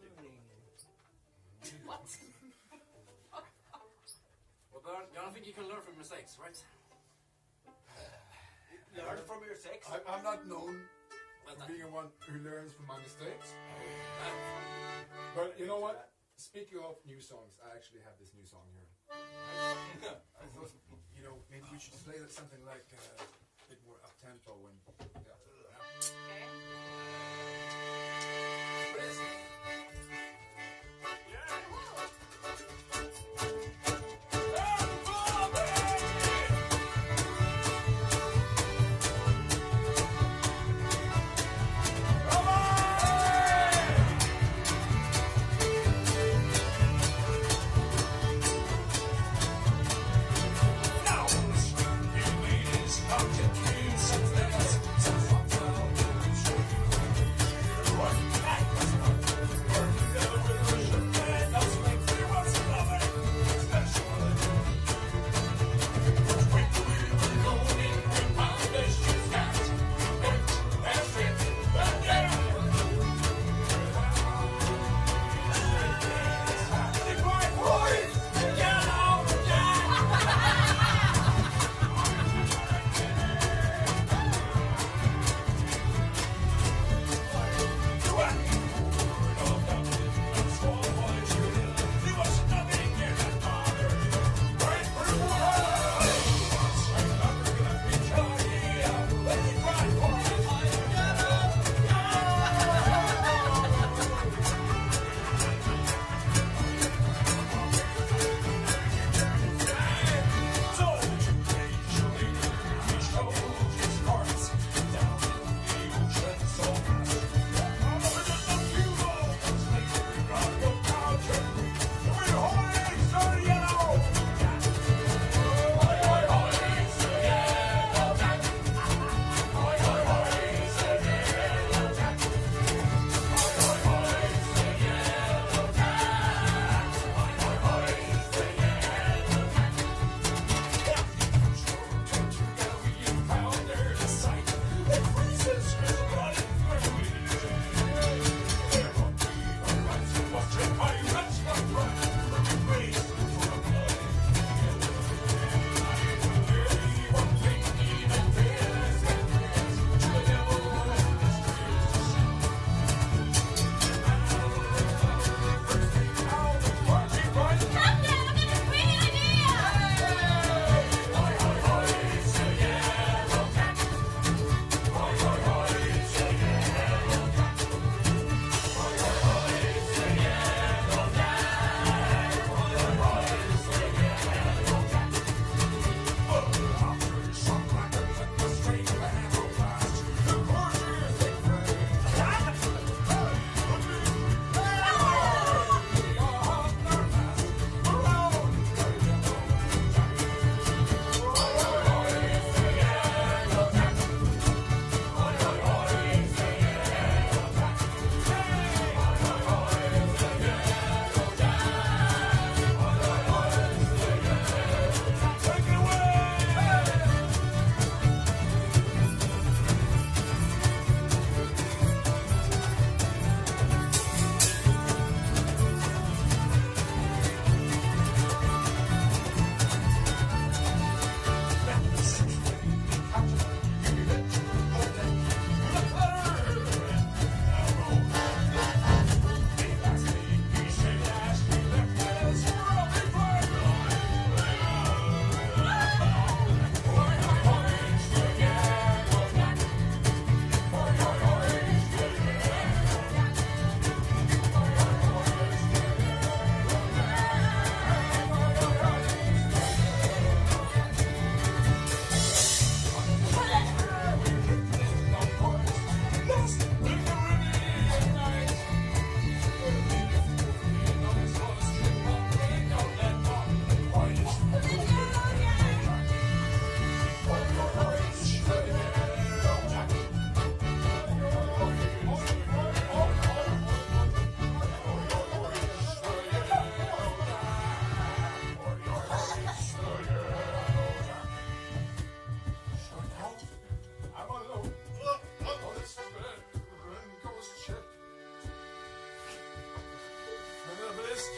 [SPEAKER 8] What?
[SPEAKER 19] Well, Bert, I think you can learn from mistakes, right?
[SPEAKER 20] Learn from your mistakes?
[SPEAKER 19] I'm not known for being one who learns from my mistakes. But you know what? Speaking of new songs, I actually have this new song here. I thought, you know, maybe we should play something like a bit more up tempo and yeah.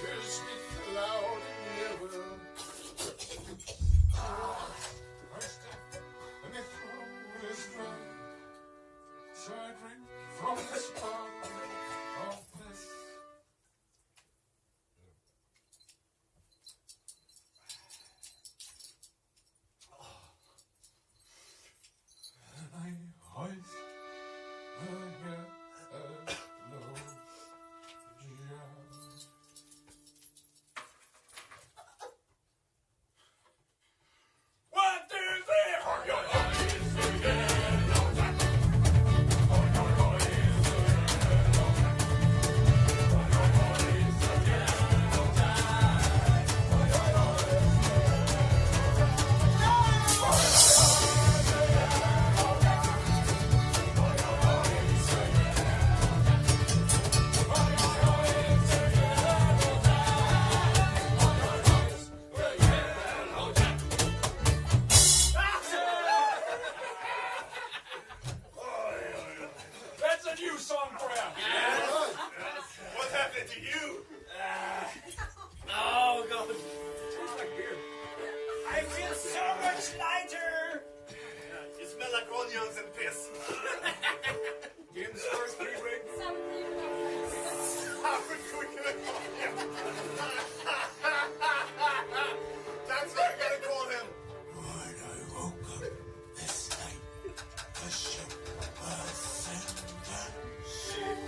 [SPEAKER 19] kiss me loud and never. I step and my throat is dry. So I drink from this bottle of this. And I hoist my head low. One, two, three. That's a new song for you.
[SPEAKER 20] What happened to you?
[SPEAKER 19] Oh, God. Tastes like beer.
[SPEAKER 20] I feel so much lighter. You smell like onions and piss.
[SPEAKER 19] Jim's first free break.
[SPEAKER 20] How could we get That's what I gotta call him.
[SPEAKER 19] When I woke up this night, the ship was sinking. Ship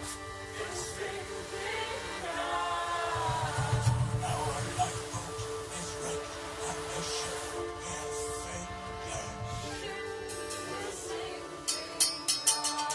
[SPEAKER 19] is sinking now. Now our lifeboat is wrecked and the ship is sinking. Ship is sinking now.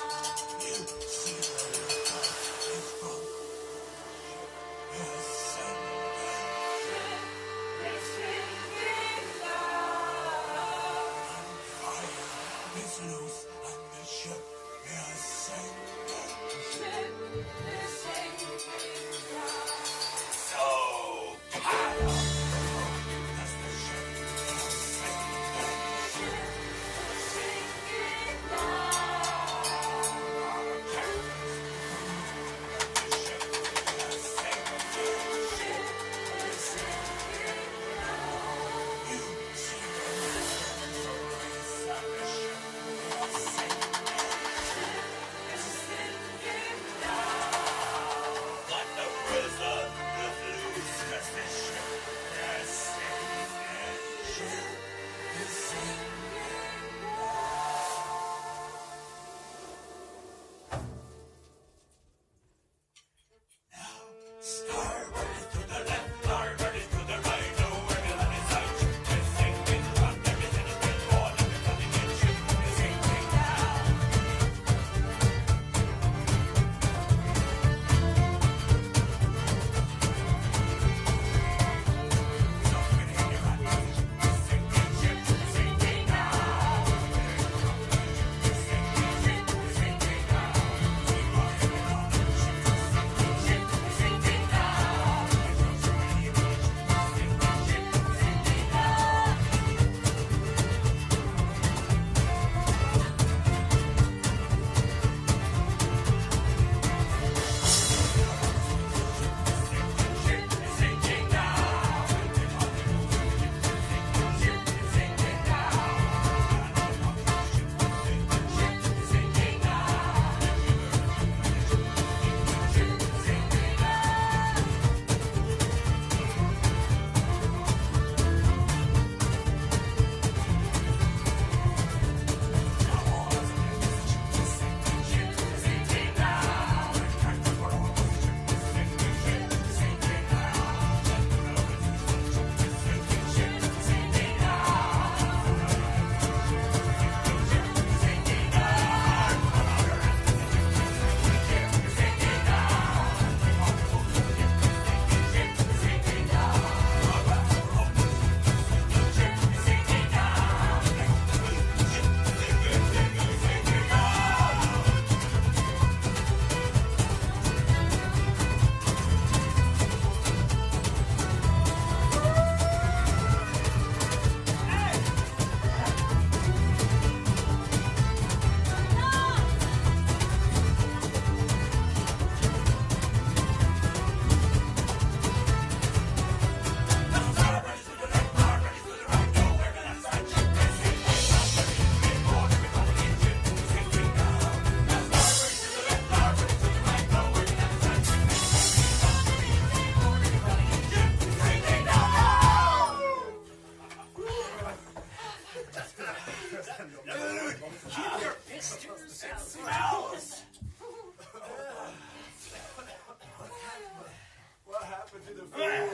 [SPEAKER 20] happened to the food?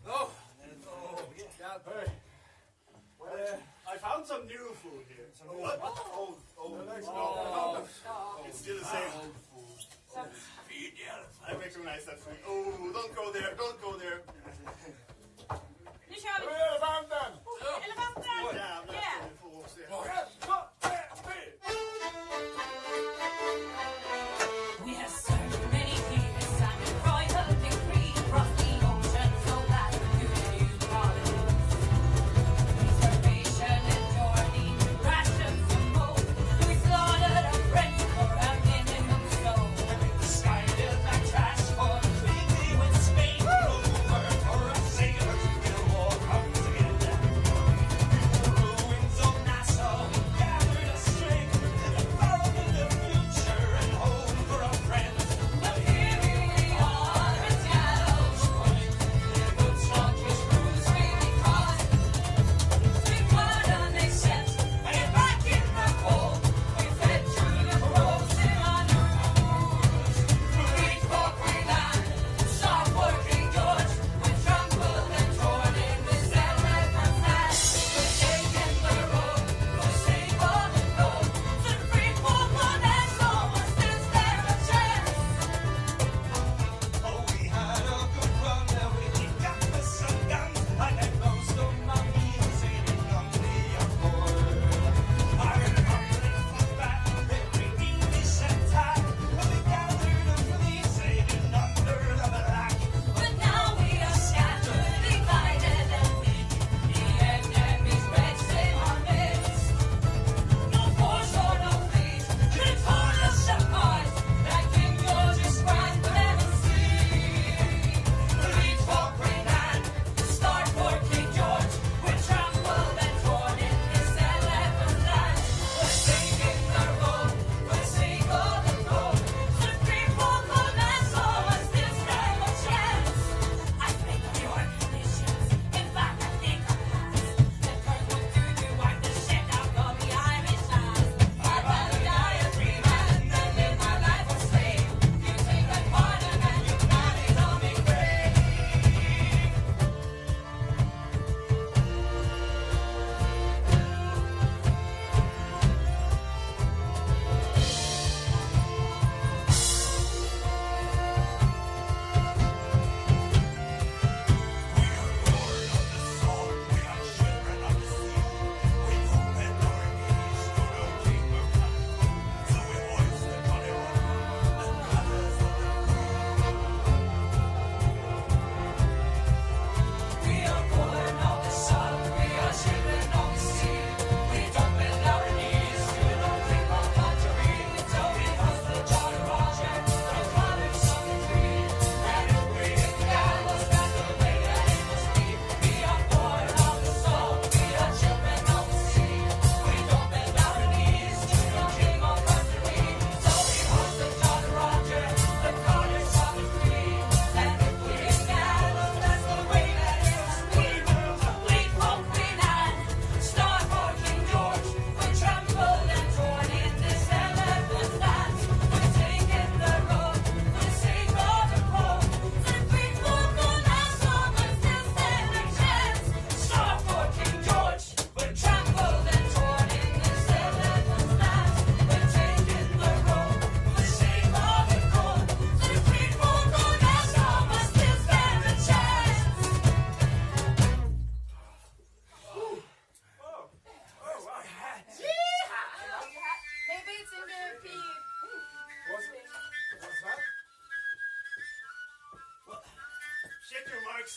[SPEAKER 20] Oh. Hey. I found some new food here. What? Old. No. It's still the same old food. Feed the elephant. I recognize that food. Oh, don't go there.
[SPEAKER 8] Nu kör vi!
[SPEAKER 20] Elefanten!
[SPEAKER 8] Elefanten!
[SPEAKER 20] Jävlar,
[SPEAKER 8] Yeah.
[SPEAKER 20] vi får se.
[SPEAKER 8] We have served many kings and royal decree across the ocean so that you can use colonies. Starvation and journey, rations of food. We slaughtered our friends for a minimum stone. The sky filled like trash for completely with Spain. Over for a sailor till war comes again. The ruins of Nassau gathered a strength and found in the future and home for our friends. But here we are at Gallows Point. The good soldiers cruise me because we couldn't accept and back in the cold. We fed through the frozen underwood. Great for Greenland, stop working George. We trampled and torn in this elephant land. We're taking the road for the sake of the gold. The free folk on that soul, is there a chance?
[SPEAKER 20] Oh, we had a good run, and we got with some guns. I had most of my meals sailing on the Accord. I remember for that every English attack. We gathered a fleet sailing under the black.
[SPEAKER 8] But now we are scattered, divided and weak. The enemy's reds in our midst. No force or no fleet could torn us apart. Like King George's pride could ever see. Lead for Greenland, start for King George. We're trampled and torn in this elephant land. We're taking the road for the sake of the gold. The people of Nassau must still stand a chance. I think of your conditions. In fact, I think of past. The curse will do you wipe the shit out of the Irish lads. I'd rather die a free man than live my life a slave. You take that pardon and you plan it on me grave. We are born of the sun, we are children of the sea. We don't bend our knees to no dream of country. So we must the John Roger, the colors of the tree. And if we hit the gallows, that's the way that it must be. We are born of the sun, we are children of the sea. We don't bend our knees to no dream of country. So we must the John Roger, the colors of the tree. And if we hit the gallows, that's the way that it must be. Lead for Greenland, start for King George. We're trampled and torn in this elephant land. We're taking the road for the sake of the gold. The free folk on Nassau must still stand a chance. Start for King George. We're trampled and torn in this elephant land. We're taking the road for the sake of the gold. The free folk on Nassau must still stand a chance. Maybe it's in the pee.
[SPEAKER 20] What's that? Check your marks.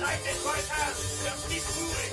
[SPEAKER 20] I did my task. Just keep moving.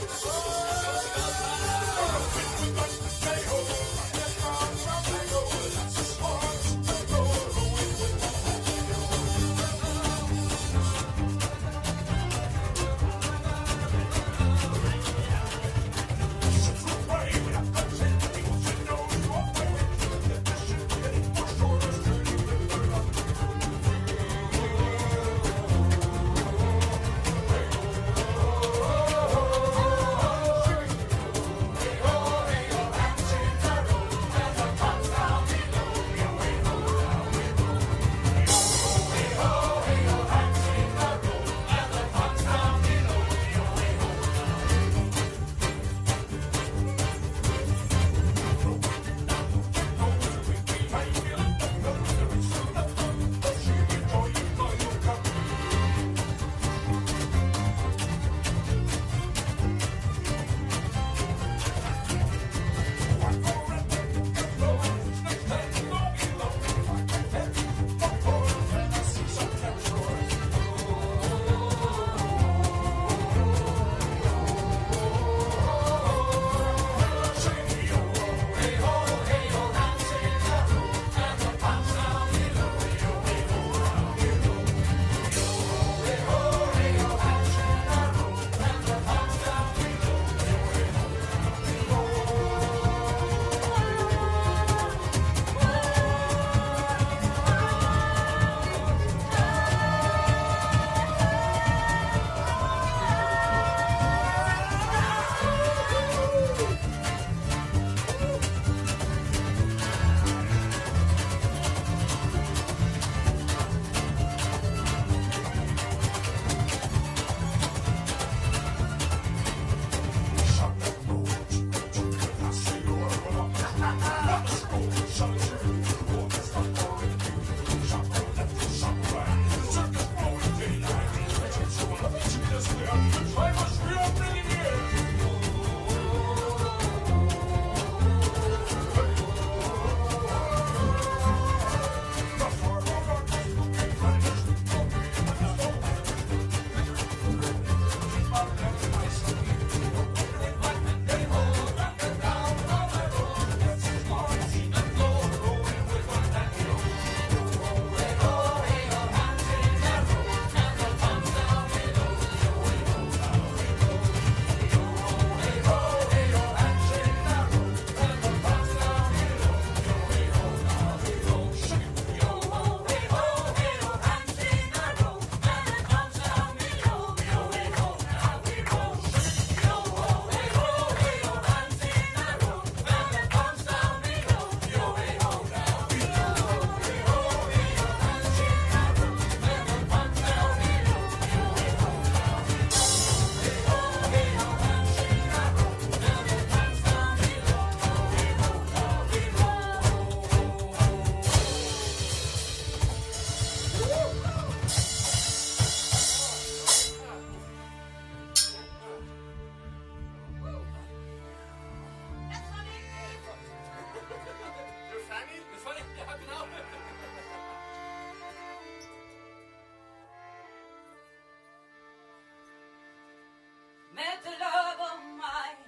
[SPEAKER 8] Met the love of mine,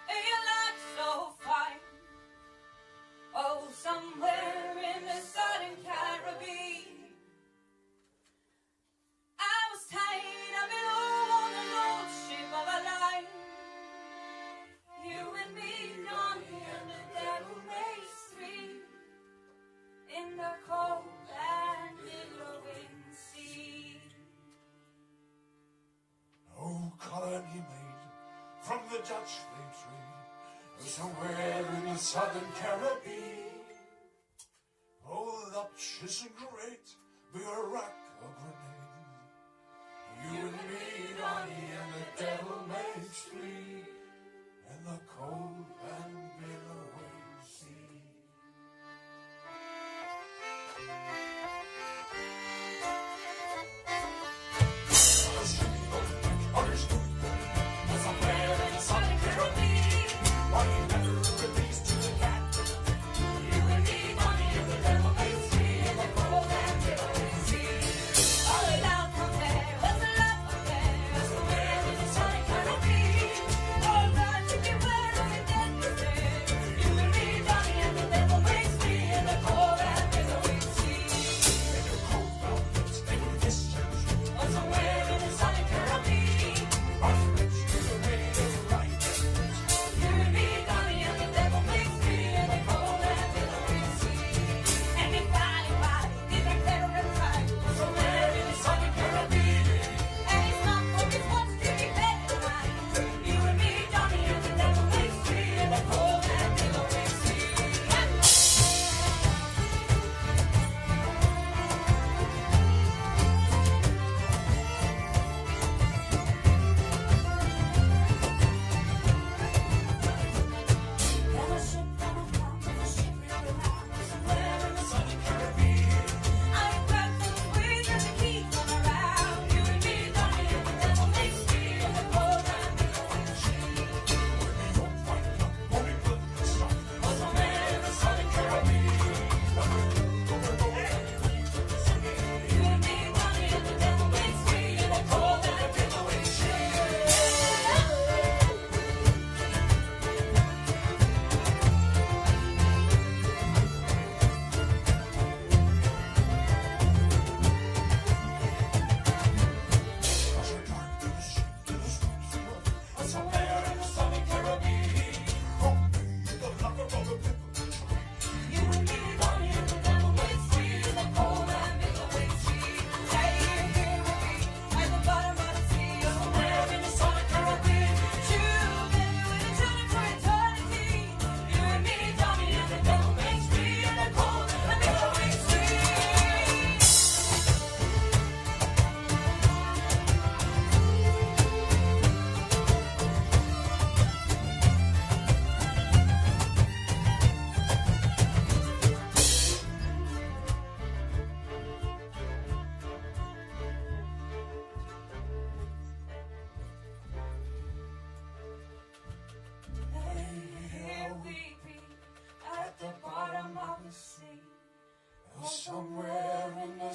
[SPEAKER 8] and you look so fine. Oh, somewhere in the southern Caribbean, I was tied up in on the old ship of a line. You and me, Johnny, and the devil makes three in the cold and billowing sea.
[SPEAKER 20] Oh, colony made from the Dutch flame tree, somewhere in the southern Caribbean. Oh, Dutch isn't great, be a rock or grenade. You and me, Donnie, and the devil makes three in the cold and billowing sea.
[SPEAKER 8] Oh,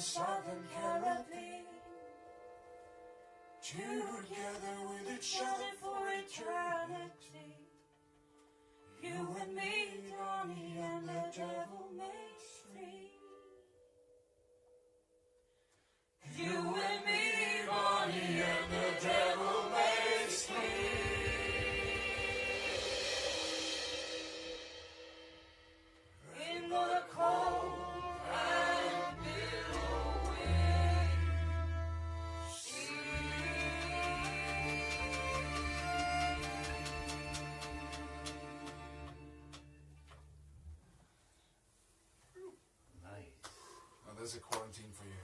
[SPEAKER 8] southern Caribbean, together with each other for eternity. You and me, Donnie, and the devil makes three. You and me, Bonnie, and the devil makes three. In the cold and billowing sea.
[SPEAKER 19] Nice. Now there's a quarantine for you.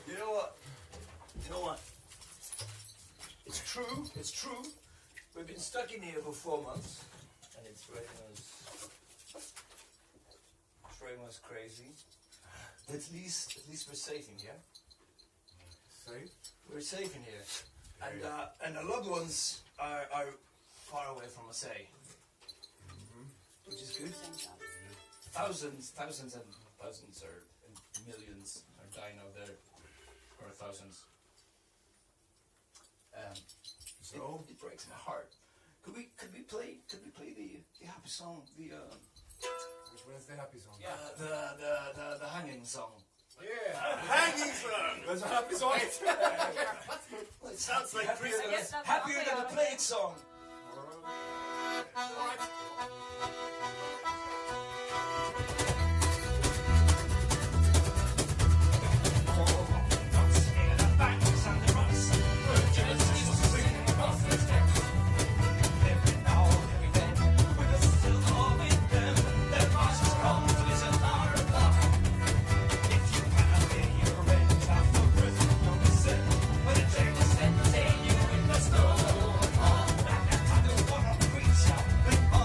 [SPEAKER 20] You know what? You know what? It's true, it's true. We've been stuck in here for 4 months, and it's driving us crazy. But at least we're safe in here.
[SPEAKER 19] Safe?
[SPEAKER 20] We're safe in here. And our loved ones are far away from Cesair. Which is good. Thousands and thousands and millions are dying out there. Or thousands.
[SPEAKER 19] So
[SPEAKER 20] it breaks my heart. Could we play the happy song?
[SPEAKER 19] Which one is the happy song?
[SPEAKER 20] The hanging song.
[SPEAKER 19] Yeah.
[SPEAKER 20] Hanging song.
[SPEAKER 19] There's a happy song.
[SPEAKER 20] Well, it sounds like Christmas. Happier than the plague song.
[SPEAKER 8] When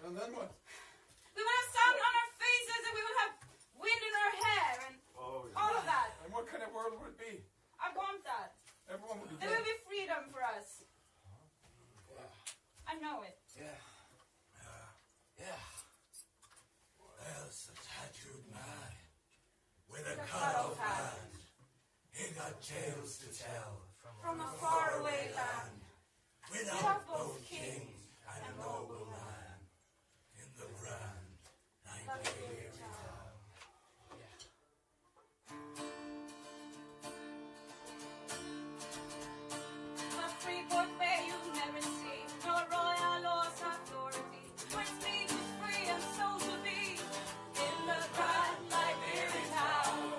[SPEAKER 19] And then what?
[SPEAKER 2] We will have sun on our faces and we will have wind in our hair and all of that.
[SPEAKER 19] And what kind of world would it be?
[SPEAKER 2] I want that.
[SPEAKER 19] Everyone would be
[SPEAKER 2] There
[SPEAKER 19] dead.
[SPEAKER 2] will be freedom for us. I know it.
[SPEAKER 20] Yeah. Yeah. Well, it's a tattooed man with a cut-off hand. He got tales to tell
[SPEAKER 2] From a faraway land.
[SPEAKER 20] without both king and a noble man in the grand Nigerian town.
[SPEAKER 2] A free port where you never see no royal laws authority. Where speech is free and soul to be in the grand Liberian town.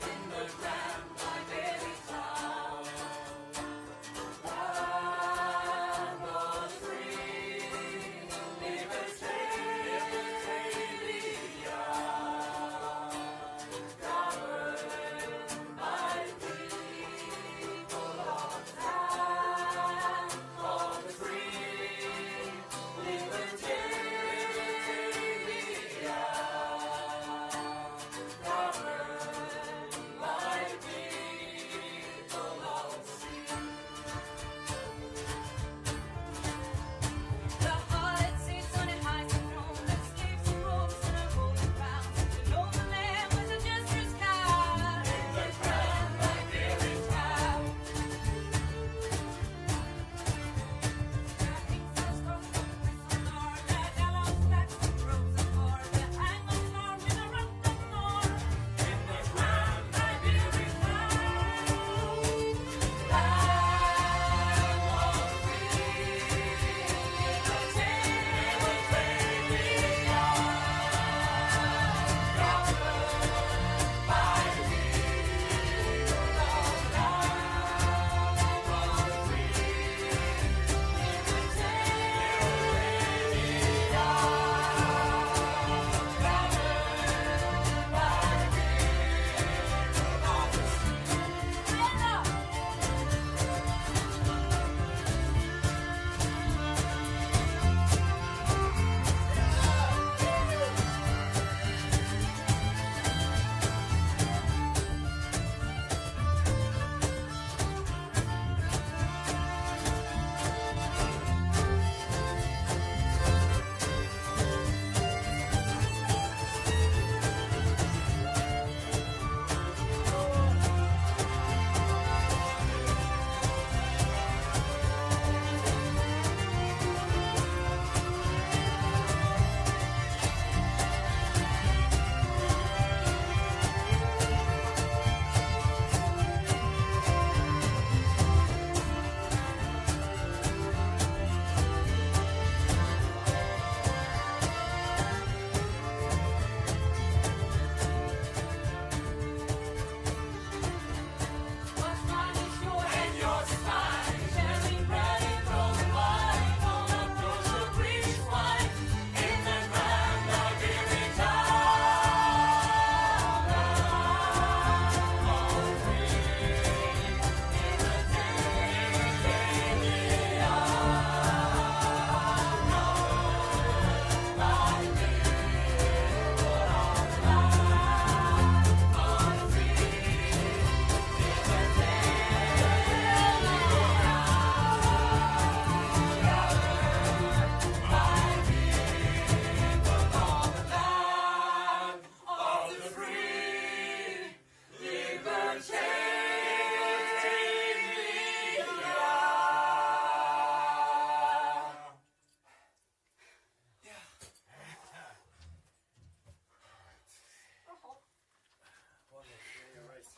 [SPEAKER 20] In the grand Liberian town. Land of free, libertalia, governed by people of land of free, libertalia.
[SPEAKER 2] The heart sits on it high throne that escapes the ropes and a golden crown. The noble man was a jester's card in the grand Liberian town.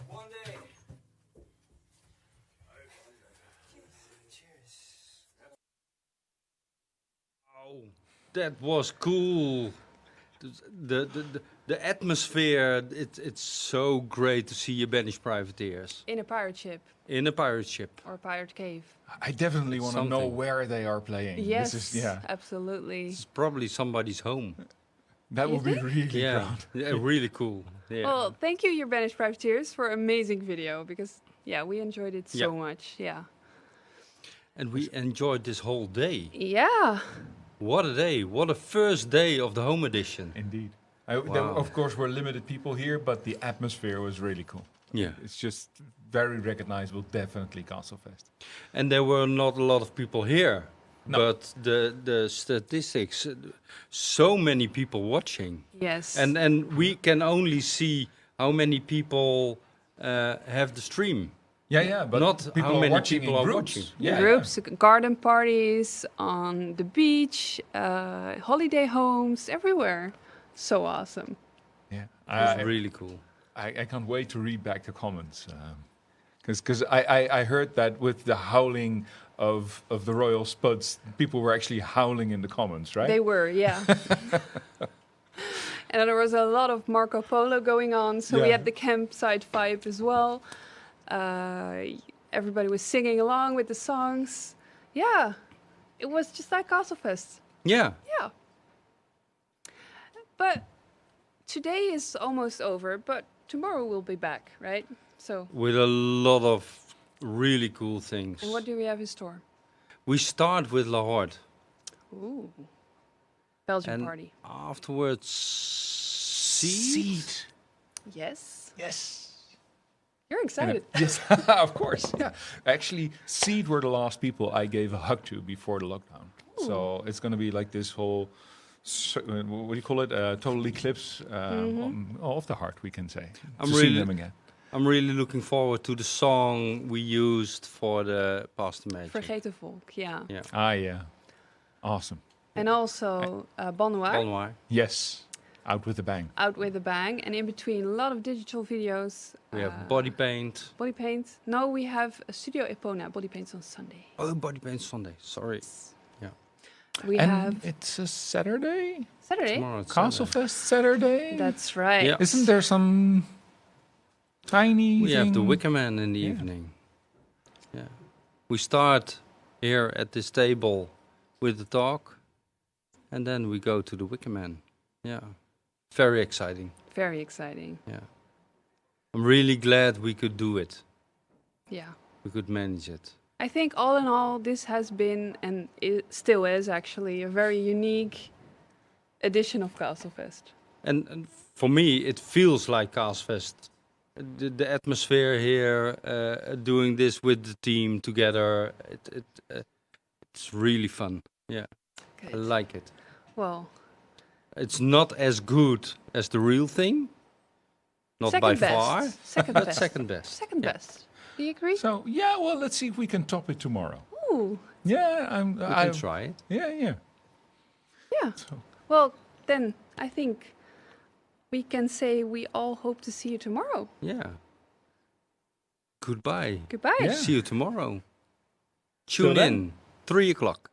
[SPEAKER 20] One day.
[SPEAKER 4] Oh, that was cool. The atmosphere, it's so great to see your Banished privateers.
[SPEAKER 17] In a pirate ship.
[SPEAKER 4] In a pirate ship.
[SPEAKER 17] Or pirate cave.
[SPEAKER 10] I definitely want to know
[SPEAKER 4] Something.
[SPEAKER 10] where they are playing.
[SPEAKER 17] Yes,
[SPEAKER 10] This is, yeah.
[SPEAKER 17] absolutely.
[SPEAKER 4] It's probably somebody's home.
[SPEAKER 10] That would be really
[SPEAKER 4] Yeah,
[SPEAKER 10] proud.
[SPEAKER 4] yeah, really cool. Yeah.
[SPEAKER 17] Well, thank you, your Banished Privateers, for amazing video because we enjoyed it so much. Yeah.
[SPEAKER 4] And we enjoyed this whole day.
[SPEAKER 17] Yeah.
[SPEAKER 4] What a day! What a first day of the home edition.
[SPEAKER 10] Indeed.
[SPEAKER 4] Wow.
[SPEAKER 10] Of course, we're limited people here, but the atmosphere was really cool.
[SPEAKER 4] Yeah.
[SPEAKER 10] It's just very recognizable, definitely Castlefest.
[SPEAKER 4] And there were not a lot of people here,
[SPEAKER 10] No.
[SPEAKER 4] but the statistics, so many people watching.
[SPEAKER 17] Yes.
[SPEAKER 4] And we can only see how many people have the stream.
[SPEAKER 10] Yeah, but
[SPEAKER 4] not
[SPEAKER 10] people
[SPEAKER 4] how
[SPEAKER 10] are
[SPEAKER 4] many
[SPEAKER 10] watching
[SPEAKER 4] people
[SPEAKER 10] in
[SPEAKER 4] are
[SPEAKER 10] groups.
[SPEAKER 4] watching.
[SPEAKER 10] Yeah,
[SPEAKER 17] Groups, garden parties, on the beach, holiday homes, everywhere. So awesome.
[SPEAKER 10] Yeah,
[SPEAKER 4] It was really cool.
[SPEAKER 10] I can't wait to read back the comments. Because I heard that with the howling of the Royal Spuds, people were actually howling in the comments, right?
[SPEAKER 17] They were, yeah. And there was a lot of Marco Polo going on, so we
[SPEAKER 10] Yeah.
[SPEAKER 17] had the campsite vibe as well. Everybody was singing along with the songs. Yeah, it was just like Castlefest.
[SPEAKER 4] Yeah.
[SPEAKER 17] Yeah. But today is almost over, but tomorrow we'll be back, right? So.
[SPEAKER 4] With a lot of really cool things.
[SPEAKER 17] And what do we have in store?
[SPEAKER 4] We start with La Horde.
[SPEAKER 17] Ooh. Belgian
[SPEAKER 4] And
[SPEAKER 17] party.
[SPEAKER 4] afterwards, Seed.
[SPEAKER 17] Yes.
[SPEAKER 10] Yes.
[SPEAKER 17] You're excited.
[SPEAKER 10] Yes, of course. Yeah. Actually, Seed were the last people I gave a hug to before the lockdown. So it's going to be like this whole, what do you call it? Total eclipse of the heart, we can say.
[SPEAKER 4] I'm
[SPEAKER 10] to
[SPEAKER 4] really,
[SPEAKER 10] see them again.
[SPEAKER 4] I'm really looking forward to the song we used for the Past Magic.
[SPEAKER 17] Vergeten Volk, yeah.
[SPEAKER 4] Yeah.
[SPEAKER 10] Ah, yeah. Awesome.
[SPEAKER 17] And also Bon Noir.
[SPEAKER 4] Bon Noir.
[SPEAKER 10] Yes. Out with a bang.
[SPEAKER 17] Out with a bang. And in between, a lot of digital videos.
[SPEAKER 4] We have body paint.
[SPEAKER 17] Body paint. No, we have a Studio Epona body paints on Sunday.
[SPEAKER 4] Oh, body paint Sunday. Sorry. Yeah.
[SPEAKER 17] We
[SPEAKER 10] and
[SPEAKER 17] have
[SPEAKER 10] it's a Saturday?
[SPEAKER 17] Saturday.
[SPEAKER 4] Tomorrow it's
[SPEAKER 10] Castlefest Saturday?
[SPEAKER 17] That's right.
[SPEAKER 4] Yeah.
[SPEAKER 10] Isn't there some tiny
[SPEAKER 4] We have the
[SPEAKER 10] thing?
[SPEAKER 4] Wicker Man in the evening. Yeah. We start here at this table with the talk, and then we go to the Wicker Man. Yeah. Very exciting.
[SPEAKER 17] Very exciting.
[SPEAKER 4] Yeah. I'm really glad we could do it.
[SPEAKER 17] Yeah.
[SPEAKER 4] We could manage it.
[SPEAKER 17] I think all in all, this has been, and it still is actually, a very unique edition of Castlefest.
[SPEAKER 4] And for me, it feels like Castlefest. The atmosphere here, doing this with the team together, it's really fun. Yeah,
[SPEAKER 17] Good.
[SPEAKER 4] I like it.
[SPEAKER 17] Well,
[SPEAKER 4] it's not as good as the real thing, not
[SPEAKER 17] second
[SPEAKER 4] by
[SPEAKER 17] best.
[SPEAKER 4] far,
[SPEAKER 17] Second
[SPEAKER 4] but
[SPEAKER 17] best.
[SPEAKER 4] second best.
[SPEAKER 17] Second
[SPEAKER 4] Yeah.
[SPEAKER 17] best. Do you agree?
[SPEAKER 10] So, yeah, well, let's see if we can top it tomorrow.
[SPEAKER 17] Ooh.
[SPEAKER 10] Yeah,
[SPEAKER 4] We can try it.
[SPEAKER 10] Yeah.
[SPEAKER 17] Yeah. Well, then I think we can say we all hope to see you tomorrow.
[SPEAKER 4] Yeah. Goodbye.
[SPEAKER 17] Goodbye.
[SPEAKER 10] Yeah.
[SPEAKER 4] See you tomorrow.
[SPEAKER 10] Till
[SPEAKER 4] Tune
[SPEAKER 10] then.
[SPEAKER 4] in, 3 o'clock.